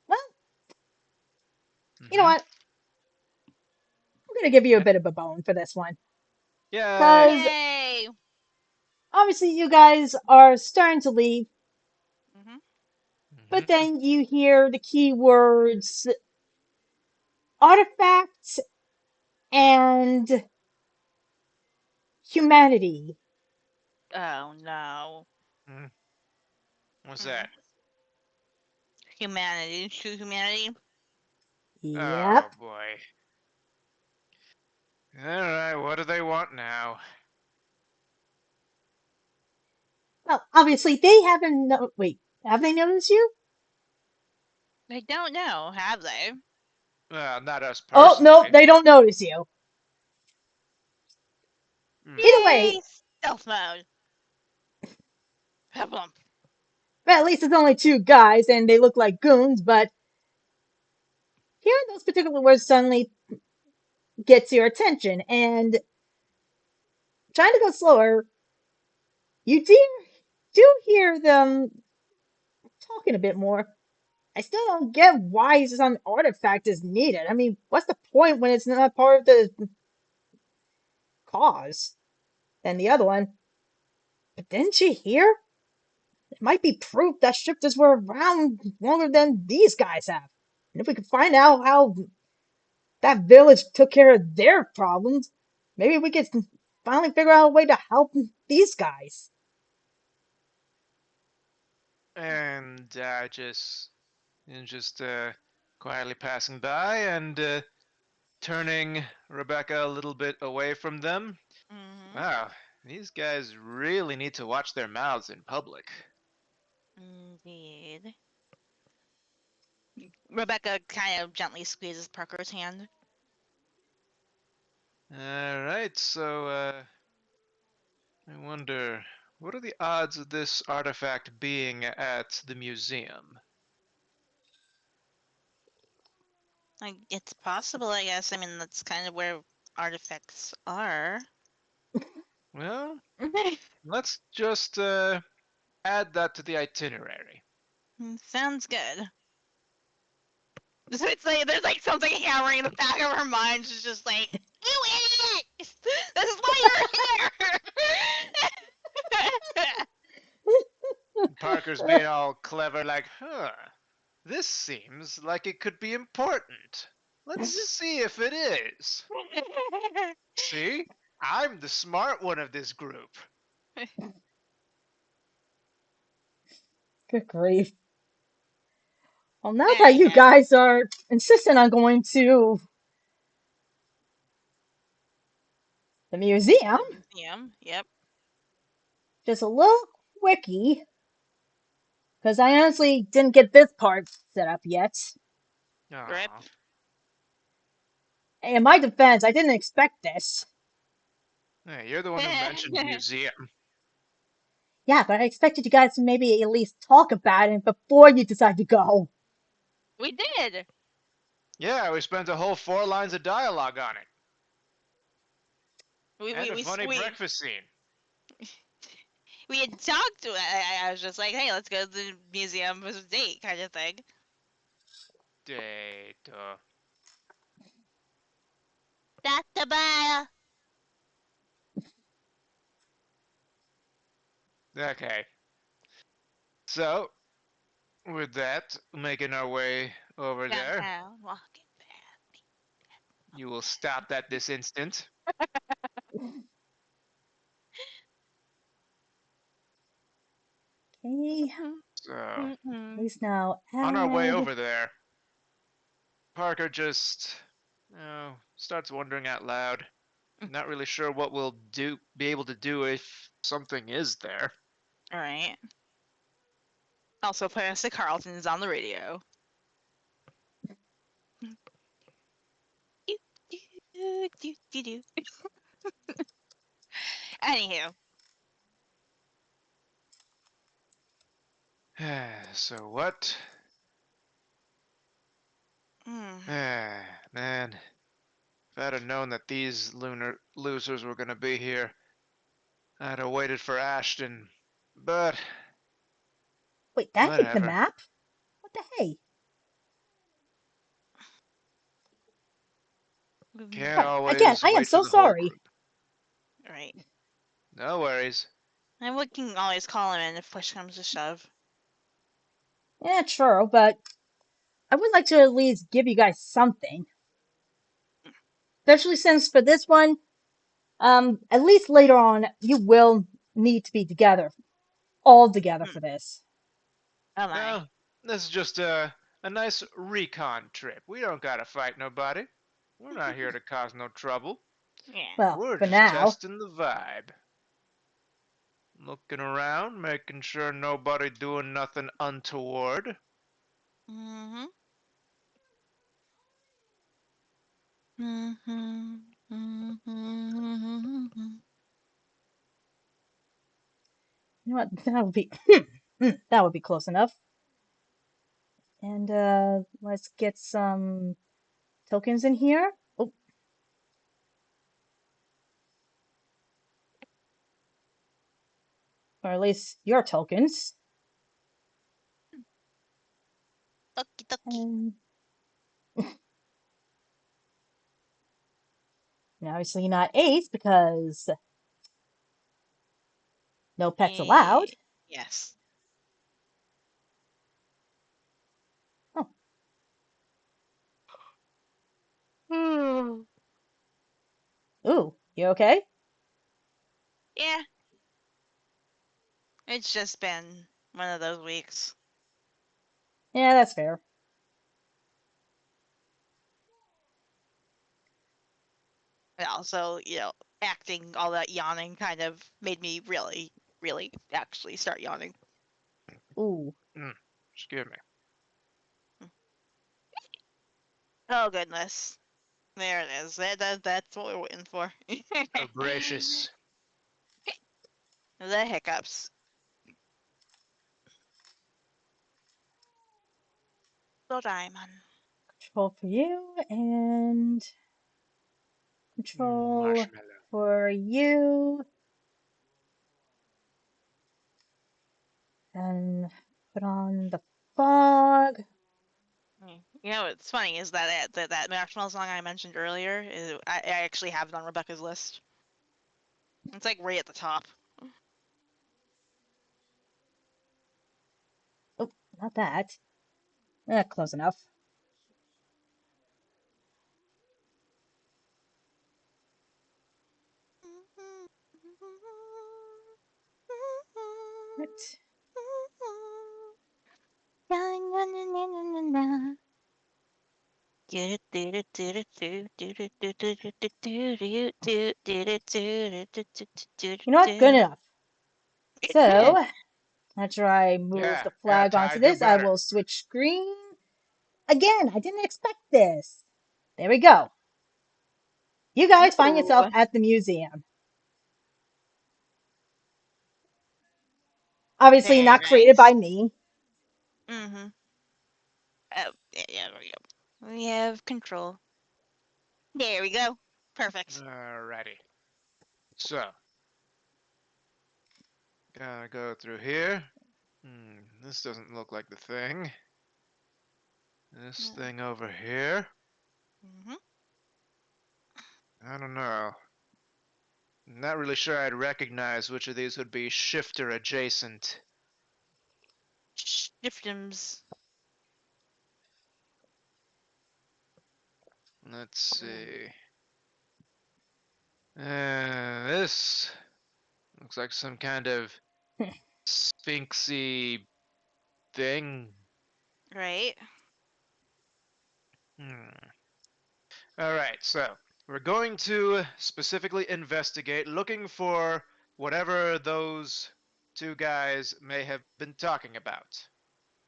Well, you know Mm-hmm. what? I'm gonna give you a Yeah. bit of a bone for this one. Yay! Because Yay! obviously you guys are starting to leave, Mm-hmm. but Mm-hmm. then you hear the keywords artifact and humanity. Oh no. Mm. What's Mm. that? Humanity. True humanity. Oh Yep. boy. Alright, what do they want now? Well, obviously they haven't. Wait, have they noticed you? I don't know, have they? Well, not us Oh no, personally. they don't notice you. Hmm. Either way, Yay! Stealth mode. Peplum. well, at least it's only two guys and they look like goons. But hearing those particular words suddenly gets your attention, and trying to go slower, you do hear them talking a bit more. I still don't get why some artifact is needed. I mean, what's the point when it's not part of the cause? Then the other one. But didn't you hear? It might be proof that shifters were around longer than these guys have. And if we could find out how that village took care of their problems, maybe we could finally figure out a way to help these guys. and just quietly passing by and turning Rebecca a little bit away from them. Mm-hmm. Wow, these guys really need to watch their mouths in public. Indeed. Rebecca kind of gently squeezes Parker's hand. All right, so I wonder, what are the odds of this artifact being at the museum? Like, it's possible, I guess. I mean, that's kind of where artifacts are. Well, let's just add that to the itinerary. Sounds good. So it's like there's like something hammering in the back of her mind. She's just like, "You idiot! This is why you're here." Parker's being all clever, like, huh, this seems like it could be important. Let's see if it is. See? I'm the smart one of this group. Good grief. Well, now that you Anyhow, guys are insistent on going to the museum, the museum. Yep. just a little quickie, because I honestly didn't get this part set up yet. Rip. Aw. In my defense, I didn't expect this. Hey, you're the one who mentioned museum. Yeah, but I expected you guys to maybe at least talk about it before you decide to go. We did. Yeah, we spent a whole 4 lines of dialogue on it. We And we a we funny we, breakfast scene. we had talked to it. I was just like, hey, let's go to the museum as a date, kind of thing. Date. Dr. Bile. Okay. So, with that, making our way over there, Downtown, walking past you will stop that this instant. Okay, So, me. please now on our way add. over there, Parker just, starts wondering out loud. Not really sure what we'll be able to do if something is there. All right. Also, Plastic Carlton is on the radio. Anywho, So what? mm, Man, if I'd have known that these lunar losers were gonna be here, I'd have waited for Ashton. But Wait, that ain't the whatever. map? What the hey? Can't Right, again, always I am wait for so the whole sorry. group. right. No worries. And we can always call him in if push comes to shove. Yeah, true, but I would like to at least give you guys something. Especially since for this one, at least later on, you will need to be together, all together for this. Oh my. No, this is just a nice recon trip. We don't gotta fight nobody. We're not here to cause no trouble. Yeah. Well, We're for just now. testing the vibe. Looking around, making sure nobody doing nothing untoward. Mm-hmm. Mm-hmm. Mm-hmm. You know what? That would be that would be close enough. And let's get some tokens in here. Oh, or at least your tokens. Okie dokie. And obviously not Ace because no pets allowed. Yes. Oh, Hmm. ooh, you okay? Yeah. It's just been One of those weeks. Yeah, that's fair. And also, acting all that yawning kind of made me really, really actually start yawning. Ooh. Excuse me. Oh goodness. There it is. That's what we're waiting for. Voracious. The hiccups. So diamond. Control for you and control Marshmallow. for you. And put on the fog. What's funny is that marshmallow song I mentioned earlier I actually have it on Rebecca's list. It's like right at the top. Oh, not that. Close enough. Right. You know what? Good enough. So, after I move Yeah, the yeah, flag Ty, onto do this, I better. will switch screen. Again, I didn't expect this. There we go. You guys find yourself Ooh. at the museum. Obviously Very not created by nice. me. Mm-hmm. Oh, yeah, there we go. We have control. There we go. Perfect. Alrighty. So, gotta go through here. This doesn't look like the thing. This thing over here. Mm-hmm. I don't know. Not really sure I'd recognize which of these would be shifter adjacent. Shiftums. Let's see. This looks like some kind of sphinxy thing. Right. Hmm. Alright, so we're going to specifically investigate looking for whatever those two guys may have been talking about.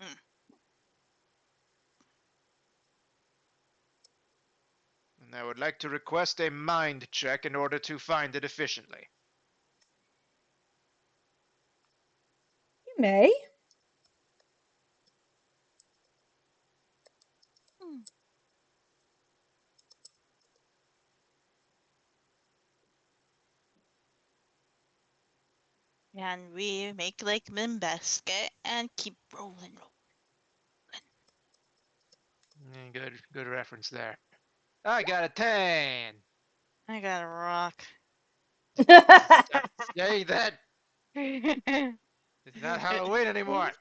Mm. And I would like to request a mind check in order to find it efficiently. You may. Mm. And we make like basket and keep rolling. Good reference there. I got a 10. I got a rock. Stop saying that. It's not Halloween anymore.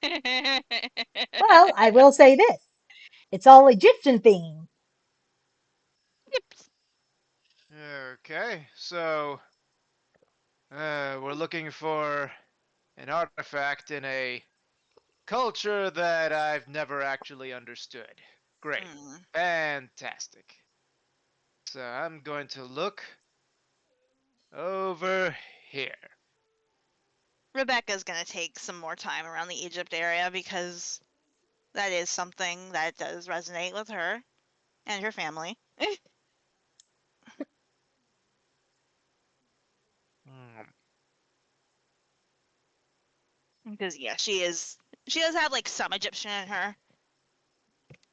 Well, I will say this. It's all Egyptian themed. Okay, so we're looking for an artifact in a culture that I've never actually understood. Great. Mm. Fantastic. So I'm going to look over here. Rebecca's gonna take some more time around the Egypt area because that is something that does resonate with her and her family. Hmm. Because yeah, she does have like some Egyptian in her,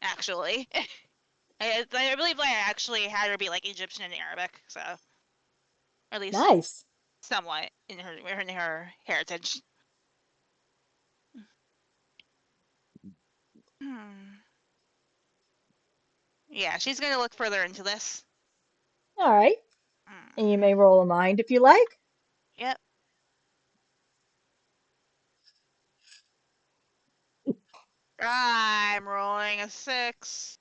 actually. I believe I actually had her be like Egyptian and Arabic, so at least Nice. somewhat in her heritage. Hmm. Yeah, she's gonna look further into this. All right. And you Hmm. may roll a mind if you like. Yep. I'm rolling a 6.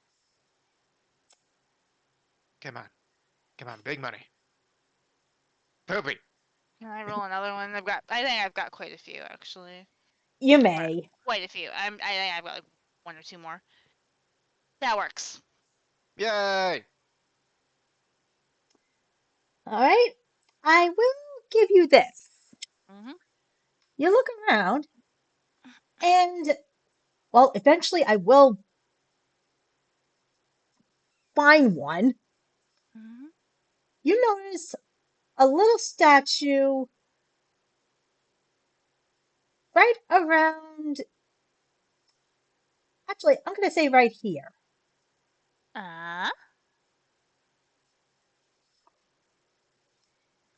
Come on. Come on, big money. Poopy. Can I roll another one? I think I've got quite a few actually. You Or may. quite a few. I think I've got like one or two more. That works. Yay! All right. I will give you this. Mhm. You look around, and, well, eventually I will find one. Mhm. You notice a little statue right around, actually, I'm going to say right here. Uh.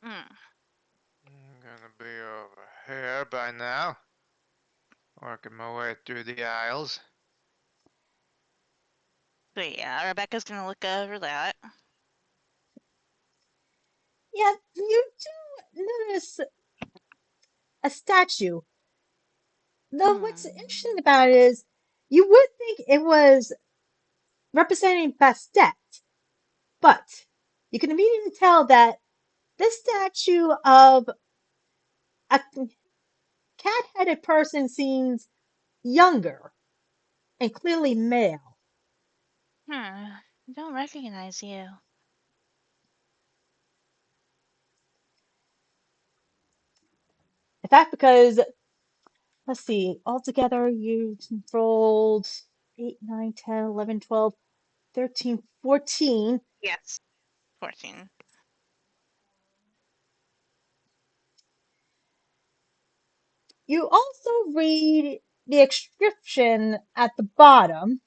Mm. I'm gonna be over here by now. Working my way through the aisles. But yeah, Rebecca's gonna look over that. Yeah, you do notice a statue. Though what's Hmm. interesting about it is you would think it was representing Bastet, but you can immediately tell that this statue of a cat-headed person seems younger and clearly male. I don't recognize you. In fact, because let's see, altogether you rolled 8, 9, 10, 11, 12, 13, 14. Yes. 14. You also read the inscription at the bottom.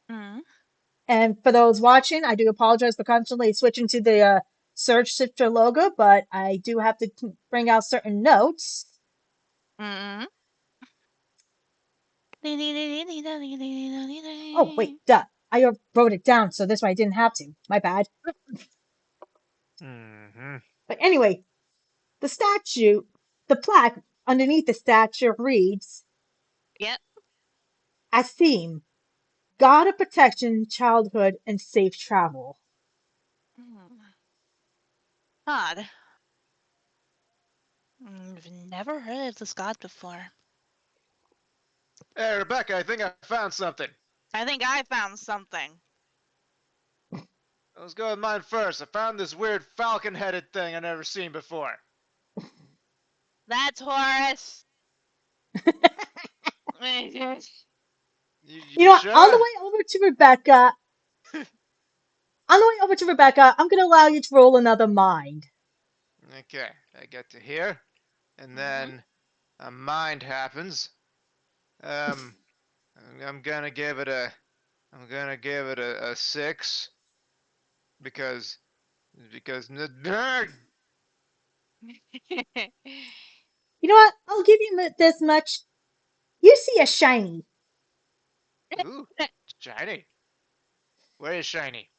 Mm. And for those watching, I do apologize for constantly switching to the Surge Shifter logo, but I do have to bring out certain notes. Mm. Oh, wait, duh. I wrote it down, so this way I didn't have to. My bad. Mm-hmm. But anyway, the statue, the plaque underneath the statue reads, Yep. as theme, God of protection, childhood, and safe travel. Mm. Odd. I've never heard of this god before. Hey, Rebecca, I think I found something. I think I found something. Let's go with mine first. I found this weird falcon-headed thing I never seen before. That's Horace. You You know what? On the sure? way over to Rebecca, I'm going to allow you to roll another mind. Okay, I get to here, and Mhm. then a mind happens. Um, I'm gonna give it a, I'm gonna give it a 6 because because You know what? I'll give you this much. You see a shiny. ooh, shiny. Where is shiny?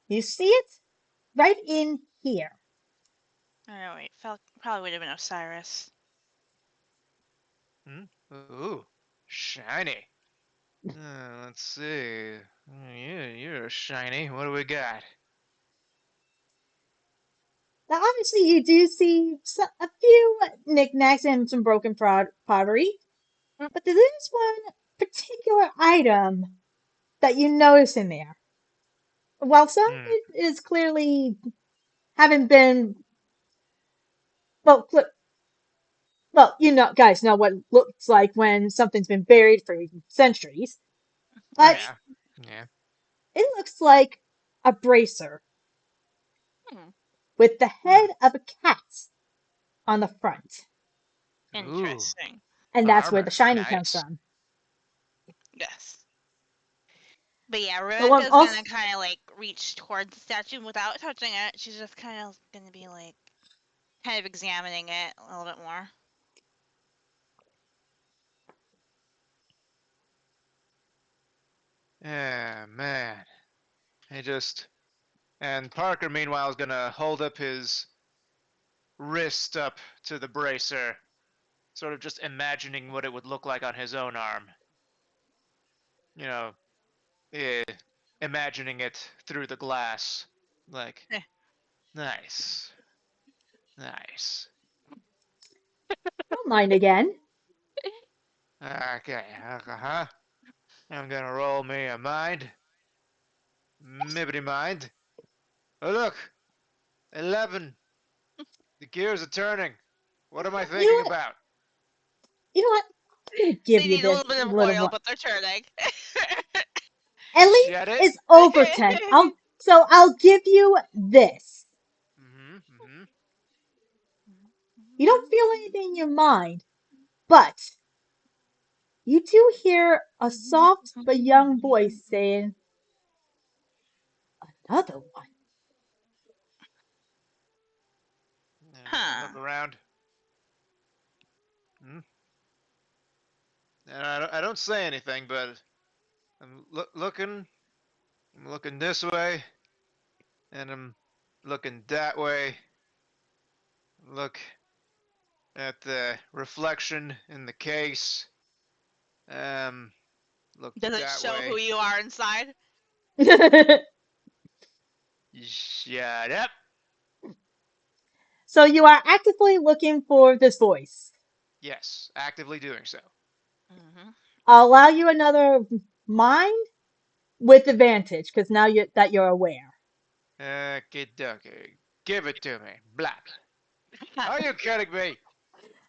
You see it? Right in here. Oh wait, probably would have been Osiris. Hmm? Ooh, shiny. Let's see. You're shiny. What do we got? Now, obviously, you do see a few knickknacks and some broken pottery, but there is one particular item that you notice in there. While some of Hmm. it is clearly having been, well, well, you know, guys know what it looks like when something's been buried for centuries, Oh but yeah. Yeah. it looks like a bracer Hmm. with the Hmm. head of a cat on the front. Ooh, Interesting. And that's where the armor. shiny comes Nice. from. Yes. But yeah, But I'm Rebecca's gonna also, kind of like reach towards the statue without touching it. She's just kind of gonna be like, kind of examining it a little bit more. Yeah, man. He just and Parker meanwhile is gonna hold up his wrist up to the bracer, sort of just imagining what it would look like on his own arm. You know, eh, imagining it through the glass. Like, Eh. Nice. Nice. Don't mind again. Okay, uh-huh. I'm gonna roll me a mind. Mibbity mind. Oh, look! 11! The gears are turning. What am I You know thinking what? about? You know what? I'm gonna give They you need a this little bit of little oil, one. but they're turning. At least Shed it? it's over 10. I'll give you this. Mm-hmm, mm-hmm. You don't feel anything in your mind, but you do hear a soft but young voice saying, another one. Huh. Look around. Hmm? And I don't say anything, but I'm looking. I'm looking this way, and I'm looking that way. Look at the reflection in the case. Um, look Does it that show who way. you are inside? Shut up. So you are actively looking for this voice. Yes, actively doing so. Mm-hmm. I'll allow you another mind with advantage because now that you're aware. Okie dokie. Give it to me. Blap. Are you kidding me?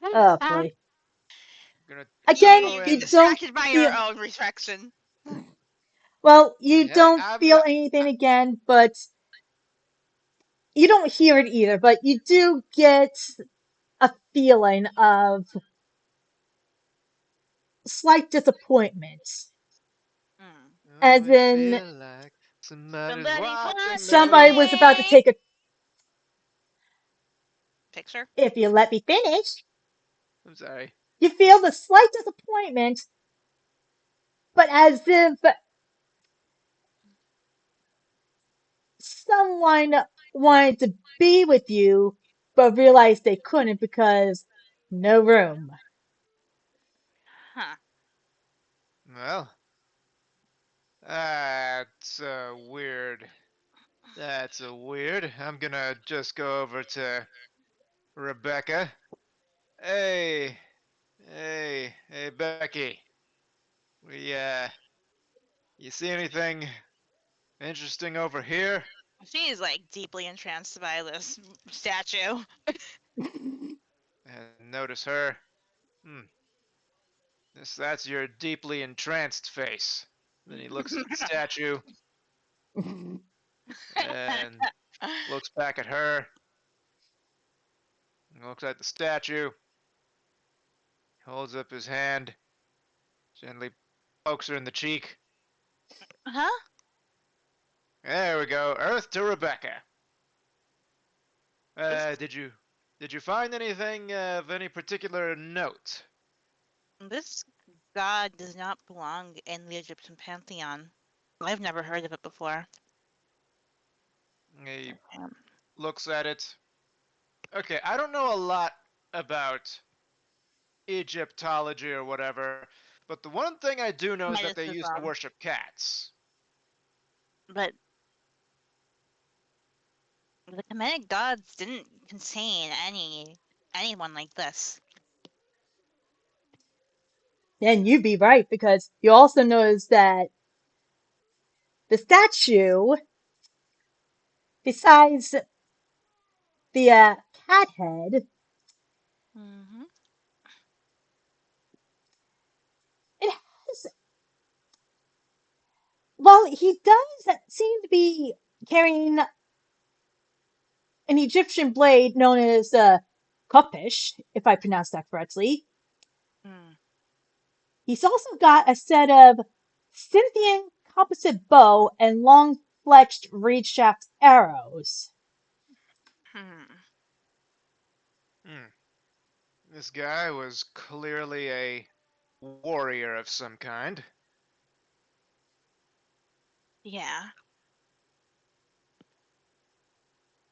Oh boy. I'm gonna Again, throw You get you in. don't distracted by your feel own reflection. well, you Hey, don't feel anything again, but you don't hear it either, but you do get a feeling of slight disappointment. Mm. As I in feel like somebody's Somebody's watching watching somebody me. was about to me. take a Picture. if you let me finish, I'm sorry. you feel the slight disappointment, but as if someone wanted to be with you but realized they couldn't because no room. Huh. Well, that's weird. That's a weird. I'm gonna just go over to Rebecca. Hey, hey, Becky. We you see anything interesting over here? She's like deeply entranced by this statue. And notice her. Hmm. That's your deeply entranced face. Then he looks at the statue and looks back at her. Looks at the statue. Holds up his hand. Gently pokes her in the cheek. Huh? There we go. Earth to Rebecca. This Did you find anything of any particular note? this god does not belong in the Egyptian pantheon. I've never heard of it before. He Um, looks at it. Okay, I don't know a lot about Egyptology or whatever, but the one thing I do know is that they used to Mysticism, worship cats. but the Kemetic gods didn't contain anyone like this. And you'd be right because you also notice that the statue, besides the cat head, Mm-hmm. it has, well, he does seem to be carrying an Egyptian blade known as Kopish, if I pronounced that correctly. Mm. He's also got a set of Scythian composite bow and long fletched reed shaft arrows. Hmm. Hmm. This guy was clearly a warrior of some kind. Yeah.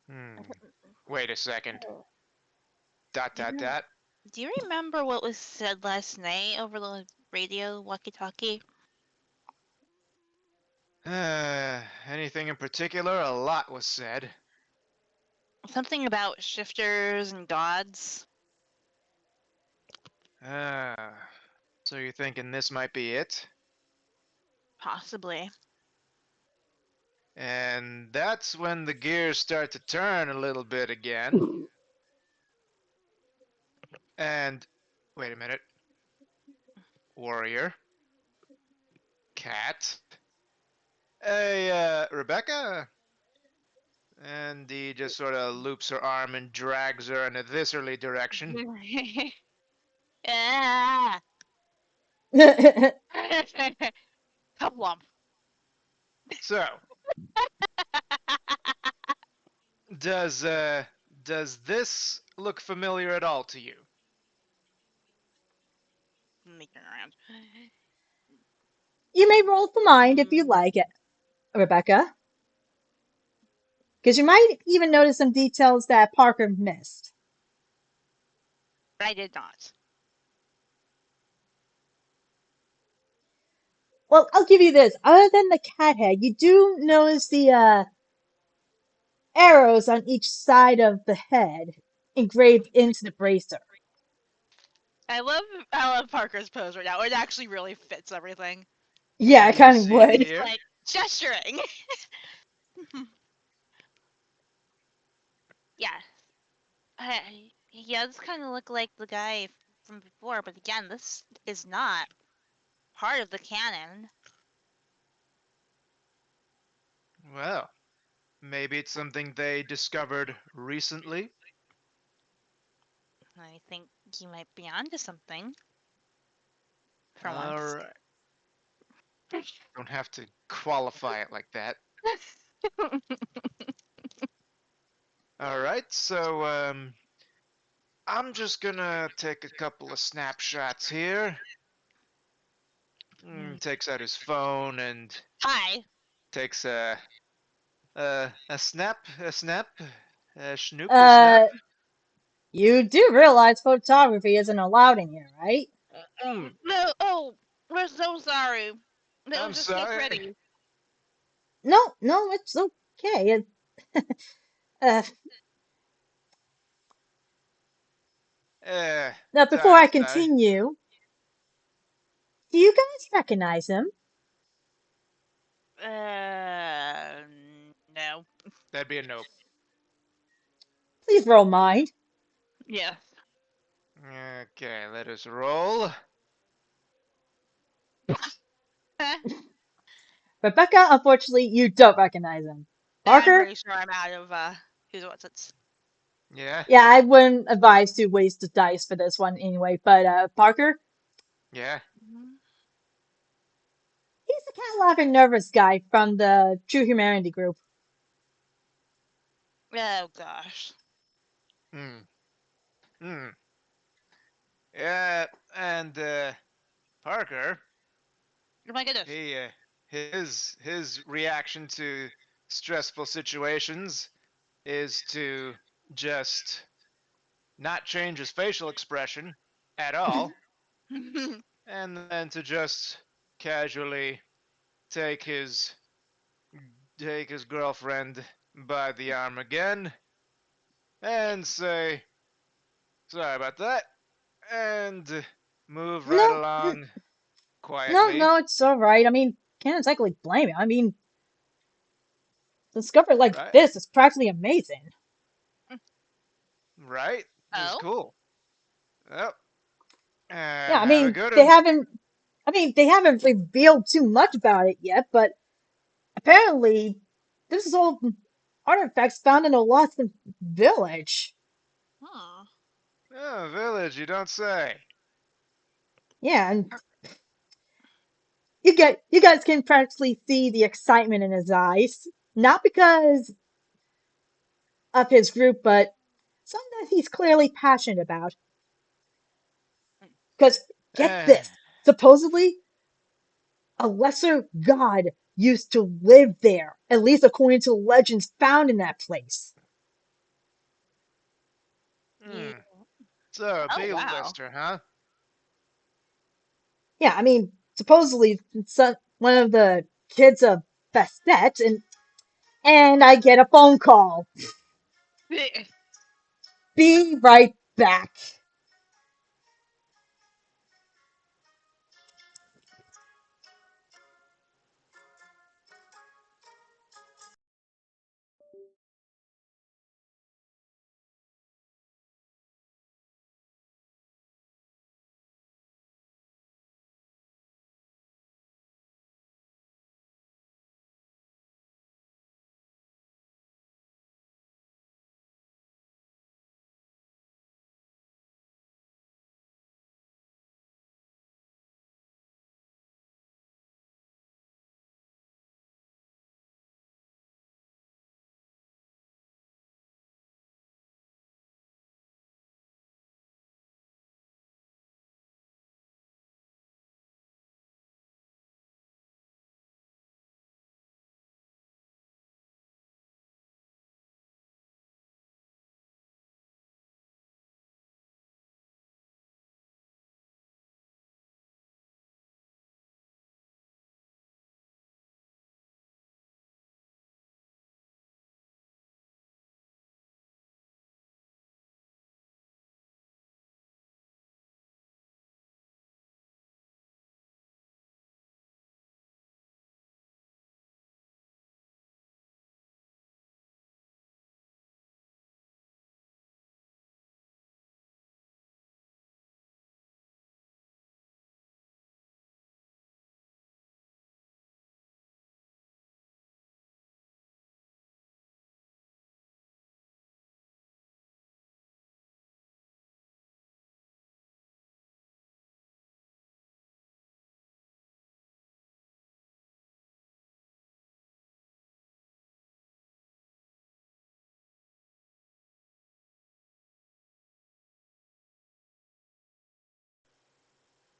Hmm. Wait a second. Dot Do you dot rem- dot. do you remember what was said last night over the radio walkie-talkie? Anything in particular? A lot was said. Something about shifters and gods. Ah, so you're thinking this might be it? Possibly. And that's when the gears start to turn a little bit again. And wait a minute. Warrior, cat. Hey, Rebecca. And he just sort of loops her arm and drags her in a viscerally direction. Ah! Kablump. So, does uh, does this look familiar at all to you? Making around. You may roll for mind if you Mm, like it, Rebecca, because you might even notice some details that Parker missed. I did not. Well, I'll give you this. Other than the cat head, you do notice the arrows on each side of the head engraved into the bracer. I love Parker's pose right now. It actually really fits everything. Yeah, I You kind of see would. He's here? like gesturing. Yeah. He does kind of look like the guy from before, but again, this is not part of the canon. Well, maybe it's something they discovered recently. I think he might be onto something for All once. right. Don't have to qualify it like that. All right. So, I'm just gonna take a couple of snapshots here. Takes out his phone and Hi. takes a snap, a schnoop, a snap. Uh, you do realize photography isn't allowed in here, right? No. Oh, we're so sorry. It was I'm just so sorry. pretty. No, no, it's okay. Uh, now, before Sorry, I sorry. continue, do you guys recognize him? Uh, no. That'd be a nope. Please roll mind. Yeah. Okay, let us roll. Rebecca, unfortunately, you don't recognize him. I'm Parker, pretty sure I'm out of who's what's it's. Yeah, yeah, I wouldn't advise to waste the dice for this one anyway. But Parker, yeah. he's the cat laughing nervous guy from the True Humanity group. Oh gosh. Hmm. Hmm. Yeah, and Parker, Oh my goodness. he his reaction to stressful situations is to just not change his facial expression at all, and then to just casually take his take his girlfriend by the arm again and say, "Sorry about that," and move right No, along no, quietly. no, it's all right. I mean, can't exactly blame him. I mean, discovery like Right, this is practically amazing. right. This is Oh. cool. Yep. Yeah, I Have a mean, good they one. haven't. I mean, they haven't revealed too much about it yet, but apparently, this is all artifacts found in a lost village. Hmm. Oh, village, you don't say. Yeah, and you guys can practically see the excitement in his eyes, not because of his group, but something that he's clearly passionate about. Because get Eh, this, supposedly a lesser god used to live there, at least according to legends found in that place. Yeah. hmm. So, a Oh wow. B-lister, huh? Yeah, I mean, supposedly one of the kids of Bastet, and I get a phone call. Be right back.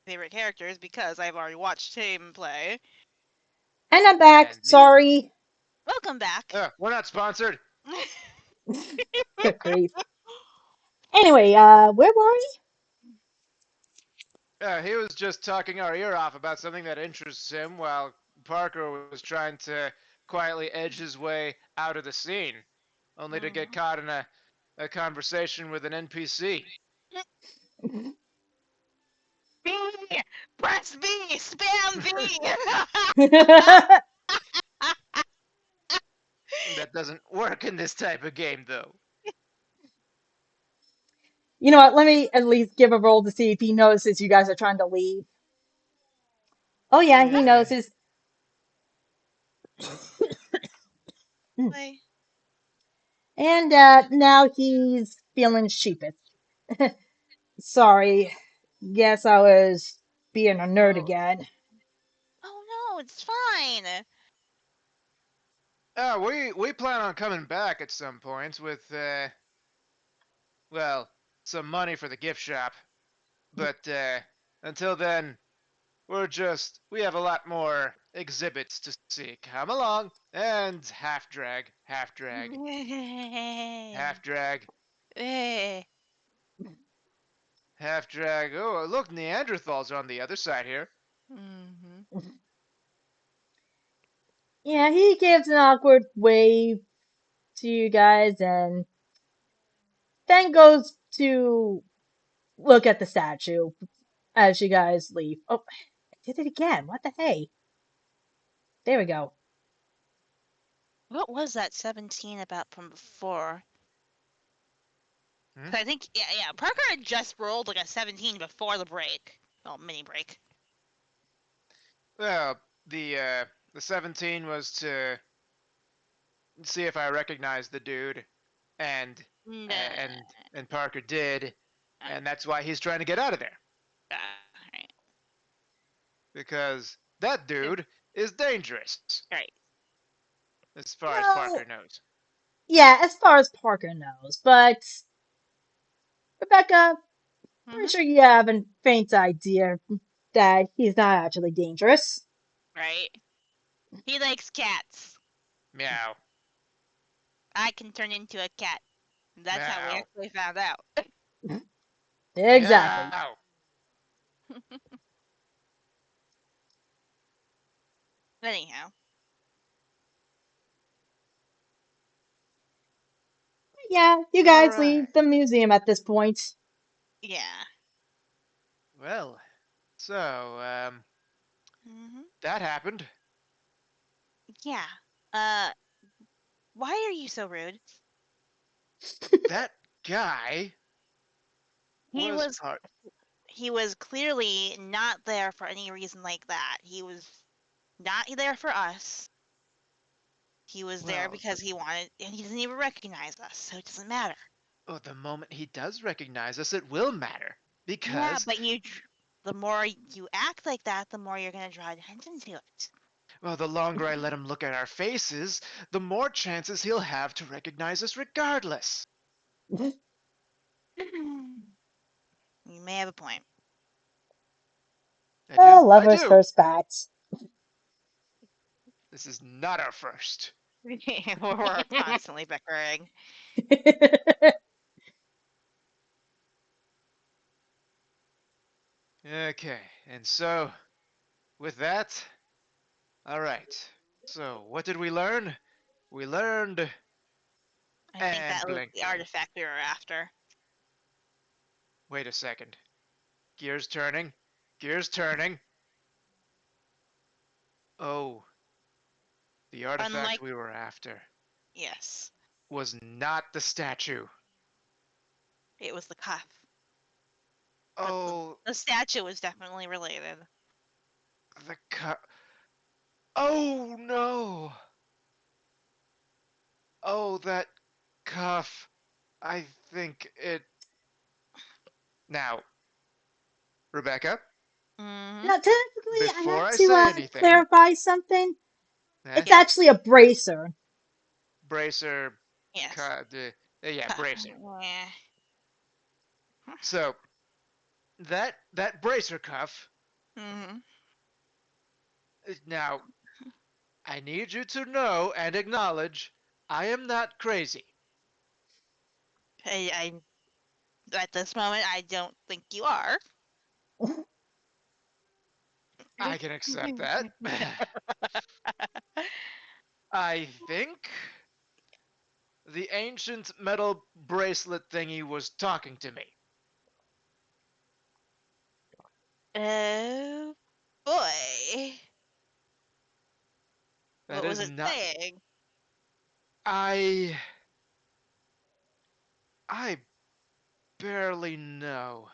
Favorite characters because I've already watched him play. And I'm back. Indeed. Sorry. Welcome back. We're not sponsored. Good grief. Anyway, where were we? He was just talking our ear off about something that interests him while Parker was trying to quietly edge his way out of the scene, only to get Mhm. caught in a conversation with an NPC. B! Press B! Spam B! That doesn't work in this type of game, though. You know what? Let me at least give a roll to see if he notices you guys are trying to leave. Oh yeah, he Eh, notices. Why? And now he's feeling sheepish. Sorry. Guess I was being a nerd oh, again. Oh no, it's fine. we plan on coming back at some point with well, some money for the gift shop. But until then, we have a lot more exhibits to see. Come along and half drag, half drag, half drag, Eh. half drag. Oh, look, Neanderthals are on the other side here. Mhm. Yeah, he gives an awkward wave to you guys and then goes to look at the statue as you guys leave. Oh, I did it again. What the hey? There we go. What was that 17 about from before? Hmm? 'Cause I think, yeah, Parker had just rolled like a 17 before the break. Oh, mini break. Well, the 17 was to see if I recognized the dude, and No. and Parker did, and that's why he's trying to get out of there Right. because that dude is dangerous, Right. as far as Parker Well, knows. yeah, as far as Parker knows, but Rebecca, pretty Mhm. sure you have a faint idea that he's not actually dangerous. Right. He likes cats. Meow, I can turn into a cat. That's how we meow, actually found out. Exactly. meow. Anyhow. Yeah, you All guys right. leave the museum at this point. Yeah. Well, so Hmm. that happened. Yeah. Why are you so rude? That guy He was was part. he was clearly not there for any reason like that. He was not there for us. He was there Well, because he wanted, and he doesn't even recognize us, so it doesn't matter. oh, the moment he does recognize us, it will matter Yeah, because, but the more you act like that, the more you're gonna draw attention to it. well, the longer I let him look at our faces, the more chances he'll have to recognize us regardless. You may have a point. I do. Oh, I lovers do. first bats. This is not our first. We're constantly bickering. Okay, and so with that, all right. So what did we learn? We learned I think and that was the blanking. artifact we were after. Wait a second. Gears turning. Gears turning. Oh, the artifact Unlike, we were after yes, was not the statue. it was the cuff, but Oh, the statue was definitely related. the cup. Oh no. Oh, that cuff. I think it. Now, Rebecca, Hmm. Now, technically, I before have I to say anything, clarify something. eh, It's Yeah. actually a bracer. bracer, Yes. cut, yeah, Cuff. bracer. Yeah. So that bracer cuff. Hmm. Now, I need you to know and acknowledge I am not crazy. At this moment, I don't think you are. I can accept that. I think the ancient metal bracelet thingy was talking to me. Oh boy. That What was is it not. saying? I. I barely know.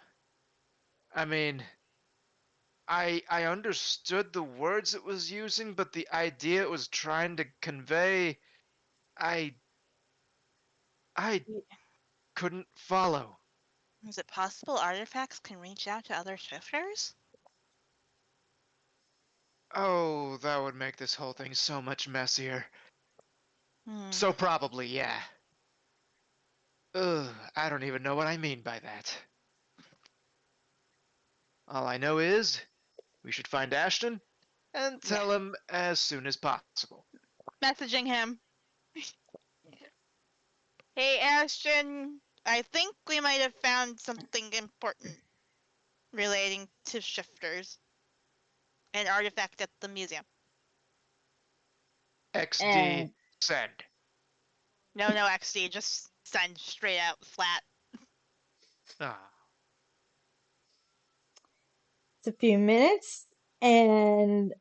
I mean, I understood the words it was using, but the idea it was trying to convey, I I couldn't follow. Is it possible artifacts can reach out to other shifters? Oh, that would make this whole thing so much messier. Hmm. So probably, yeah. Ugh, I don't even know what I mean by that. All I know is we should find Ashton and Yeah. tell him as soon as possible. Messaging him. Hey, Ashton. I think we might have found something important relating to shifters. An artifact at the museum. XD And send. No, no, XD. Just send straight out flat. Ah, it's a few minutes, and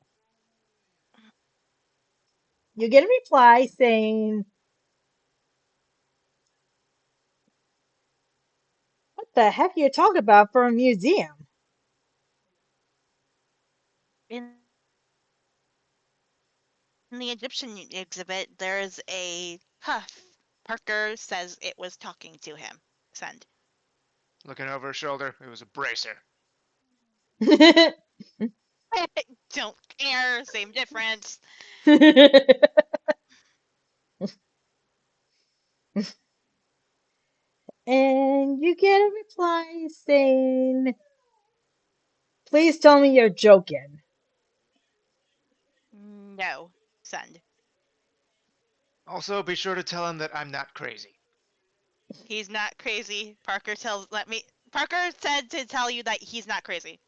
you get a reply saying, "What the heck are you talking about for a museum?" In the Egyptian exhibit, there's a cuff. Parker says it was talking to him. Send. looking over her shoulder, it was a bracer. Don't care. Same difference. And you get a reply saying, "Please tell me you're joking." No. Send. Also, be sure to tell him that I'm not crazy. He's not crazy. Parker said to tell you that he's not crazy.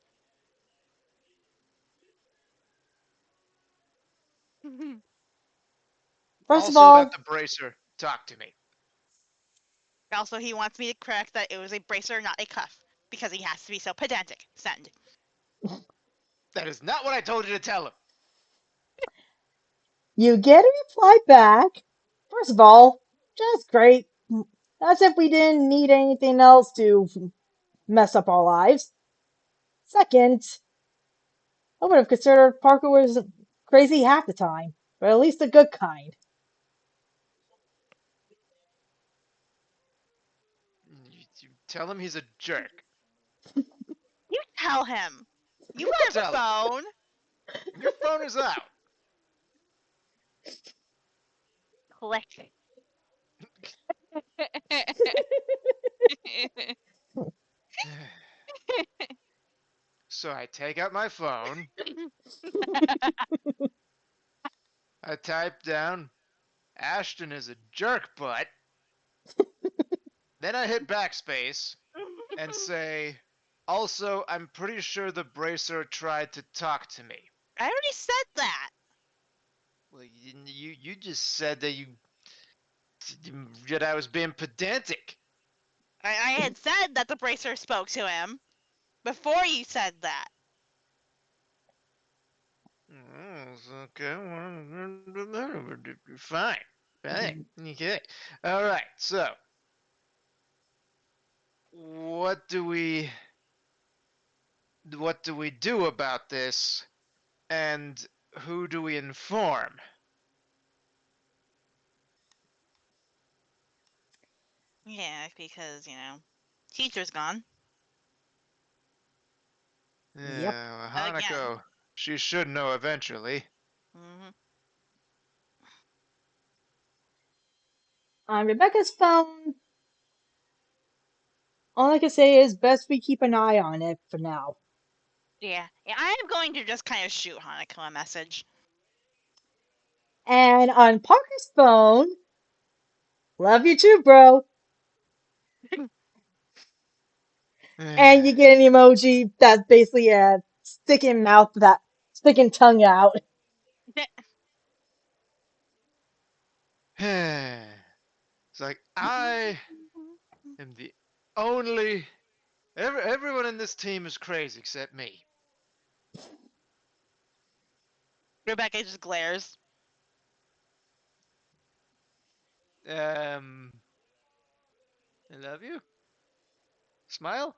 First of Also, that all, the bracer talked to me. Also, he wants me to correct that it was a bracer, not a cuff, because he has to be so pedantic. Send. That is not what I told you to tell him. You get a reply back. First of all, just great. As if we didn't need anything else to mess up our lives. Second, I would have considered Parker was crazy half the time, but at least the good kind. You tell him he's a jerk. You tell him. You You have tell him. a phone. Your phone is out. Click. So I take out my phone. I type down, Ashton is a jerk butt. Then I hit backspace and say, also, I'm pretty sure the bracer tried to talk to me. I already said that. Well, you just said that I was being pedantic. I had said that the bracer spoke to him before you said that. Okay, well, fine. Fine. Okay. All right. So, what do we what do we do about this, and who do we inform? Yeah, because, teacher's gone. Yep. Yeah, Again. Hanako, she should know eventually. Hmm. On Rebecca's phone, all I can say is best we keep an eye on it for now. Yeah, I am going to just kind of shoot Hanako a message. And on Parker's phone, love you too, bro. And you get an emoji that's basically a sticking mouth, that sticking tongue out. It's like I am the only. Everyone in this team is crazy except me. Rebecca just glares. Um, I love you. Smile.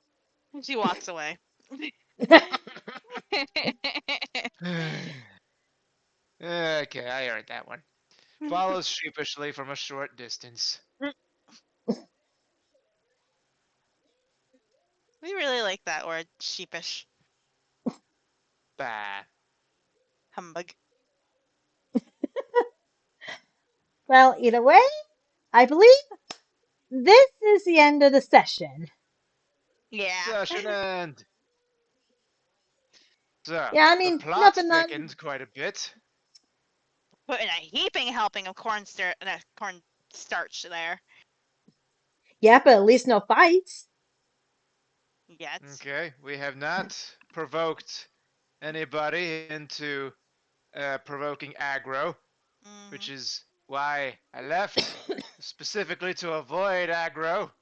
She walks away. Okay, I earned that one. Follows sheepishly from a short distance. We really like that word, sheepish. Bah. Humbug. Well, either way, I believe this is the end of the session. Yeah. Session end. So, Yeah, I the mean, plot nothing that. thickened quite a bit. Put in a heaping helping of corn starch there. Yeah, but at least no fights. Yet. Okay, we have not provoked anybody into provoking aggro, which Hmm. is why I left, specifically to avoid aggro,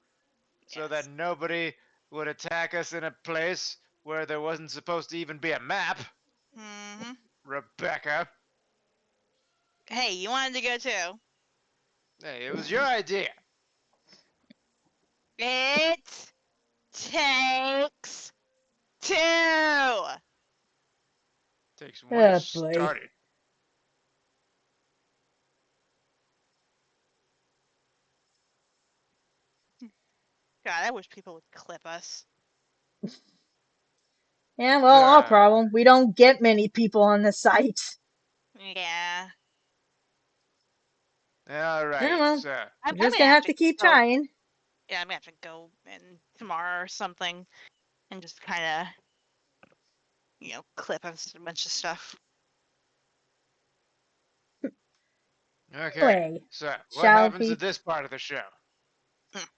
so that Yes. nobody would attack us in a place where there wasn't supposed to even be a map. Hmm. Rebecca, Hey, you wanted to go too. hey, it was your idea. It takes two. Takes one to Oh boy. start it. God, I wish people would clip us. Yeah, well, our Uh, problem. We don't get many people on the site. Yeah. Yeah, Alrighty, well, so I'm we're just gonna gonna have have to to keep go. trying. Yeah, I'm gonna have to go in tomorrow or something and just kind of, clip us a bunch of stuff. okay, Anyway, so what shall happens at we? this part of the show? Mm.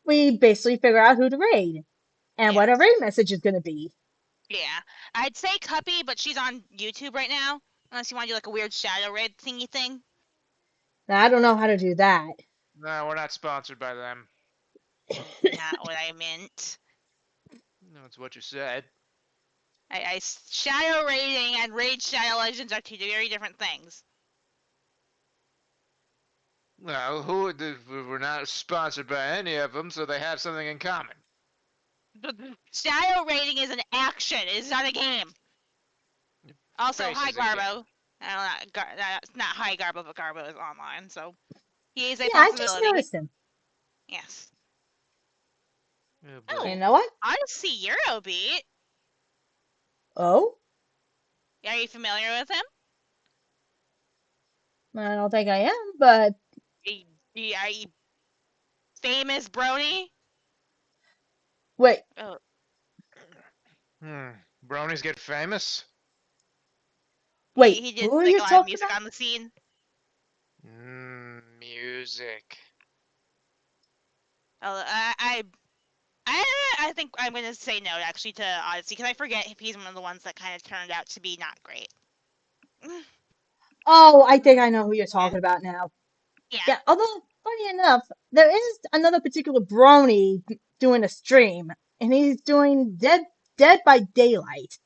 We basically figure out who to raid and what our Yes. raid message is gonna be. Yeah. I'd say Cuppy, but she's on YouTube right now. Unless you want to do like a weird shadow raid thingy thing. Now, I don't know how to do that. No, we're not sponsored by them. Not what I meant. No, it's what you said. Shadow raiding and Raid Shadow Legends are two very different things. Well, we're not sponsored by any of them, so they have something in common. Shadow raiding is an action. It is not a game. Also, Face hi is a game. Garbo. That's not hi Garbo, but Garbo is online, so he is a Yeah, I just possibility. noticed him. Yes. Oh You boy. Oh, know what? Odyssey Eurobeat. Oh, Are you familiar with him? I don't think I am, but Are you famous Brony? wait, Oh, Hmm. Bronies get famous? wait, he did who are like you a lot of talking music about? on the scene. Music. I think I'm gonna say no actually to Odyssey because I forget if he's one of the ones that kind of turned out to be not great. Oh, I think I know who you're Yeah, talking about now. yeah. Yeah, although funny enough, there is another particular brony doing a stream, and he's doing Dead by Daylight.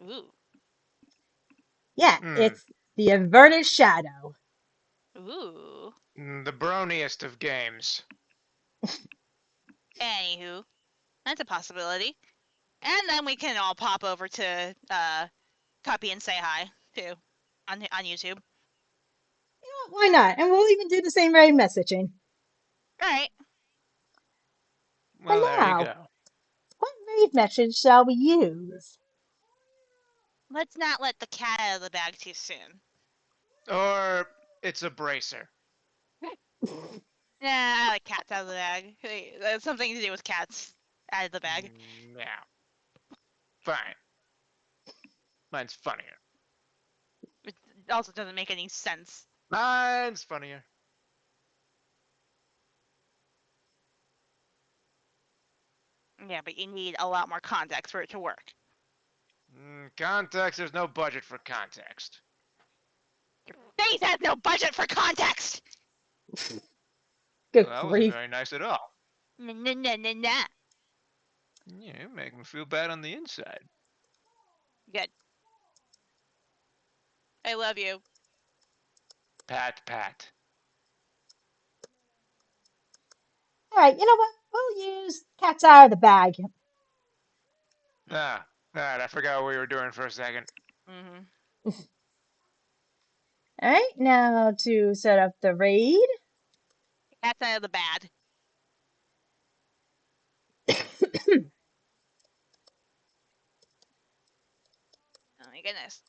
Ooh, Yeah, Hmm. it's the inverted shadow. ooh. The broniest of games. Anywho, that's a possibility. And then we can all pop over to copy and say hi too on YouTube. You know, why not? And we'll even do the same very messaging. All right, But Well, there you now, go. what raid message shall we use? let's not let the cat out of the bag too soon. Or it's a bracer. Nah, I like cats out of the bag. That's something to do with cats out of the bag. Yeah. Fine. Mine's funnier. It also doesn't make any sense. Mine's funnier. Yeah, but you need a lot more context for it to work. Context, there's no budget for context. Face has no budget for context! Good Well, that wasn't grief. very nice at all. Nah. Yeah, you make me feel bad on the inside. Good. I love you. Pat, pat. Alright, you know what? We'll use cats out of the bag. Ah, I forgot what we were doing for a second. Mm-hmm. Alright, now to set up the raid. Cats out of the bag. Oh my goodness.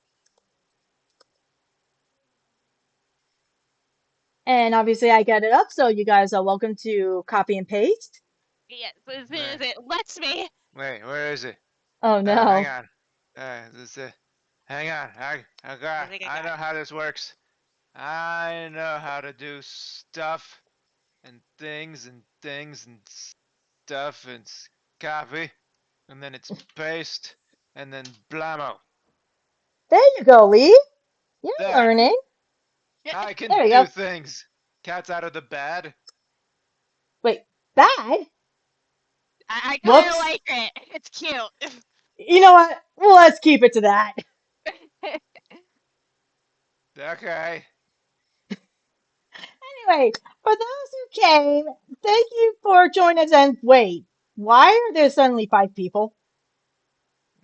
And obviously I got it up, so you guys are welcome to copy and paste. Yeah, so as soon as Wait, it lets me. where is it? Oh Hang no. on. Hang on. I think I I got know it. how this works. I know how to do stuff and things and stuff and copy, and then it's paste, and then blammo. There you go, Lee. You're There. learning. I can There we do go. things. Cat's out of the bed. Wait, bad? I kind of Whoops. like it. It's cute. You know what? Well, let's keep it to that. Okay. Anyway, for those who came, thank you for joining us. And wait, why are there suddenly 5 people?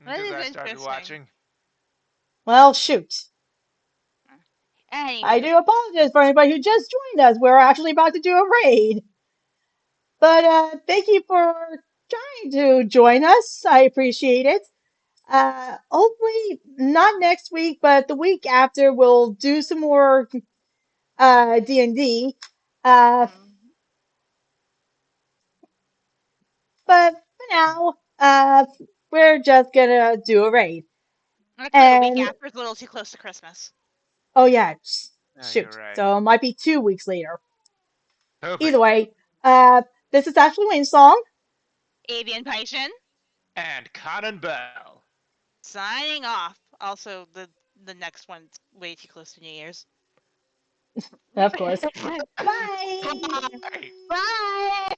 That Because is I started interesting. watching. Well, shoot. I Anywho, do apologize for anybody who just joined us. We're actually about to do a raid. But thank you for trying to join us. I appreciate it. Hopefully not next week, but the week after we'll do some more D&D. Uh, mm, but for now, we're just gonna do a raid. actually, the week And after is a little too close to Christmas. oh yeah, Oh, you're shoot. right. So it might be 2 weeks later. Poopy. Either way, uh, this is Ashley Wingsong. Avian Python And Conan Bell. signing off. Also, the next one's way too close to New Year's. Of course. Bye. Bye. Bye. Bye.